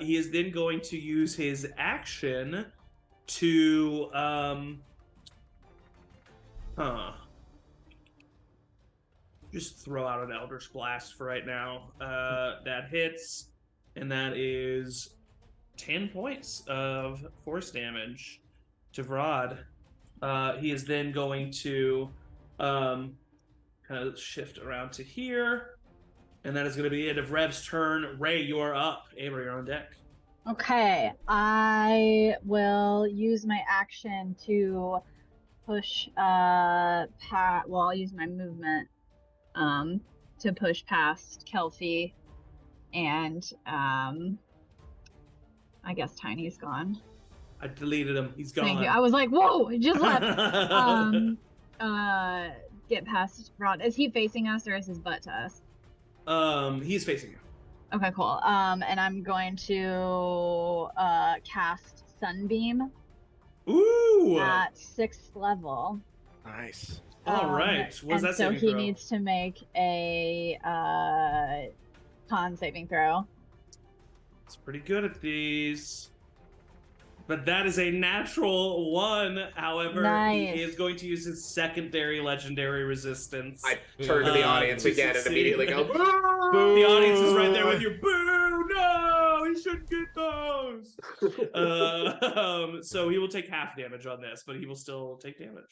He is then going to use his action to just throw out an Eldritch Blast for right now. That hits, and that is 10 points of force damage to Vrod. He is then going to kind of shift around to here, and that is going to be the end of Rev's turn. Ray, you're up. Ava, you're on deck. Okay, I will use my action to push well, I'll use my movement to push past Kelpie, and I guess Tiny's gone. I deleted him. He's gone. Thank you. I was like, whoa, he just left. Get past Rod. Is he facing us or is his butt to us? He's facing you. Okay, cool. And I'm going to cast Sunbeam Ooh! at 6th level. Nice. All right. What is that so saving he throw? needs to make a con saving throw. It's pretty good at these. But that is a natural 1. However, Nice. he is going to use his secondary legendary resistance. I turn to the audience to again and succeed. immediately go, The audience is right there with you. Boo! No! He shouldn't get those! So he will take half damage on this, but he will still take damage.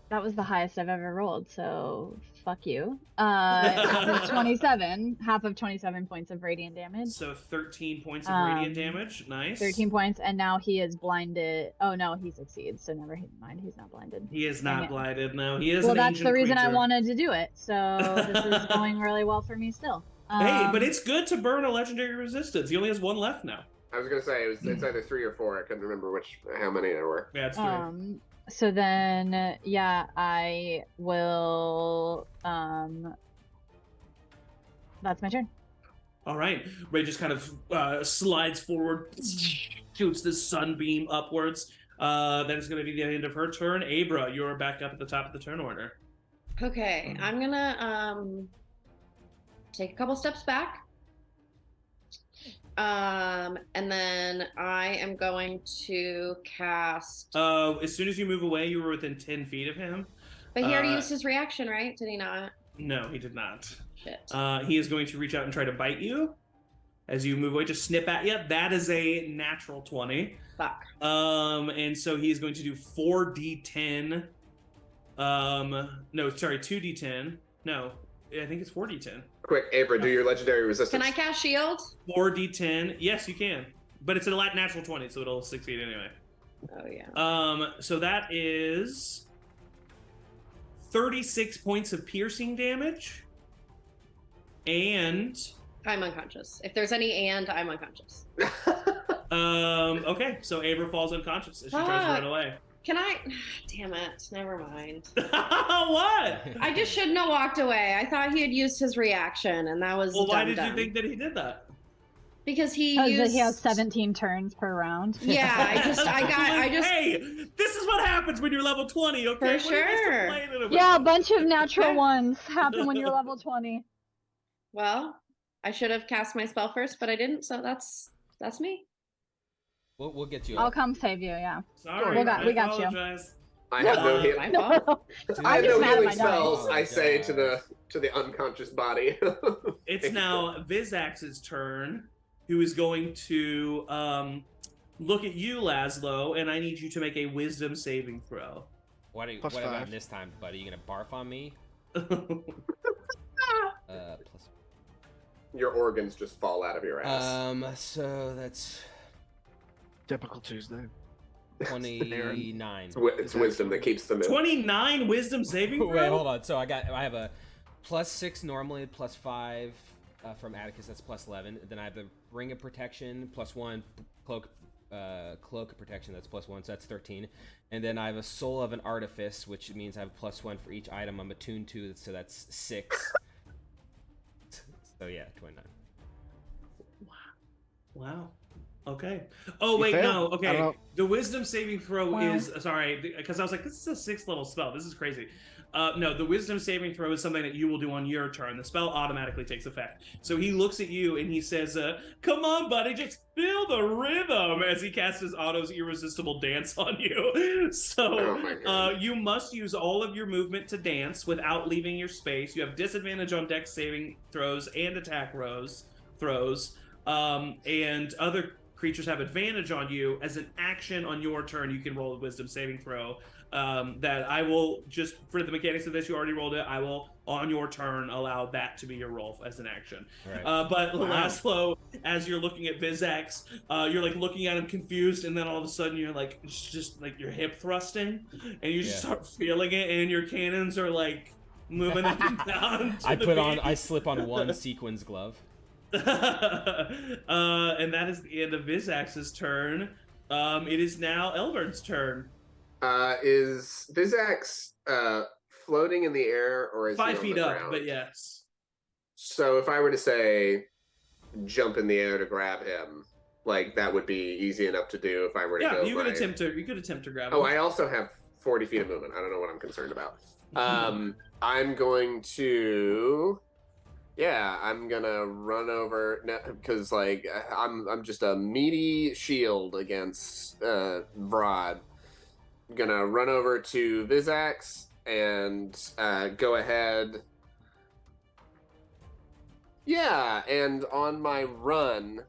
That was the highest I've ever rolled, so fuck you. Half of 27 points of radiant damage. So 13 points of radiant damage. Nice. 13 points, and now he is blinded. Oh no, he succeeds, so never mind, he's not blinded. He is not blinded, no. He is well, an that's ancient the reason I creature. wanted to do it, so this is going really well for me still. Hey, but it's good to burn a legendary resistance. He only has 1 left now. I was gonna say it's either 3 or 4. I couldn't remember how many there were. Yeah, it's 3. So then, yeah, I will. That's my turn. All right. Ray just kind of slides forward, shoots this sunbeam upwards. That is going to be the end of her turn. Abra, you're back up at the top of the turn order. Okay, I'm gonna take a couple steps back. And then I am going to cast. As soon as you move away, you were within 10 feet of him. But he already used his reaction, right? Did he not? No, he did not. Shit. He is going to reach out and try to bite you as you move away, just snip at you. That is a natural 20. Fuck. And so he's going to do 4d10. No, sorry, 2d10. No, I think it's 4d10. Quick, Abra, do your legendary resistance. Can I cast shield? 4d10. Yes, you can. But it's a natural 20, so it'll succeed anyway. Oh, yeah. So that is 36 points of piercing damage. And I'm unconscious. If there's any I'm unconscious. okay, so Abra falls unconscious as she tries to run away. Can I? Damn it. Never mind. What? I just shouldn't have walked away. I thought he had used his reaction, and that was Well, why did dumb. you think that he did that? Because he has 17 turns per round. Yeah, I just Hey, this is what happens when you're level 20, okay? For What are you sure. complaining about? Yeah, a bunch of natural ones happen when you're level 20. Well, I should have cast my spell first, but I didn't, so that's me. We'll get you I'll up. come save you, yeah. Sorry, we got you. apologize. I have no heal. My fault. I have just no mad at healing my spells. dice. I say to the unconscious body. It's now Vizax's turn, who is going to look at you, Laszlo, and I need you to make a wisdom saving throw. What Plus about 5. this time, buddy? You gonna barf on me? Plus. Your organs just fall out of your ass. So that's Typical Tuesday. 29. It's wisdom that keeps them in. 29 wisdom saving throw? Wait, hold on. So I have a +6 normally, +5 from Atticus. That's +11. Then I have the Ring of Protection, +1 cloak of protection. That's +1, so that's 13. And then I have a Soul of an Artifice, which means I have +1 for each item I'm attuned to. So that's 6. So yeah, 29. Wow. Okay. Oh, You wait, failed. no. I don't Okay. know. The wisdom saving throw Wow. is, sorry, because I was like, this is a 6th level spell. This is crazy. No, the wisdom saving throw is something that you will do on your turn. The spell automatically takes effect. So he looks at you and he says, come on, buddy, just feel the rhythm, as he casts his Otto's irresistible dance on you. So Oh my God. you must use all of your movement to dance without leaving your space. You have disadvantage on dex saving throws and attack throws. And other creatures have advantage on you. As an action on your turn, you can roll a wisdom saving throw. That I will, just for the mechanics of this, you already rolled it. I will, on your turn, allow that to be your roll as an action. Right. But Laszlo, as you're looking at Vizax, you're like looking at him confused, and then all of a sudden you're like, it's just like your hip thrusting, and you just start feeling it, and your cannons are like moving up and down. I slip on one sequins glove. And that is the end of Vizax's turn. It is now Elbern's turn. Is Vizax floating in the air, or is 5 he on feet the up, ground? but yes. So if I were to say jump in the air to grab him, like that would be easy enough to do if I were to go. Yeah, you could attempt to grab him. Oh, I also have 40 feet of movement. I don't know what I'm concerned about. I'm going to Yeah, I'm gonna run over because like I'm just a meaty shield against Vrod. I'm gonna run over to Vizax and go ahead. Yeah, and on my run,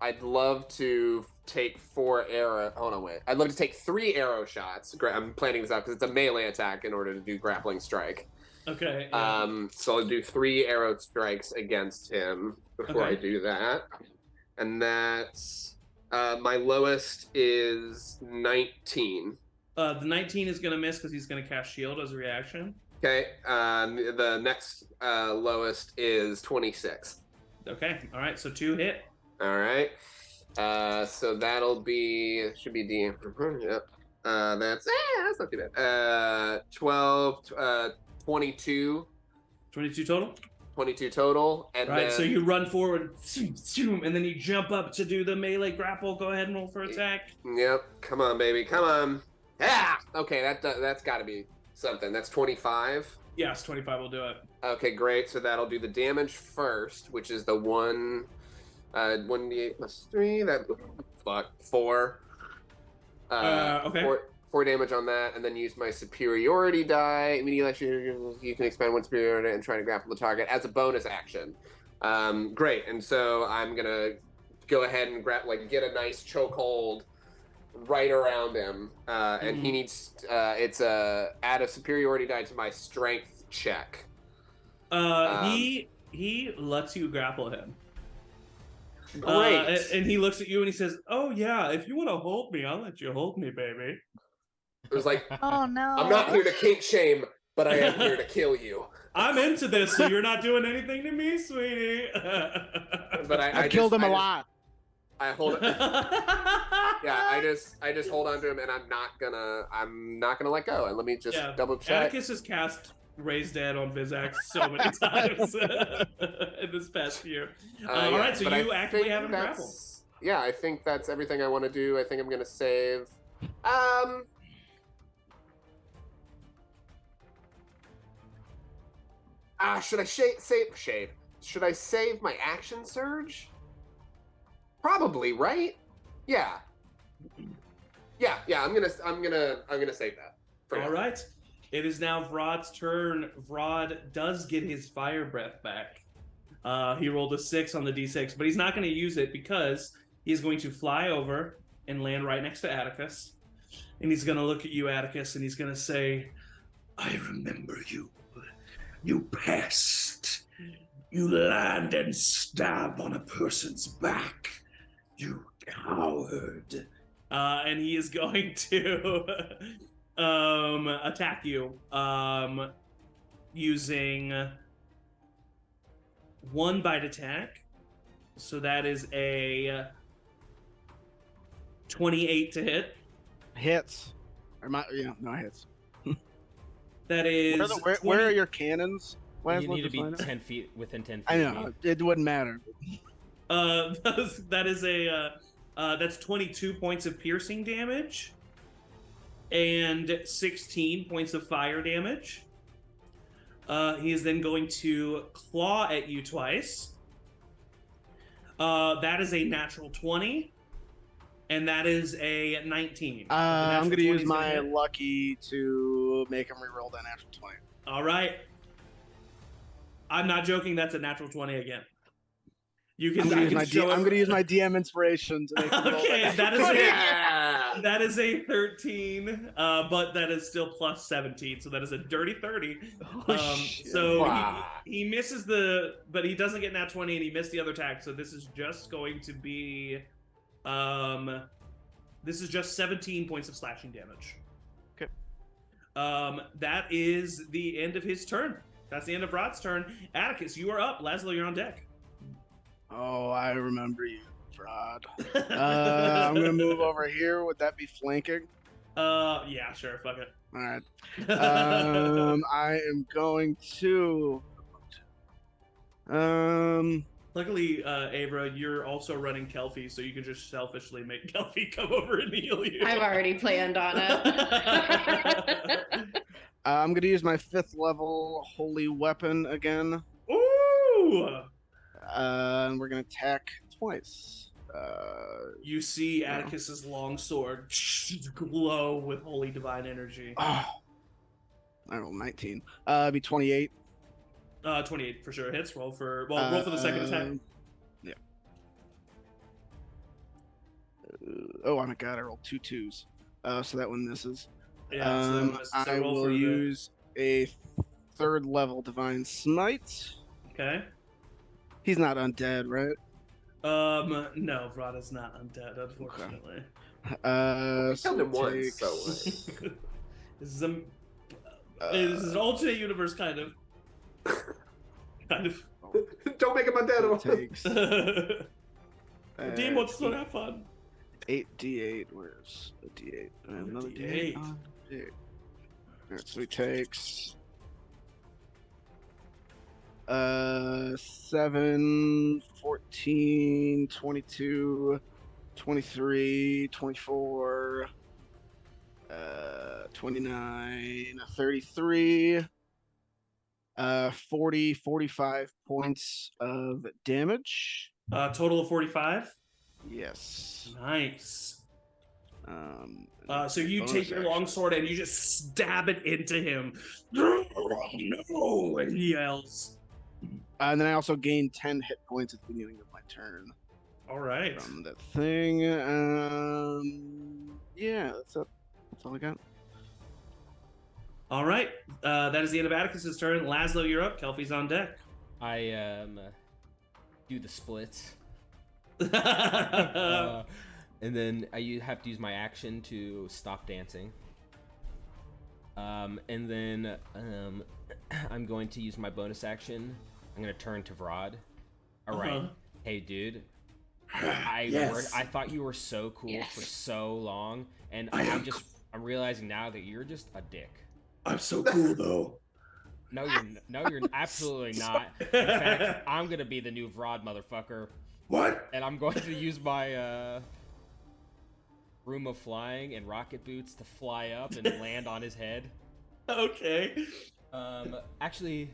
I'd love to take 4 arrow. Hold on, wait. I'd love to take 3 arrow shots. I'm planning this out because it's a melee attack in order to do grappling strike. Okay. Yeah. So I'll do 3 arrow strikes against him before I do that, and that's my lowest is 19. The 19 is gonna miss because he's gonna cast shield as a reaction. Okay. The next lowest is 26. Okay. All right. So 2 hit. All right. So that'll be should be D. Yep. That's not too bad. 12, 22. 22 total. 22 total, and Right. then So you run forward, and then you jump up to do the melee grapple. Go ahead and roll for attack. Yep. Come on, baby. Come on. Yeah. Okay. That's got to be something. That's 25. Yes, 25 will do it. Okay, great. So that'll do the damage first, which is the 1d8 plus 3. That 4. Okay. 4 damage on that, and then use my superiority die. Immediately, you can expend 1 superiority and try to grapple the target as a bonus action. Great. And so I'm gonna go ahead and get a nice chokehold right around him, and he needs add a superiority die to my strength check. He lets you grapple him. Great. And he looks at you and he says, "Oh yeah, if you want to hold me, I'll let you hold me, baby." It was like, Oh no. I'm not here to kink shame, but I am here to kill you. I'm into this, so you're not doing anything to me, sweetie. But I killed him a lot. I hold it. Yeah, I just hold on to him, and I'm not gonna let go. And let me just double check. Atticus has cast Raise Dead on Vizax so many times in this past year. All right, so you actually have him grappled. Yeah, I think that's everything I want to do. I think I'm gonna save. Should I save? Should I save my action surge? Probably, right? Yeah. I'm gonna save that. All right. It is now Vrod's turn. Vrod does get his fire breath back. He rolled a 6 on the d6, but he's not going to use it because he's going to fly over and land right next to Atticus. And he's going to look at you, Atticus, and he's going to say, I remember you. You pest. You land and stab on a person's back. You coward. And he is going to attack you using 1 bite attack. So that is a 28 to hit. Hits. No hits. That is. Where are your cannons? You need to be 10 feet within 10 feet. I know it wouldn't matter. That is a that's 22 points of piercing damage and 16 points of fire damage. He is then going to claw at you twice. That is a natural 20, and that is a 19. I'm going to use my lucky to make him reroll that natural 20. All right. I'm not joking. That's a natural 20 again. I'm going to use my DM inspiration to make him roll that is a 13, but that is still plus 17, so that is a dirty 30. So wow. he misses but he doesn't get nat 20, and he missed the other attack. So this is just going to be, this is just 17 points of slashing damage. Okay. That is the end of his turn. That's the end of Rod's turn. Atticus, you are up. Laszlo, you're on deck. Oh, I remember you, Vrod. I'm gonna move over here. Would that be flanking? Yeah, sure. Fuck it. All right. I am going to. Luckily, Avra, you're also running Kelpie, so you can just selfishly make Kelpie come over and heal you. I've already planned on it. I'm gonna use my 5th level holy weapon again. Woo! And we're gonna attack twice. You see Atticus's long sword glow with holy divine energy. Oh, I rolled 19. Be 28. 28 for sure hits. Roll for the second attack. Yeah. Oh my god! I rolled 2 2s. So that one misses. Yeah, so that one misses. So I roll will for use a 3rd level divine smite. Okay. He's not undead, right? No, Vrod is not undead, unfortunately. Killed him it once, takes- so This is an alternate universe, kind of. Kind of. don't make him it undead. takes Dean wants to have fun. 8d8. Where's the d8? Another D8. d8. D8. Alright, so he takes 7, 14, 22, 23, 24, 29, 33, 40, 45 points of damage. Total of 45. Yes. Nice. So you bonus take your long action. sword and you just stab it into him. No! And he yells. And then I also gain 10 hit points at the beginning of my turn All right. from that thing. Yeah, that's it. That's all I got. All right. That is the end of Atticus's turn. Laszlo, you're up. Kelpie's on deck. I do the splits. And then I have to use my action to stop dancing. And then I'm going to use my bonus action. I'm going to turn to Vrod. All right. Hey, dude. Yes. I thought you were so cool for so long, and I'm realizing now that you're just a dick. I'm so cool though. No, you're absolutely not. In fact, I'm gonna be the new Vrod, motherfucker, What? and I'm going to use my room of flying and rocket boots to fly up and land on his head. Okay. Actually,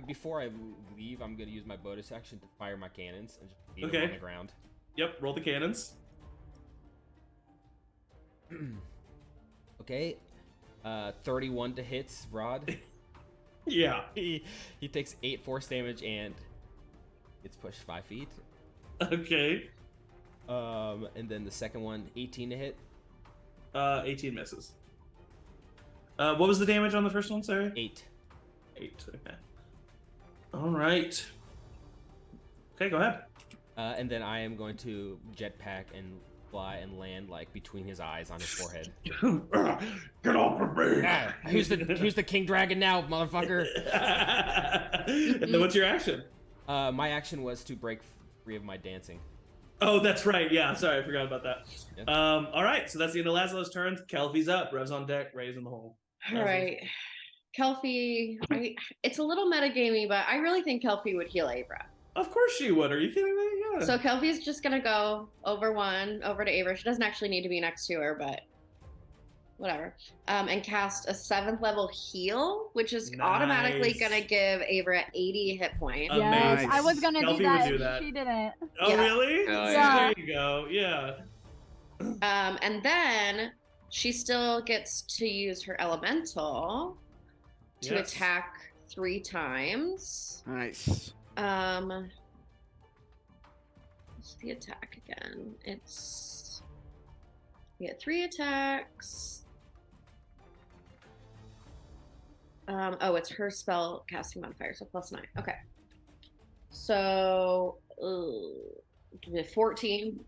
before I leave, I'm gonna use my bonus action to fire my cannons and just leave them on the ground. Yep, roll the cannons. Okay. 31 to hits, Vrod. Yeah. He takes 8 force damage and gets pushed 5 feet. Okay. And then the second one, 18 to hit. 18 misses. What was the damage on the first one, sorry? 8. 8, okay. All right. Okay, go ahead. And then I am going to jetpack and fly and land like between his eyes on his forehead. Get off of me! Ah, who's the king dragon now, motherfucker? And then what's your action? My action was to break free of my dancing. Oh, that's right. Yeah, sorry, I forgot about that. Yeah. All right, so that's the end of Laszlo's turn. Kelpie's up. Rev's on deck. Ray's in the hole. All right. Kelpie, it's a little metagamey, but I really think Kelpie would heal Abra. Of course she would. Are you kidding me? Yeah. So Kelpie's just gonna go over to Abra. She doesn't actually need to be next to her, but whatever. And cast a 7th level heal, which is automatically Nice. gonna give Abra 80 hit points. Yes, Amazing. I was gonna Kelpie do that, would do and that. she didn't. Oh, Yeah. really? Oh, See, yeah. There you go. Yeah. And then she still gets to use her elemental to Yes. attack 3 times. Nice. What's the attack again? It's we get 3 attacks. It's her spell casting modifier, so +9. Okay. So 14.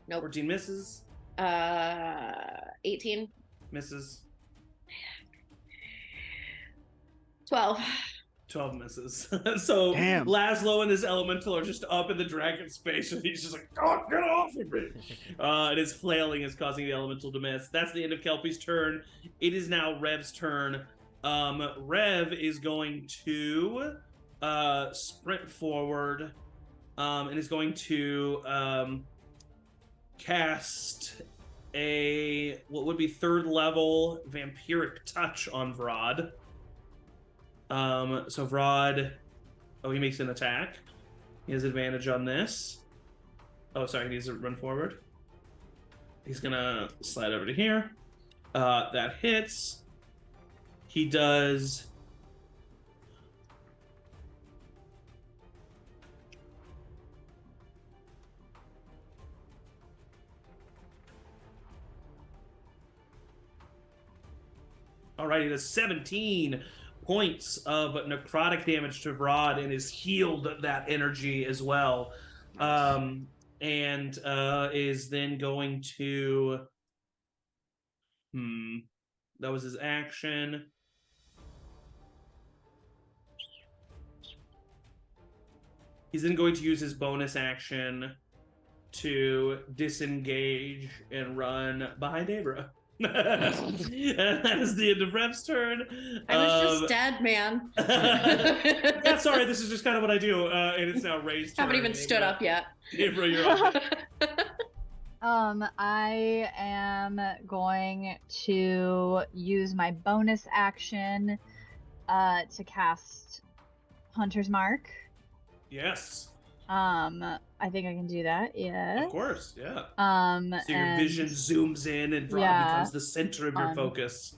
Nope. 14 misses. 18. Misses. 12. 12 misses. So Damn. Laszlo and his elemental are just up in the dragon's face, and he's just like, God, get off of me! And his flailing is causing the elemental to miss. That's the end of Kelpie's turn. It is now Rev's turn. Rev is going to sprint forward and is going to cast what would be 3rd level vampiric touch on Vrod. So Vrod, Oh, he makes an attack. He has advantage on this. Oh, sorry, he needs to run forward. He's gonna slide over to here. That hits. He does. All right, he does 17 points of necrotic damage to Rod and is healed that energy as well. And is then going to. That was his action. He's then going to use his bonus action to disengage and run behind Abra. That is the end of Rev's turn. I was just dead, man. Yeah, sorry, this is just kind of what I do. And it's now raised. Haven't even stood up yet. Abra, you're up. I am going to use my bonus action to cast Hunter's Mark. Yes. I think I can do that. Yes. Of course, yeah. So your and vision zooms in and Rod becomes the center of your focus.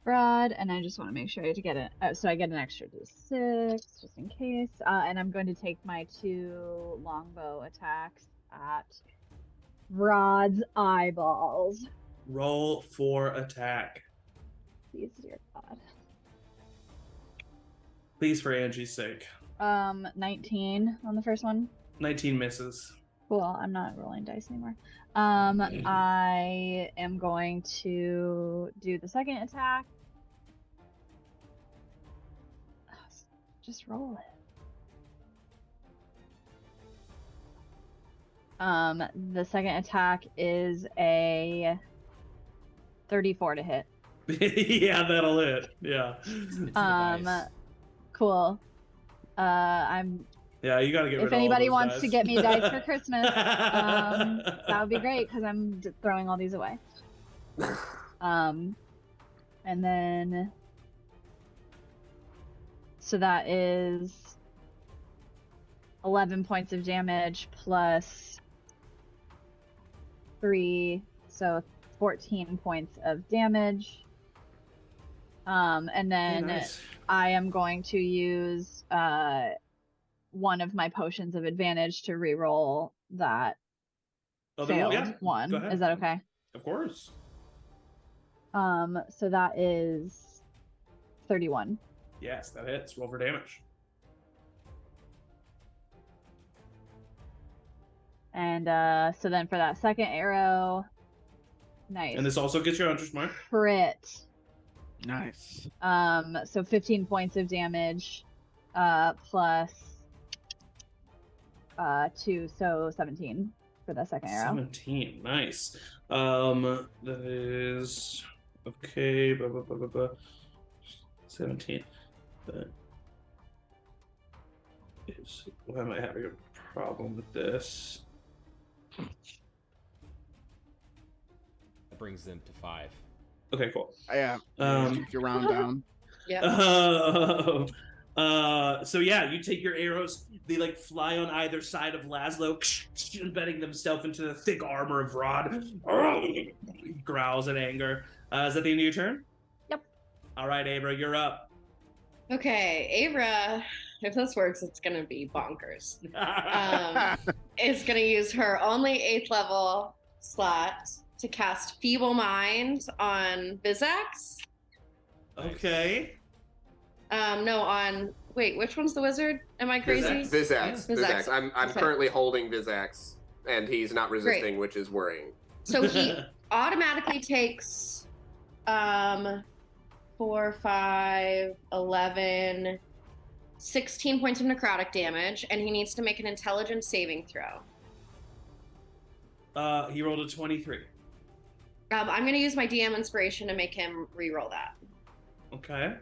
Rod, and I just want to make sure to get it. So I get an extra d6 just in case. And I'm going to take my 2 longbow attacks at Rod's eyeballs. Roll for attack. Please, dear God. Please, for Angie's sake. 19 on the first one. 19 misses. Cool, I'm not rolling dice anymore. I am going to do the second attack. Just roll it. The second attack is a 34 to hit. Yeah, that'll hit. Yeah. Cool. I'm. Yeah, you gotta get rid of If anybody all those wants dice. to get me dice for Christmas, that would be great because I'm throwing all these away. And then, so that is 11 points of damage plus 3, so 14 points of damage. And then Nice. I am going to use one of my potions of advantage to reroll that failed one. Go ahead. Is that okay? Of course. So that is 31. Yes, that hits. Roll for damage. And so then for that second arrow, nice. And this also gets your Hunter's Mark. Crit. Nice. So 15 points of damage, plus 2, so 17 for the second arrow. 17. Nice. That is okay. 17. That is. Why am I having a problem with this? That brings them to 5. Okay, cool. Yeah. Keep your round down. Yeah. So yeah, you take your arrows. They like fly on either side of Laszlo, embedding themselves into the thick armor of Rod. He growls in anger. Is that the end of your turn? Yep. All right, Abra, you're up. Okay, Abra, if this works, it's gonna be bonkers. Is gonna use her only 8th level slot to cast Feeble Mind on Vizax. Okay. No, on wait, which one's the wizard? Am I crazy? Vizax. Yeah. I'm Okay. currently holding Vizax, and he's not resisting, which is worrying. So he automatically takes 4, 5, 11, 16 points of necrotic damage, and he needs to make an intelligence saving throw. He rolled a 23. I'm going to use my DM inspiration to make him re-roll that. Okay.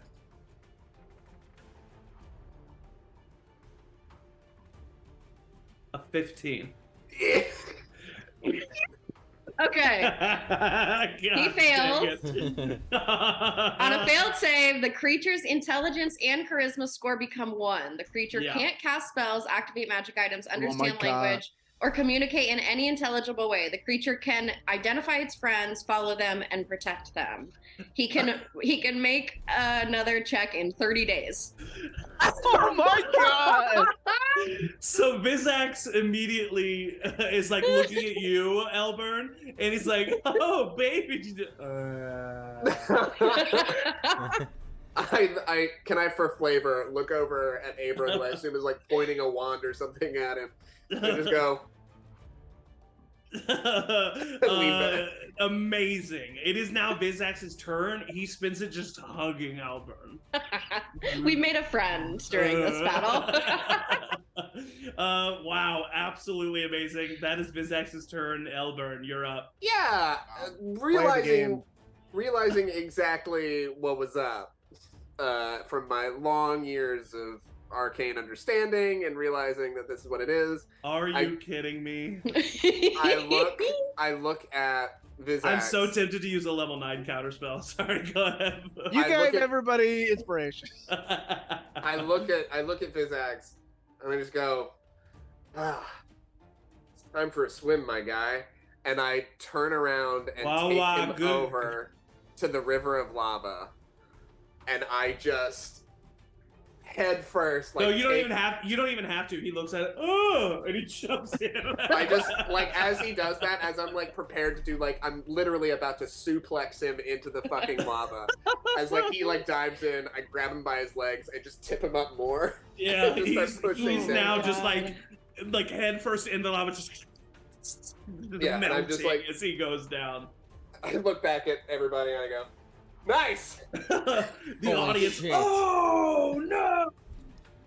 A 15. Okay. He fails. On a failed save, the creature's intelligence and charisma score become 1. The creature can't cast spells, activate magic items, understand language, or communicate in any intelligible way. The creature can identify its friends, follow them, and protect them. He can make another check in 30 days. Oh my god! So Vizax immediately is like looking at you, Elburn, and he's like, "Oh, baby." I can I for flavor look over at Abram, who I assume is like pointing a wand or something at him, and just go. Amazing. It is now Vizax's turn. He spends it just hugging Elburn. We made a friend during this battle. Wow, absolutely amazing. That is Vizax's turn. Elburn, you're up. Yeah, realizing exactly what was up from my long years of arcane understanding and realizing that this is what it is. Are you kidding me? I look at Vizax. I'm so tempted to use a level 9 counterspell. Sorry, go ahead. You gave everybody inspiration. I look at Vizax and I just go, it's time for a swim, my guy. And I turn around and take him over to the river of lava. And I just head first. Like, no, you don't even have to. He looks at it, and he jumps in. I just as he does that, as I'm like prepared to do, I'm literally about to suplex him into the fucking lava. As he dives in, I grab him by his legs and just tip him up more. Yeah, he's now just like head first in the lava, just melting I'm just as he goes down. I look back at everybody and I go, nice. The audience. Shit. Oh no!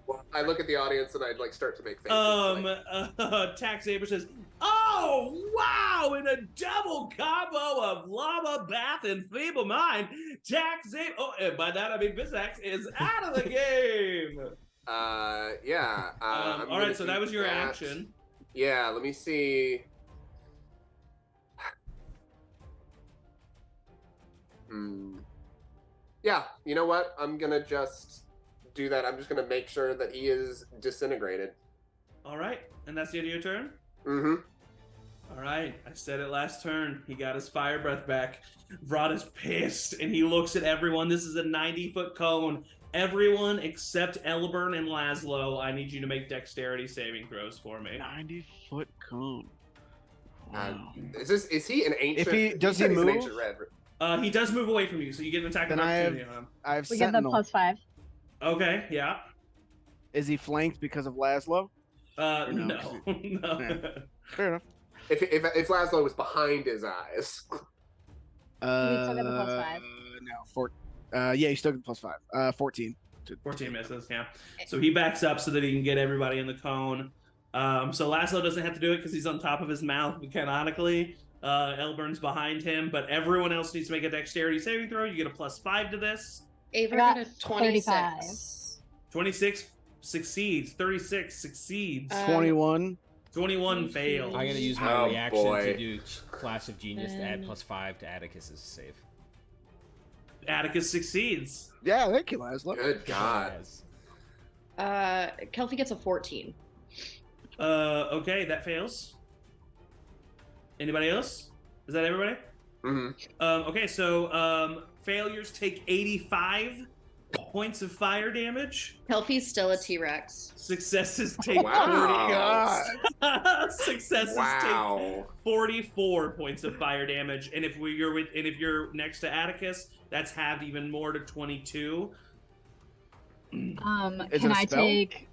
Well, I look at the audience and I start to make faces. Tax Zaybor says, "Oh wow!" In a double combo of lava bath and feeble mind, Tax Zaybor. Oh, and by that I mean Vizax is out of the game. Yeah. All right, so that was your action. Yeah. Let me see. Yeah, you know what? I'm gonna just do that. I'm just gonna make sure that he is disintegrated. All right, and that's the end of your turn? Mm-hmm. All right, I said it last turn. He got his fire breath back. Vrod is pissed, and he looks at everyone. This is a 90-foot cone. Everyone except Elburn and Laszlo, I need you to make dexterity saving throws for me. 90-foot cone. Wow. Is he an ancient? Does he move? An ancient red. He does move away from you, so you get an attack of opportunity on him. We get the +5. Okay, yeah. Is he flanked because of Laszlo? No. Yeah. Fair enough. If Laszlo was behind his eyes. We still get the +5. No, yeah, you still get the +5. 14. 14 misses, yeah. So he backs up so that he can get everybody in the cone. So Laszlo doesn't have to do it because he's on top of his mouth canonically. Elburn's behind him, but everyone else needs to make a dexterity saving throw. You get a +5 to this. Ava got a 26. 26 succeeds. 36 succeeds. 21. 21 fails. I'm gonna use my reaction to do Flash of Genius to add +5 to Atticus's save. Atticus succeeds. Yeah, thank you, Laszlo. Good God. Kelpie gets a 14. Okay, that fails. Anybody else? Is that everybody? Mm-hmm. Okay, so failures take 85 points of fire damage. Kelpie's still a T-Rex. Successes take 40. Successes take 44 points of fire damage, and if you're next to Atticus, that's halved even more to 22. Can I take?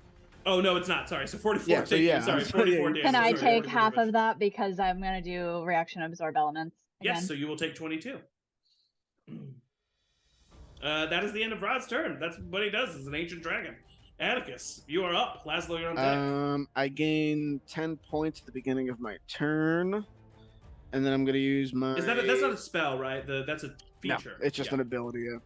Oh no, it's not. Sorry. So 44. Yeah, Sorry, 44 damage. Can I take half of that because I'm gonna do reaction absorb elements? Again? Yes. So you will take 22. That is the end of Rod's turn. That's what he does as an ancient dragon. Atticus, you are up. Laszlo, you're on deck. I gain 10 points at the beginning of my turn, and then I'm gonna use my. That's not a spell, right? That's a feature. No, it's just an ability. Yeah.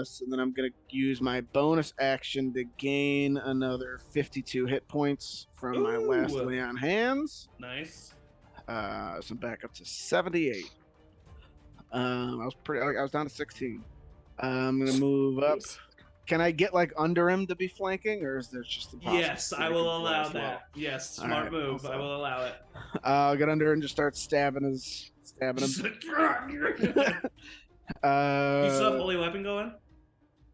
So then I'm gonna use my bonus action to gain another 52 hit points from my last lay on hands. Nice. So I'm back up to 78. I was down to 16. I'm gonna move up. Jeez. Can I get like under him to be flanking, or is there just impossible? Yes, I will allow that. Yes, smart Alright, move. I also. will allow it. I'll get under and just start stabbing him. You still Uh, have holy weapon going?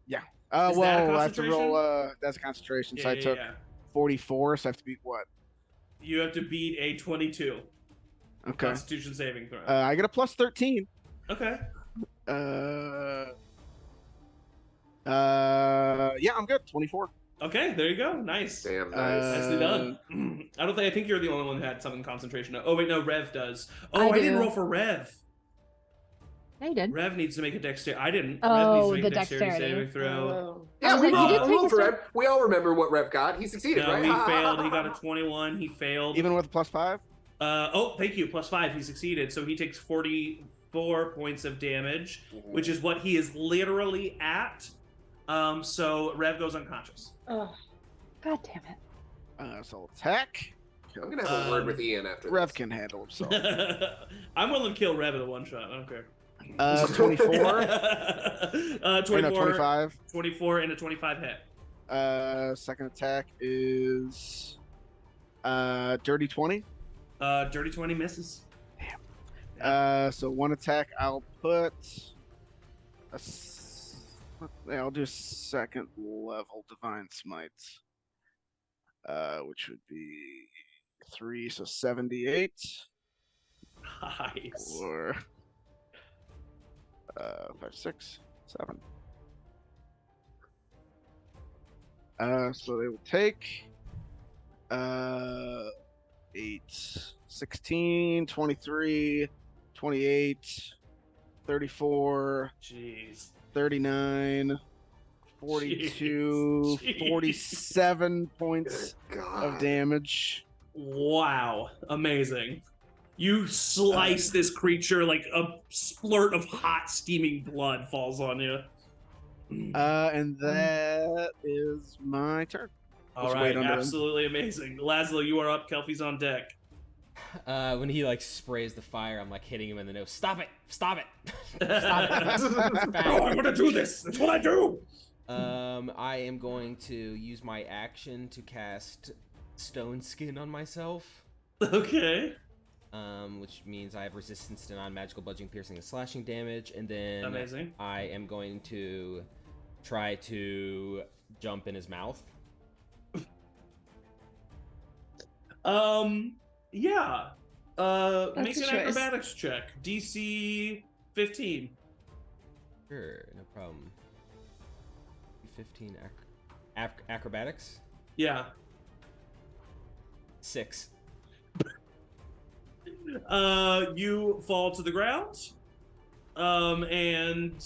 yeah. Is that a Well, I have to roll. concentration? That's a concentration. Yeah, So I yeah, took yeah. 44, so I have to beat what? You have to beat a 22 Okay. Constitution saving throw. I get a plus 13. Okay. Yeah, I'm good. 24. Okay, there you go. Nice. Damn nice. Nicely done. I think you're the only one who had something concentration. Oh wait, no, Rev does. Oh, I I didn't do. roll for Rev. Yeah, you did. Rev needs to make a dexterity. I didn't. Rev Oh, needs to make the a dexterity dexterity. saving throw. Oh. Yeah, was we like, you did rolled take for a Rev. We all remember what Rev got. He succeeded, No, right? he failed. He got a 21. He failed. Even with a plus 5? Oh, thank you. +5. He succeeded. So he takes 44 points of damage, which is what he is literally at. So Rev goes unconscious. Oh. God damn it. So attack. I'm gonna have a word with Ian after Rev this. can handle himself. I'm willing to kill Rev in a one shot. I don't care. 24. 24, 25. 24 and a 25 hit. Second attack is dirty 20. Dirty 20 misses. So one attack I'll put I'll do second level divine smite. Which would be 3, so 78. Nice. Or 5, 6, 7. So they will take 8, 16, 23, 28, 34, Jeez. 39, 42, Jeez. 47 points God. of damage. Wow. Amazing. You slice this creature like a splurt of hot, steaming blood falls on you. And that is my turn. All Just right, wait under him. absolutely amazing. Laszlo, you are up. Kelpie's on deck. When he like sprays the fire, I'm like hitting him in the nose. Stop it! Stop it! Stop it. Oh, I'm gonna do this. That's what I do. I am going to use my action to cast Stone Skin on myself. Okay. Which means I have resistance to non-magical bludgeoning, piercing, and slashing damage, and then Amazing. I am going to try to jump in his mouth. Yeah. That's Make a an choice. acrobatics check. DC 15. Sure, no problem. 15 acrobatics. Yeah. 6. You fall to the ground. And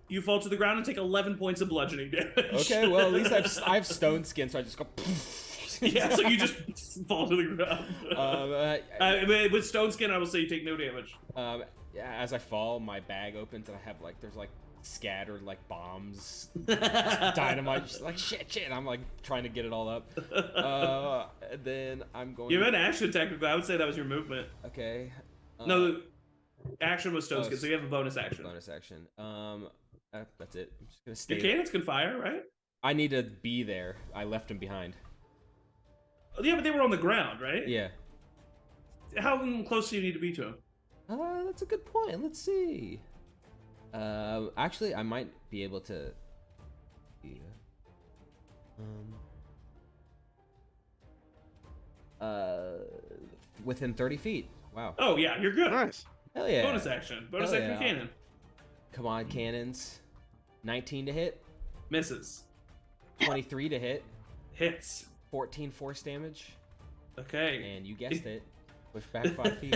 you fall to the ground and take 11 points of bludgeoning damage. Okay, well at least I have stone skin, so I just go. Yeah, so you just fall to the ground. With stone skin, I will say you take no damage. As I fall, my bag opens and I have like there's like scattered like bombs, dynamite, just like shit. And I'm like trying to get it all up. And then I'm going. You have an action technically. I would say that was your movement. Okay. No, the action was stone skin, so you have a bonus action. Bonus action. That's it. I'm just gonna stay. Your cannons can fire, right? I need to be there. I left him behind. Oh, yeah, but they were on the ground, right? Yeah. How close do you need to be to him? That's a good point. Let's see. Actually, I might be able to. Within 30 feet. Wow. Oh yeah, you're good. Nice. Hell yeah. Bonus action. Bonus Hell action yeah. cannon. Come on, cannons. 19 to hit. Misses. 23 to hit. Hits. 14 force damage. Okay. And you guessed it. Push back 5 feet.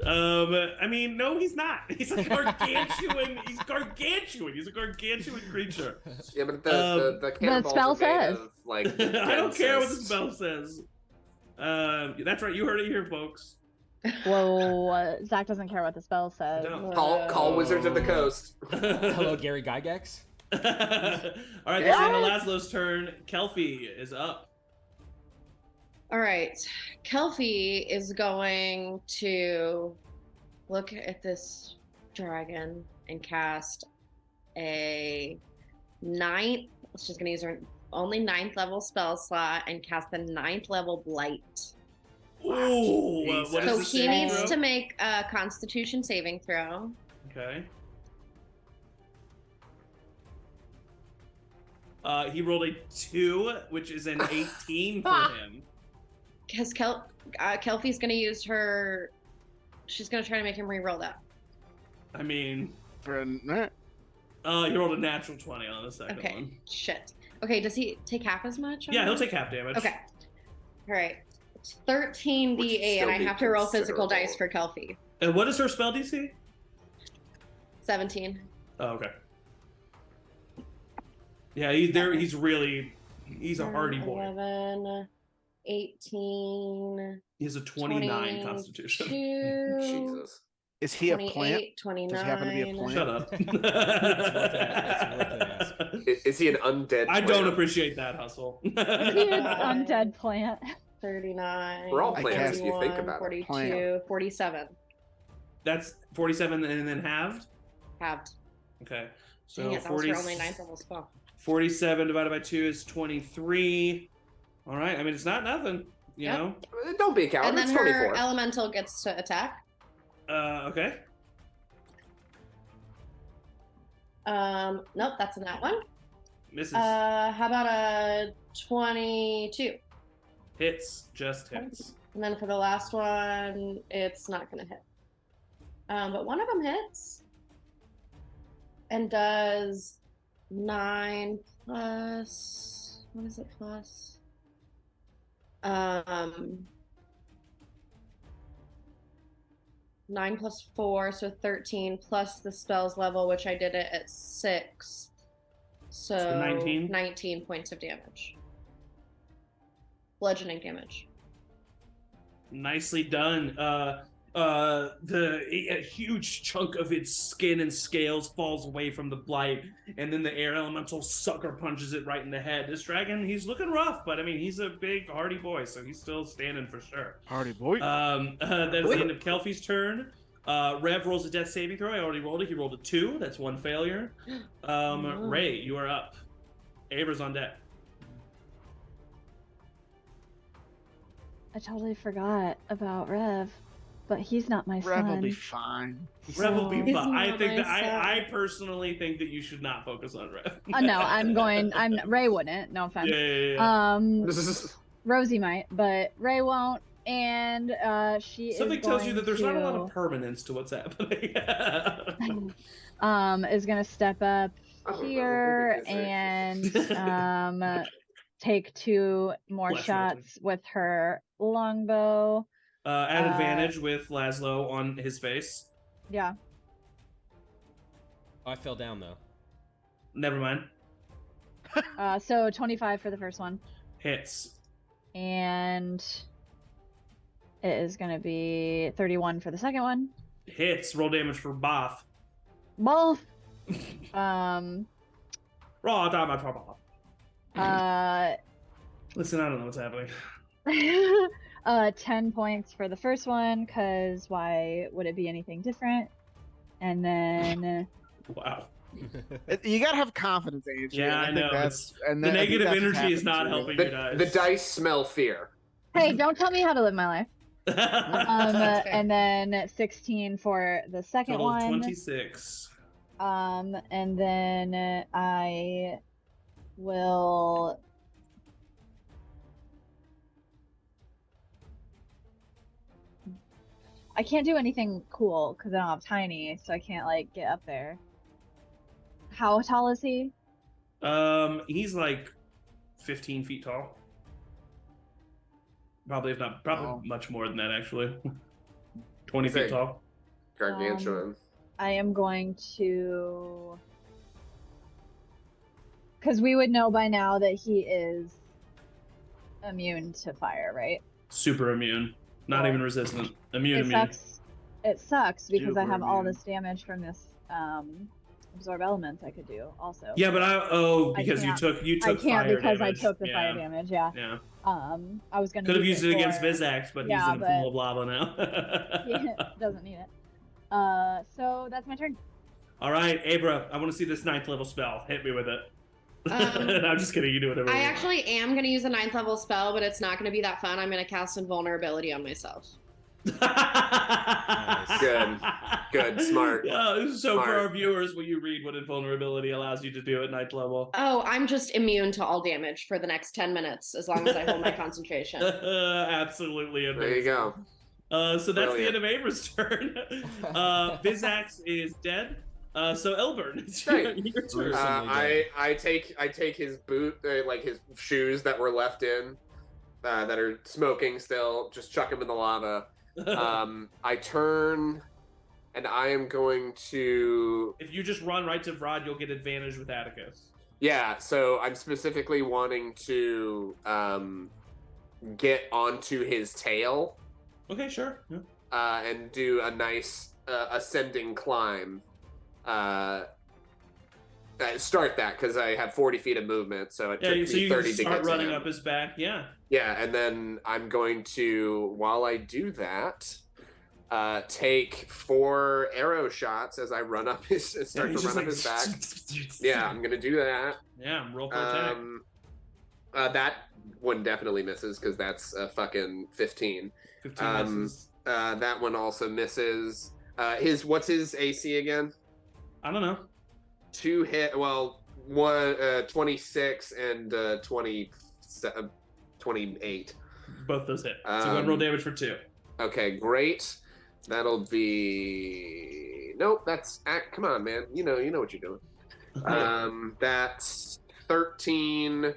I mean, no, he's not. He's a gargantuan. He's gargantuan. He's a gargantuan creature. Yeah, but the cannonballs spell are made says. of, like, I don't care what the dense- spell says. That's right. You heard it here, folks. Whoa, Zach doesn't care what the spell says. I don't. Call Wizards of the Coast. Hello, Gary Gygax. All right, that's the end of Laszlo's turn. Kelpie is up. All right. Kelfie is going to look at this dragon and cast a ninth. She's going to use her only 9th level spell slot and cast the 9th level blight. Ooh, Jesus. what is So the he saving needs throw? to make a Constitution saving throw. Okay. He rolled a 2, which is an 18 for him. Because Kelfie's going to use her. She's going to try to make him re-roll that. I mean, For a minute. he rolled a natural 20 on the second Okay. one. Shit. Okay. Does he take half as much? Yeah, he'll that? take half damage. Okay. All right. It's 13 Which would d8, and still I be have to roll physical considerable. dice for Kelfie. And what is her spell DC? 17. Oh, okay. Yeah, he's a hardy boy. 11, 18, He has a 29 constitution. 22, Jesus. Is he a 28, plant? 29. Does he happen to be a plant? Shut up. Is he an undead? I don't plant? appreciate that hustle. Is he an undead plant? 39. We're all plants if you think about it. 42, 47. That's 47 and then halved? Halved. Okay. So Dang it, that was her only 9th level spell. 47 divided by 2 is 23. All right. I mean, it's not nothing, you Yep. know? Don't be a coward. And then It's her 24. elemental gets to attack. Okay. Nope, that's in that one. Misses. How about a 22? Hits. Just hits. And then for the last one, it's not going to hit. But one of them hits and does 9 plus. What is it plus? 9 plus 4, so 13 plus the spell's level, which I did it at 6. So 19? 19 points of damage. Bludgeoning damage. Nicely done. A huge chunk of its skin and scales falls away from the blight, and then the air elemental sucker punches it right in the head. This dragon, he's looking rough, but I mean, he's a big, hardy boy, so he's still standing for sure. Hardy boy. That is the end of Kelfie's turn. Rev rolls a death saving throw. I already rolled it. He rolled a 2. That's 1 failure. Ray, you are up. Abra's on deck. I totally forgot about Rev, but he's not my Rev will son. be fine. Rev will be He's fine. I not think that my son. I personally think that you should not focus on Rev. No, I'm Ray wouldn't, no offense. Yeah. Rosie might, but Ray won't, and she Something is tells you that there's not a lot to- of permanence to what's happening. is gonna step up I don't know, here who is it? and take 2 more Flesh shots with her longbow. At advantage with Laszlo on his face. Yeah. Oh, I fell down though. Never mind. So 25 for the first one, Hits. and it is gonna be 31 for the second one. Hits. Roll damage for Both. Both. Raw damage for Both. Listen, I don't know what's happening. 10 points for the first one, because why would it be anything different? And then Wow. You gotta have confidence, Angie. Yeah, I and know. That's, and The I think negative that's what's energy is not happened to helping you. your dice. The dice smell fear. hey, don't tell me how to live my life. That's fair. And then 16 for the second Total of one. 26. And then I will. I can't do anything cool because I don't have tiny, so I can't like get up there. How tall is he? He's like 15 feet tall. Probably, if not, probably Oh. much more than that, actually. 20 He's feet big. tall. Gargantuan. I am going to, because we would know by now that he is immune to fire, right? Super immune. Not Well, even resistant. Immune, It immune. sucks. It sucks because I Super have all immune. this damage from this absorb elements I could do also. Yeah, but because you can't. took I can't fire because damage. I took the fire damage. Yeah. Yeah. I was gonna Could have use used it against for- Vizax, but Yeah, he's in a pool but- of lava now. Yeah, doesn't need it. So that's my turn. All right, Abra, I want to see this 9th level spell. Hit me with it. Um, I'm just kidding. You do whatever. I you want. actually am going to use a 9th level spell, but it's not going to be that fun. I'm going to cast Invulnerability on myself. Good, smart. Yeah, so Smart. for our viewers, will you read what invulnerability allows you to do at 9th level? Oh, I'm just immune to all damage for the next 10 minutes as long as I hold my concentration. Absolutely amazing. There you go. So that's Brilliant. the end of Abra's turn. Vizax is dead. So Elburn, it's your Great. turn. I take his boot, like his shoes that were left in, that are smoking still. Just chuck him in the lava. I turn, and I am going to. If you just run right to Vrod, you'll get advantage with Atticus. Yeah, so I'm specifically wanting to get onto his tail. Okay, sure. Yeah. And do a nice ascending climb. Start that because I have 40 feet of movement, so it took So me you 30 can to start get to running him. up his back. Yeah. Yeah, and then I'm going to, while I do that, take 4 arrow shots as I run up his start to run up his back. Yeah, I'm gonna do that. Yeah, roll for attack. That one definitely misses because that's a fucking 15. 15 misses. That one also misses. What's his AC again? I don't know. 2 hit. Well, 26 and 28. Both those hit. So go ahead and roll damage for 2. Okay, great. That'll be. Nope. That's. Come on, man. You know what you're doing. That's 13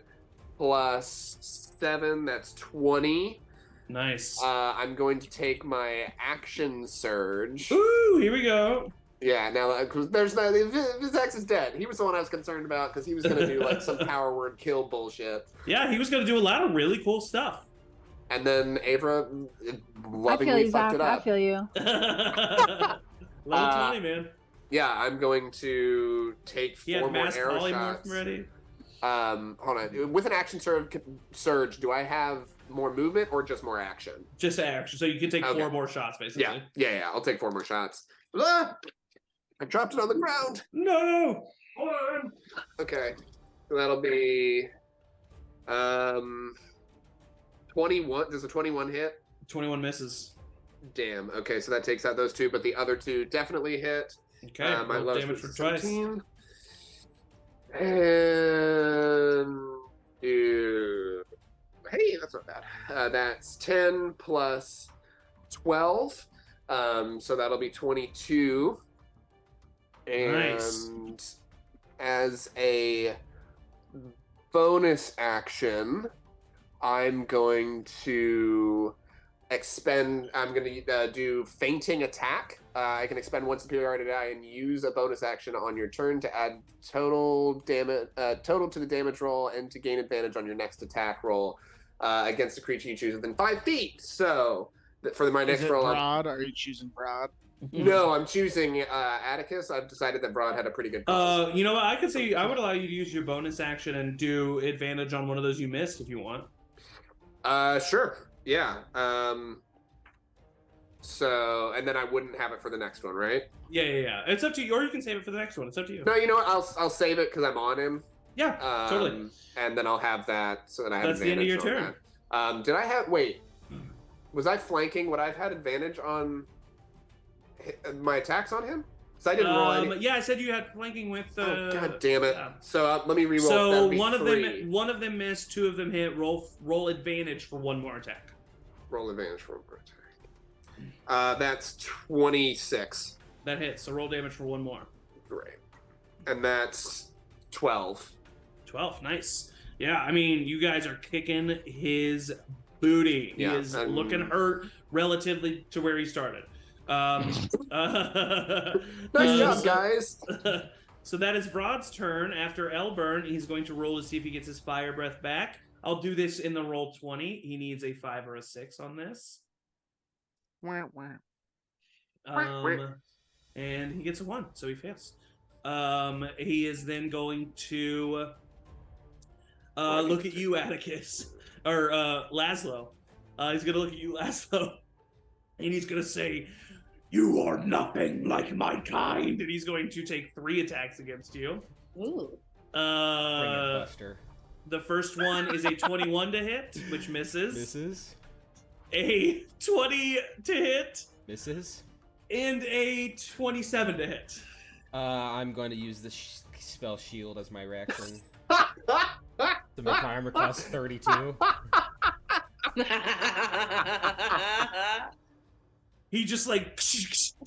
plus 7. That's 20. Nice. I'm going to take my action surge. Ooh, here we go. Yeah, now there's no. Vizax is dead. He was the one I was concerned about because he was going to do like some power word kill bullshit. Yeah, he was going to do a lot of really cool stuff. And then Avra I feel lovingly you, fucked Zach. it up. I feel you. Level 20, man. Yeah, I'm going to take He 4 had more mass arrow polymorph shots. ready. Hold on. With an action surge, do I have more movement or just more action? Just action. So you can take Okay. 4 more shots, basically. Yeah. I'll take 4 more shots. Ah! I dropped it on the ground. No! Hold on. Okay, so that'll be 21. Does a 21 hit? 21 misses. Damn. Okay, so that takes out those 2, but the other 2 definitely hit. Okay, My roll lowest damage for was twice. 17. And hey, that's not bad. That's 10 plus 12. So that'll be 22. Nice. And as a bonus action, I'm going to I'm going to do fainting attack. I can expend 1 superiority die and use a bonus action on your turn to add total to the damage roll and to gain advantage on your next attack roll against a creature you choose within 5 feet. So for my next Is it roll, Broad? Are you choosing Broad? no, I'm choosing Atticus. I've decided that Broad had a pretty good cause. You know what? I could say I would allow you to use your bonus action and do advantage on one of those you missed if you want. Sure. Yeah. So, and then I wouldn't have it for the next one, right? Yeah. It's up to you, or you can save it for the next one. It's up to you. No, you know what? I'll save it because I'm on him. Yeah, totally. And then I'll have that so that I have That's the end of your advantage on that. Did I have? Wait, was I flanking? Would I have had advantage on my attacks on him? Because I didn't roll any. Yeah, I said you had flanking with. Oh god damn it! Yeah. So let me reroll. So That'd be one of 3. them missed, 2 of them hit. Roll advantage for 1 more attack. Roll advantage for 1 more attack. That's 26. That hits. So roll damage for 1 more. Great. And that's 12. 12. Nice. Yeah, I mean, you guys are kicking his booty. He Yeah, is looking hurt relatively to where he started. Nice job, guys. So that is Vrod's turn. After Elburn, he's going to roll to see if he gets his fire breath back. I'll do this in the roll 20. He needs a 5 or a 6 on this. And he gets a 1, so he fails. He is then going to look at you, Atticus, or Laszlo. He's gonna look at you, Laszlo, and he's gonna say, "You are nothing like my kind," and he's going to take 3 attacks against you. Ooh. Bring it, Buster. The first one is a 21 to hit, which misses. Misses. A 20 to hit. Misses. And a 27 to hit. I'm going to use the spell shield as my reaction to make my armor class 32. He just like,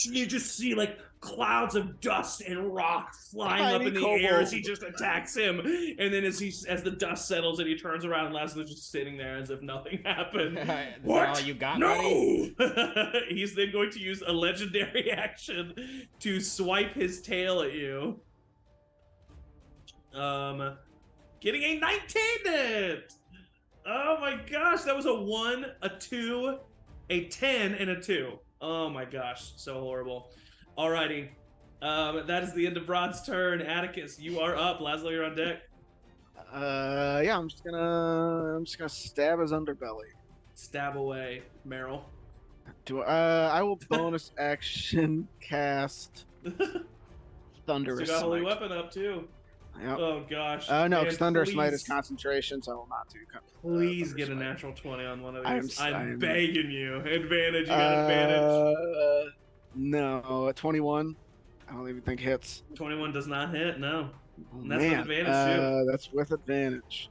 you just see like clouds of dust and rock flying up in the air as he just attacks him. And then as the dust settles and he turns around and Laszlo's just sitting there as if nothing happened. What? All you got, no! He's then going to use a legendary action to swipe his tail at you. Getting a 19 hit! Oh my gosh, that was a 1, a 2, a 10, and a 2. Oh my gosh, so horrible. Alrighty. That is the end of Rod's turn. Atticus, you are up. Laszlo, you're on deck. Yeah, I'm just gonna stab his underbelly. Stab away, Meryl. I will bonus action cast Thunderous You got Holy Smite. Weapon up too. Yep. Oh gosh. No, Man, because Thunderous Smite is please- concentration, so I will not do. Please Thunderous get a Smite. natural 20 on one of these. I'm I'm- begging you. Advantage, you got advantage. No, at 21. I don't even think hits. 21 does not hit, no. Oh, And that's with advantage, too. That's with advantage.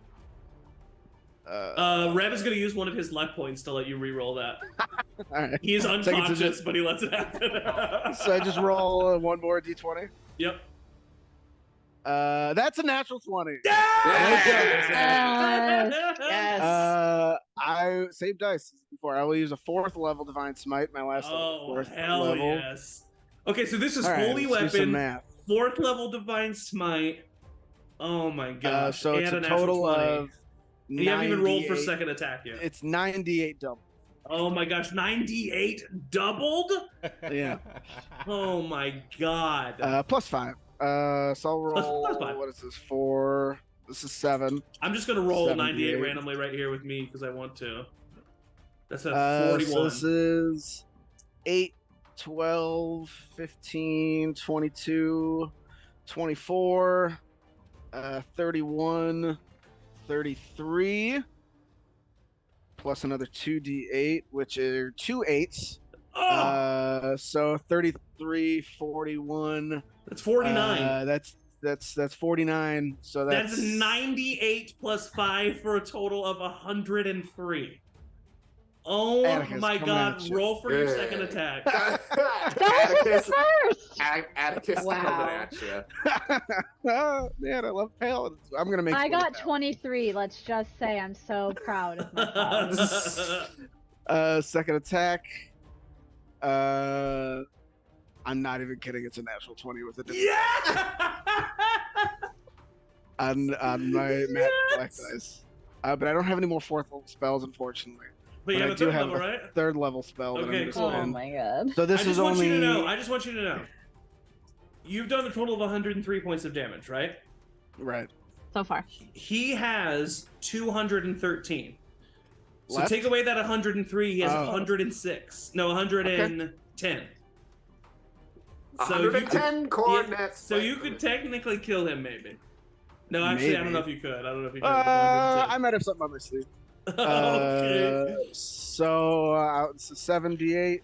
Rev is going to use one of his luck points to let you re-roll that. All right. He is Second to unconscious, just- but he lets it happen. So I just roll one more d20. Yep. That's a natural 20. Yes. I saved dice before. I will use a 4th level Divine Smite. My last Oh, 4th hell level. yes. Okay, so this is All right, Holy let's do some Weapon, math. 4th level Divine Smite. Oh my gosh. So it's and a natural total 20. of. And you haven't even rolled for 98 second attack yet. It's 98 double. Oh my gosh, 98 doubled? Yeah. Oh my god. Plus 5. So I'll roll. Plus 5. What is this for? This is 7. I'm just gonna roll 98 78. randomly right here with me because I want to. That's a So 41. this is 8, 12, 15, 22, 24, 31, 33, plus another 2d8, which are 2 8s. Oh, So 33, 41. that's 49. That's 49. So That's 98 plus 5 for a total of 103. Oh Atticus, my come god, at you. roll for your Yeah. second attack. Atticus, First, Atticus Wow. coming at you. Man, I love paladins. I'm gonna make. I 20 got paladins. 23. Let's just say I'm so proud of myself. Second attack. I'm not even kidding. It's a natural 20 with a different Yeah! on my matte black Yes! dice. But I don't have any more 4th level spells, unfortunately. But you But have I a do third have level, a right? 3rd level spell that Okay, I'm cool. Oh gonna spend. my god. So this I is just want only. you to know. I just want you to know. You've done a total of 103 points of damage, right? Right. So far. He has 213. So Left? take away that 103, he has Oh. 106. No, 110. So you could, 110 coordinates. so you could technically kill him, maybe. No, actually, I don't know if Maybe. you could. I don't know if you could. I might have something on my sleeve. Okay. So it's a 78,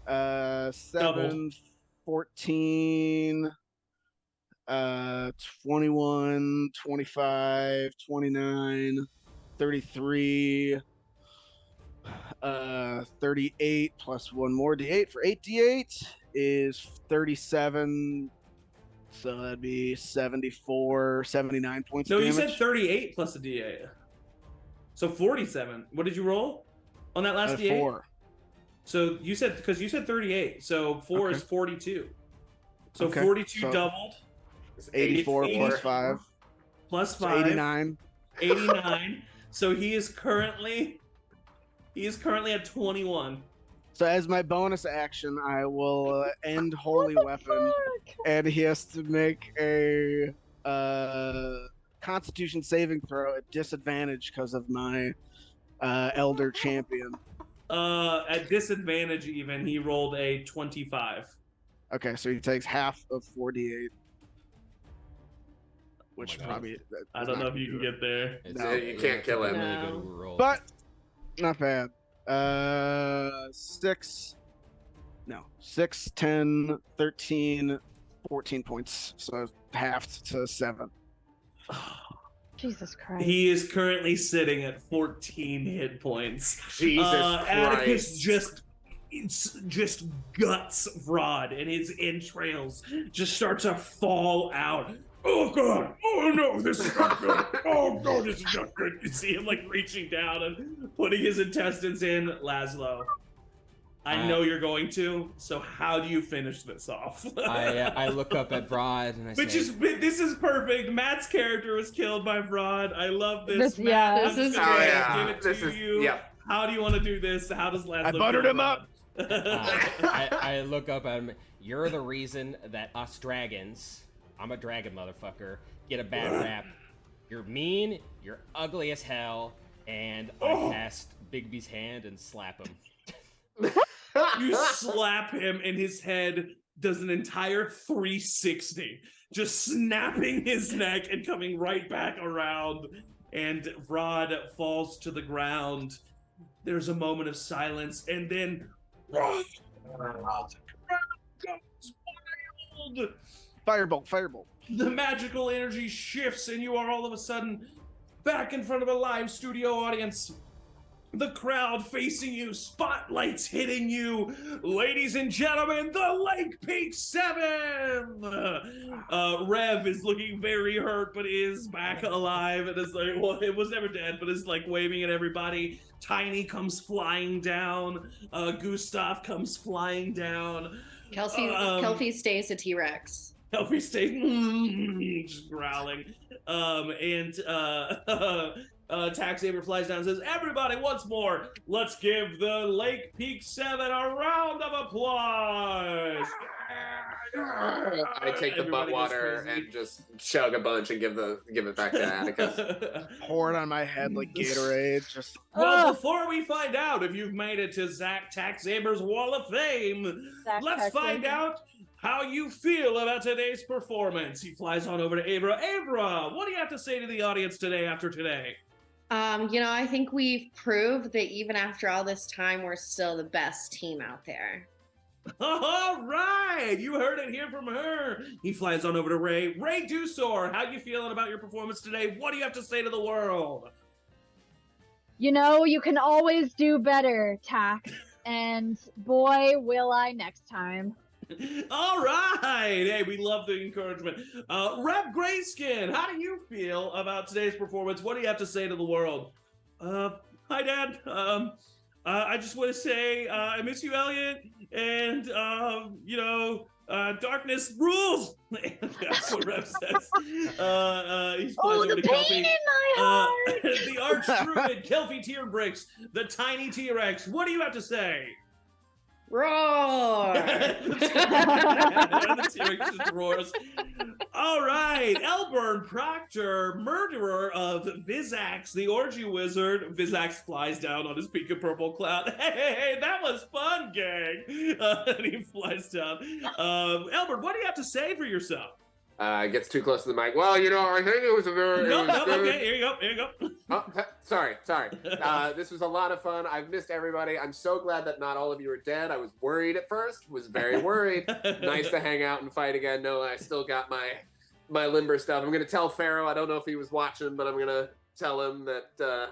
7, 14, 21, 25, 29, 33, 38 plus one more d8 for 8d8 is 37. So that'd be 74, 79 points No, of you damage. said 38 plus a d8. So 47. What did you roll on that last d8? 4. So you said, because you said 38. So 4 is Okay. 42. So Okay, 42 so- doubled. It's 84 plus 5. Plus So 5. 89. 89. So he is currently at 21. So as my bonus action, I will end Holy Weapon, and he has to make a Constitution saving throw at disadvantage because of my Elder Champion. At disadvantage, even he rolled a 25. Okay, so he takes half of 4d8, which God. probably I don't know if you can get there. No, you can't kill him. Really No. good roll. but not bad. 6, 10, 13, 14 points. So halved to 7. Jesus Christ. He is currently sitting at 14 hit points. Jesus Atticus Christ. just guts Rod, and his entrails just start to fall out. Oh god! Oh no, this is not good! Oh no, this is not good! You see him like reaching down and putting his intestines in. Laszlo, I know you're going to. So how do you finish this off? I look up at Vrod and I say, This is perfect. Matt's character was killed by Vrod. I love this. This- yeah. Matt, This I'm is just gonna great. give it This to is- you. yep. How do you want to do this? How does Laszlo? I buttered kill him up. Vrod? I look up at him. You're the reason that us dragons, I'm a dragon motherfucker, get a bad rap. You're mean, you're ugly as hell, and I cast Bigby's hand and slap him. You slap him, and his head does an entire 360, just snapping his neck and coming right back around. And Rod falls to the ground. There's a moment of silence, and then Rod goes wild. Firebolt. The magical energy shifts, and you are all of a sudden back in front of a live studio audience. The crowd facing you, spotlights hitting you. Ladies and gentlemen, the Lake Peak 7! Rev is looking very hurt, but is back alive. And is like, well, it was never dead, but is like waving at everybody. Tiny comes flying down. Gustav comes flying down. Kelpie stays a T-Rex. Kelpie stays just growling. Tax Saber flies down and says, everybody, once more, let's give the Lake Peak 7 a round of applause. I take the butt Everybody goes water crazy. and just chug a bunch and give it back to Atticus. Pour it on my head like Gatorade. Just Well, before we find out if you've made it to Zach Tax Saber's Wall of Fame, Zach let's Tax find Saber. out how you feel about today's performance. He flies on over to Abra. Abra, what do you have to say to the audience today after today? I think we've proved that even after all this time, we're still the best team out there. All right, you heard it here from her. He flies on over to Ray. Ray Dusor, how you feeling about your performance today? What do you have to say to the world? You know, you can always do better, Tax. And boy, will I next time. All right, hey, we love the encouragement. Rev Grayskin, how do you feel about today's performance? What do you have to say to the world? Hi, Dad. I just want to say I miss you, Elliot, and darkness rules. That's what Rev says. He flies over to Kelpie. in my heart! The arch druid, Kelpie Tearbricks, the tiny T-Rex. What do you have to say? Roar! The T-Rex just roars. All right, Elburn Proctor, murderer of Vizax, the orgy wizard. Vizax flies down on his pink and purple cloud. Hey, that was fun, gang. And he flies down. Elburn, what do you have to say for yourself? Gets too close to the mic. Well, I think it was a very... Okay, here you go. Oh, sorry. This was a lot of fun. I've missed everybody. I'm so glad that not all of you are dead. I was worried at first. Was very worried. Nice to hang out and fight again. No, I still got my limber stuff. I'm going to tell Pharaoh. I don't know if he was watching, but I'm going to tell him that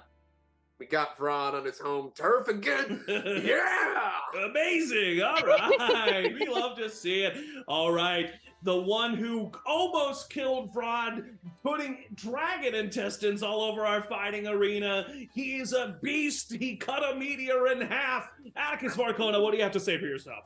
we got Vrod on his home turf again. Yeah! Amazing. All right. We love to see it. All right. The one who almost killed Vrod, putting dragon intestines all over our fighting arena. He is a beast. He cut a meteor in half. Atticus Varcona, what do you have to say for yourself?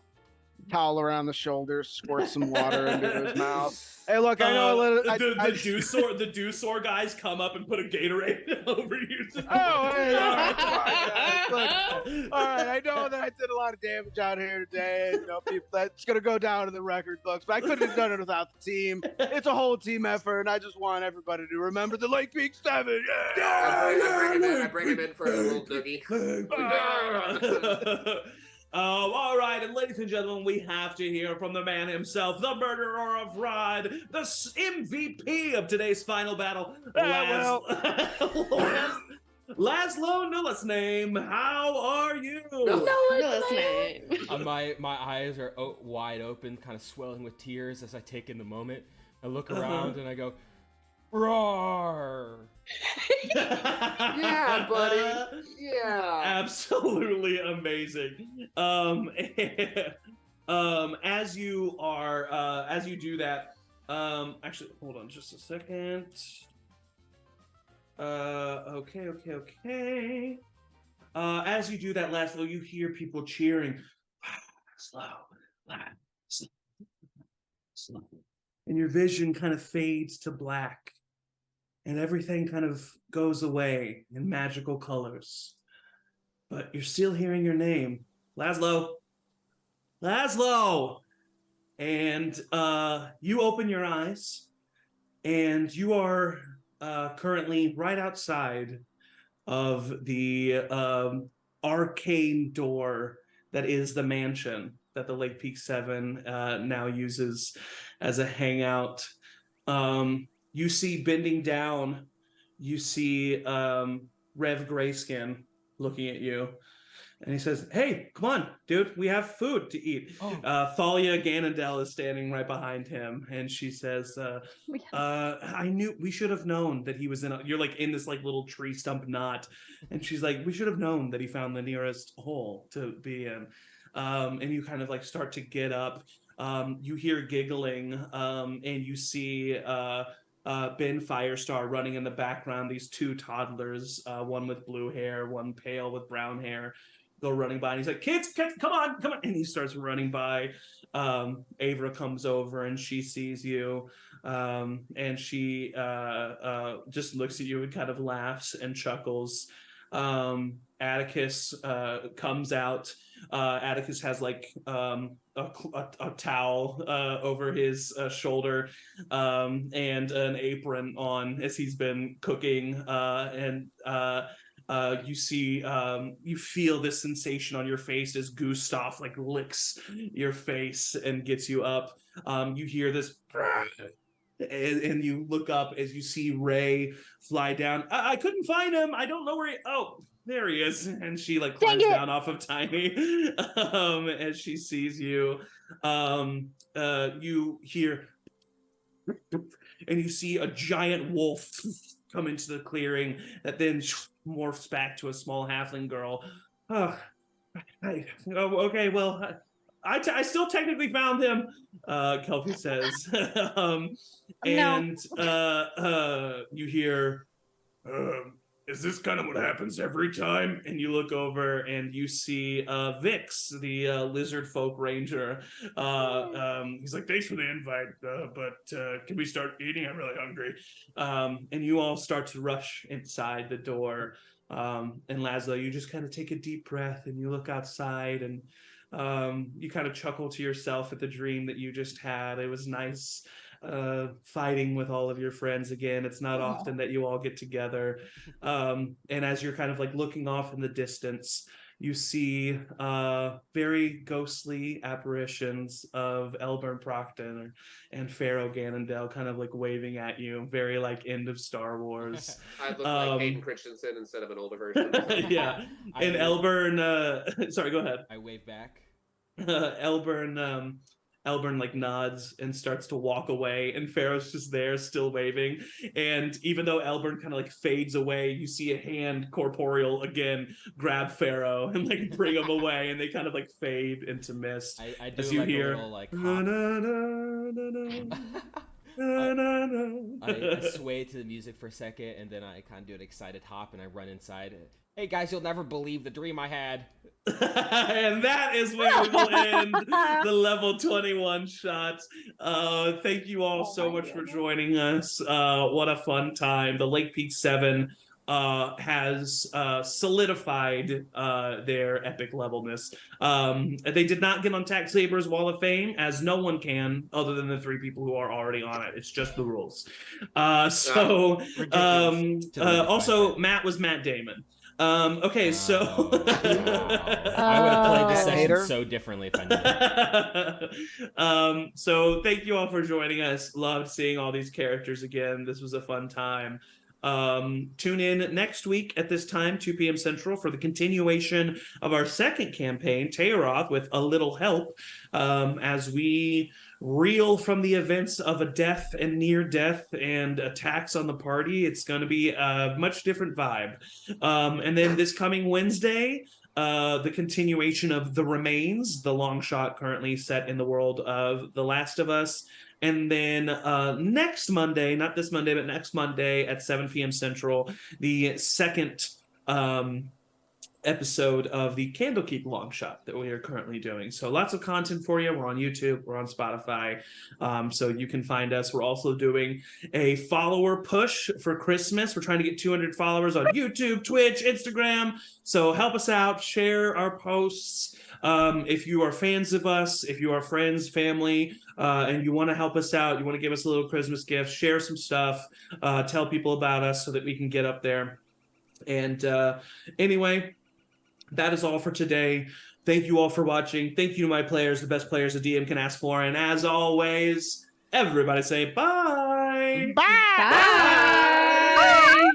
towel around the shoulders, squirt some water into his mouth. Hey, look, I know the Dusor guys come up and put a Gatorade over you. Oh, hey, all right, Look, all right, I know that I did a lot of damage out here today. And, people, that's going to go down in the record books, but I couldn't have done it without the team. It's a whole team effort, and I just want everybody to remember the Lake Peak 7. I bring him in for a little noogie. All right, and ladies and gentlemen, we have to hear from the man himself, the murderer of Rod, the MVP of today's final battle, Laszlo Nullis Name. How are you? Nullis Name. My eyes are wide open, kind of swelling with tears as I take in the moment. I look around and I go, roar! Yeah, buddy. Yeah. Absolutely amazing. As you do that, actually, hold on just a second. Okay. As you do that, Laszlo, you hear people cheering. Slow. And your vision kind of fades to black. And everything kind of goes away in magical colors. But you're still hearing your name. Laszlo! And you open your eyes, and you are currently right outside of the arcane door that is the mansion that the Lake Peak 7 now uses as a hangout. You see bending down, you see Rev Grayskin looking at you. And he says, "Hey, come on, dude, we have food to eat." Thalia Ganondel is standing right behind him, and she says, "I knew we should have known that he was in. You're like in this like little tree stump knot, and she's like, we should have known that he found the nearest hole to be in." And you kind of like start to get up. You hear giggling, and you see Ben Firestar running in the background. These two toddlers, one with blue hair, one pale with brown hair, go running by, and he's like, kids, come on, and he starts running by. Avra comes over and she sees you, and she just looks at you and kind of laughs and chuckles. Atticus comes out. Atticus has like a towel over his shoulder, and an apron on as he's been cooking, and you see, you feel this sensation on your face as Gustav like licks your face and gets you up. You hear this, and you look up as you see Ray fly down. I couldn't find him. I don't know where he. Oh, there he is. And she like climbs down off of Tiny as she sees you. You hear, and you see a giant wolf come into the clearing that then morphs back to a small halfling girl. Okay, well, I still technically found him, Kelpie says. And you hear, is this kind of what happens every time? And you look over and you see Vix, the lizard folk ranger. He's like, thanks for the invite, but can we start eating? I'm really hungry. And you all start to rush inside the door. And Laszlo, you just kind of take a deep breath and you look outside and you kind of chuckle to yourself at the dream that you just had. It was nice fighting with all of your friends again. It's not often that you all get together. And as you're kind of like looking off in the distance, you see very ghostly apparitions of Elburn Procton and Pharaoh Ganondel kind of like waving at you, very like end of Star Wars. I look like Hayden Christensen instead of an older version. Yeah. And Elburn, sorry, go ahead. I wave back. Elburn like nods and starts to walk away, and Pharaoh's just there still waving. And even though Elburn kind of like fades away, you see a hand corporeal again grab Pharaoh and like bring him away, and they kind of like fade into mist. I do as you like hear a little like I sway to the music for a second, and then I kind of do an excited hop, and I run inside. Hey guys, you'll never believe the dream I had. And that is where we will end the level 21 shots. Thank you all so much for joining us. What a fun time. The Lake Peak 7 has solidified their epic levelness. They did not get on Tax Zabor's Wall of Fame, as no one can, other than the 3 people who are already on it. It's just the rules. Also, Matt was Matt Damon. Okay, so I would have played this session Hater. so differently if I knew that. So thank you all for joining us. Loved seeing all these characters again. This was a fun time. Tune in next week at this time, 2 p.m. Central, for the continuation of our second campaign, Tearoth, with a little help, as we reel from the events of a death and near death and attacks on the party. It's going to be a much different vibe. And then this coming Wednesday, the continuation of The Remains, the long shot currently set in the world of The Last of Us. And then next Monday, not this Monday, but next Monday at 7 p.m. Central, the second episode of the Candlekeep long shot that we are currently doing. So lots of content for you. We're on YouTube, we're on Spotify, so you can find us. We're also doing a follower push for Christmas. We're trying to get 200 followers on YouTube, Twitch, Instagram. So help us out, share our posts. If you are fans of us, if you are friends, family, and you want to help us out, you want to give us a little Christmas gift, share some stuff, tell people about us so that we can get up there. And anyway, that is all for today. Thank you all for watching. Thank you to my players, the best players a DM can ask for. And as always, everybody say bye. Bye. Bye.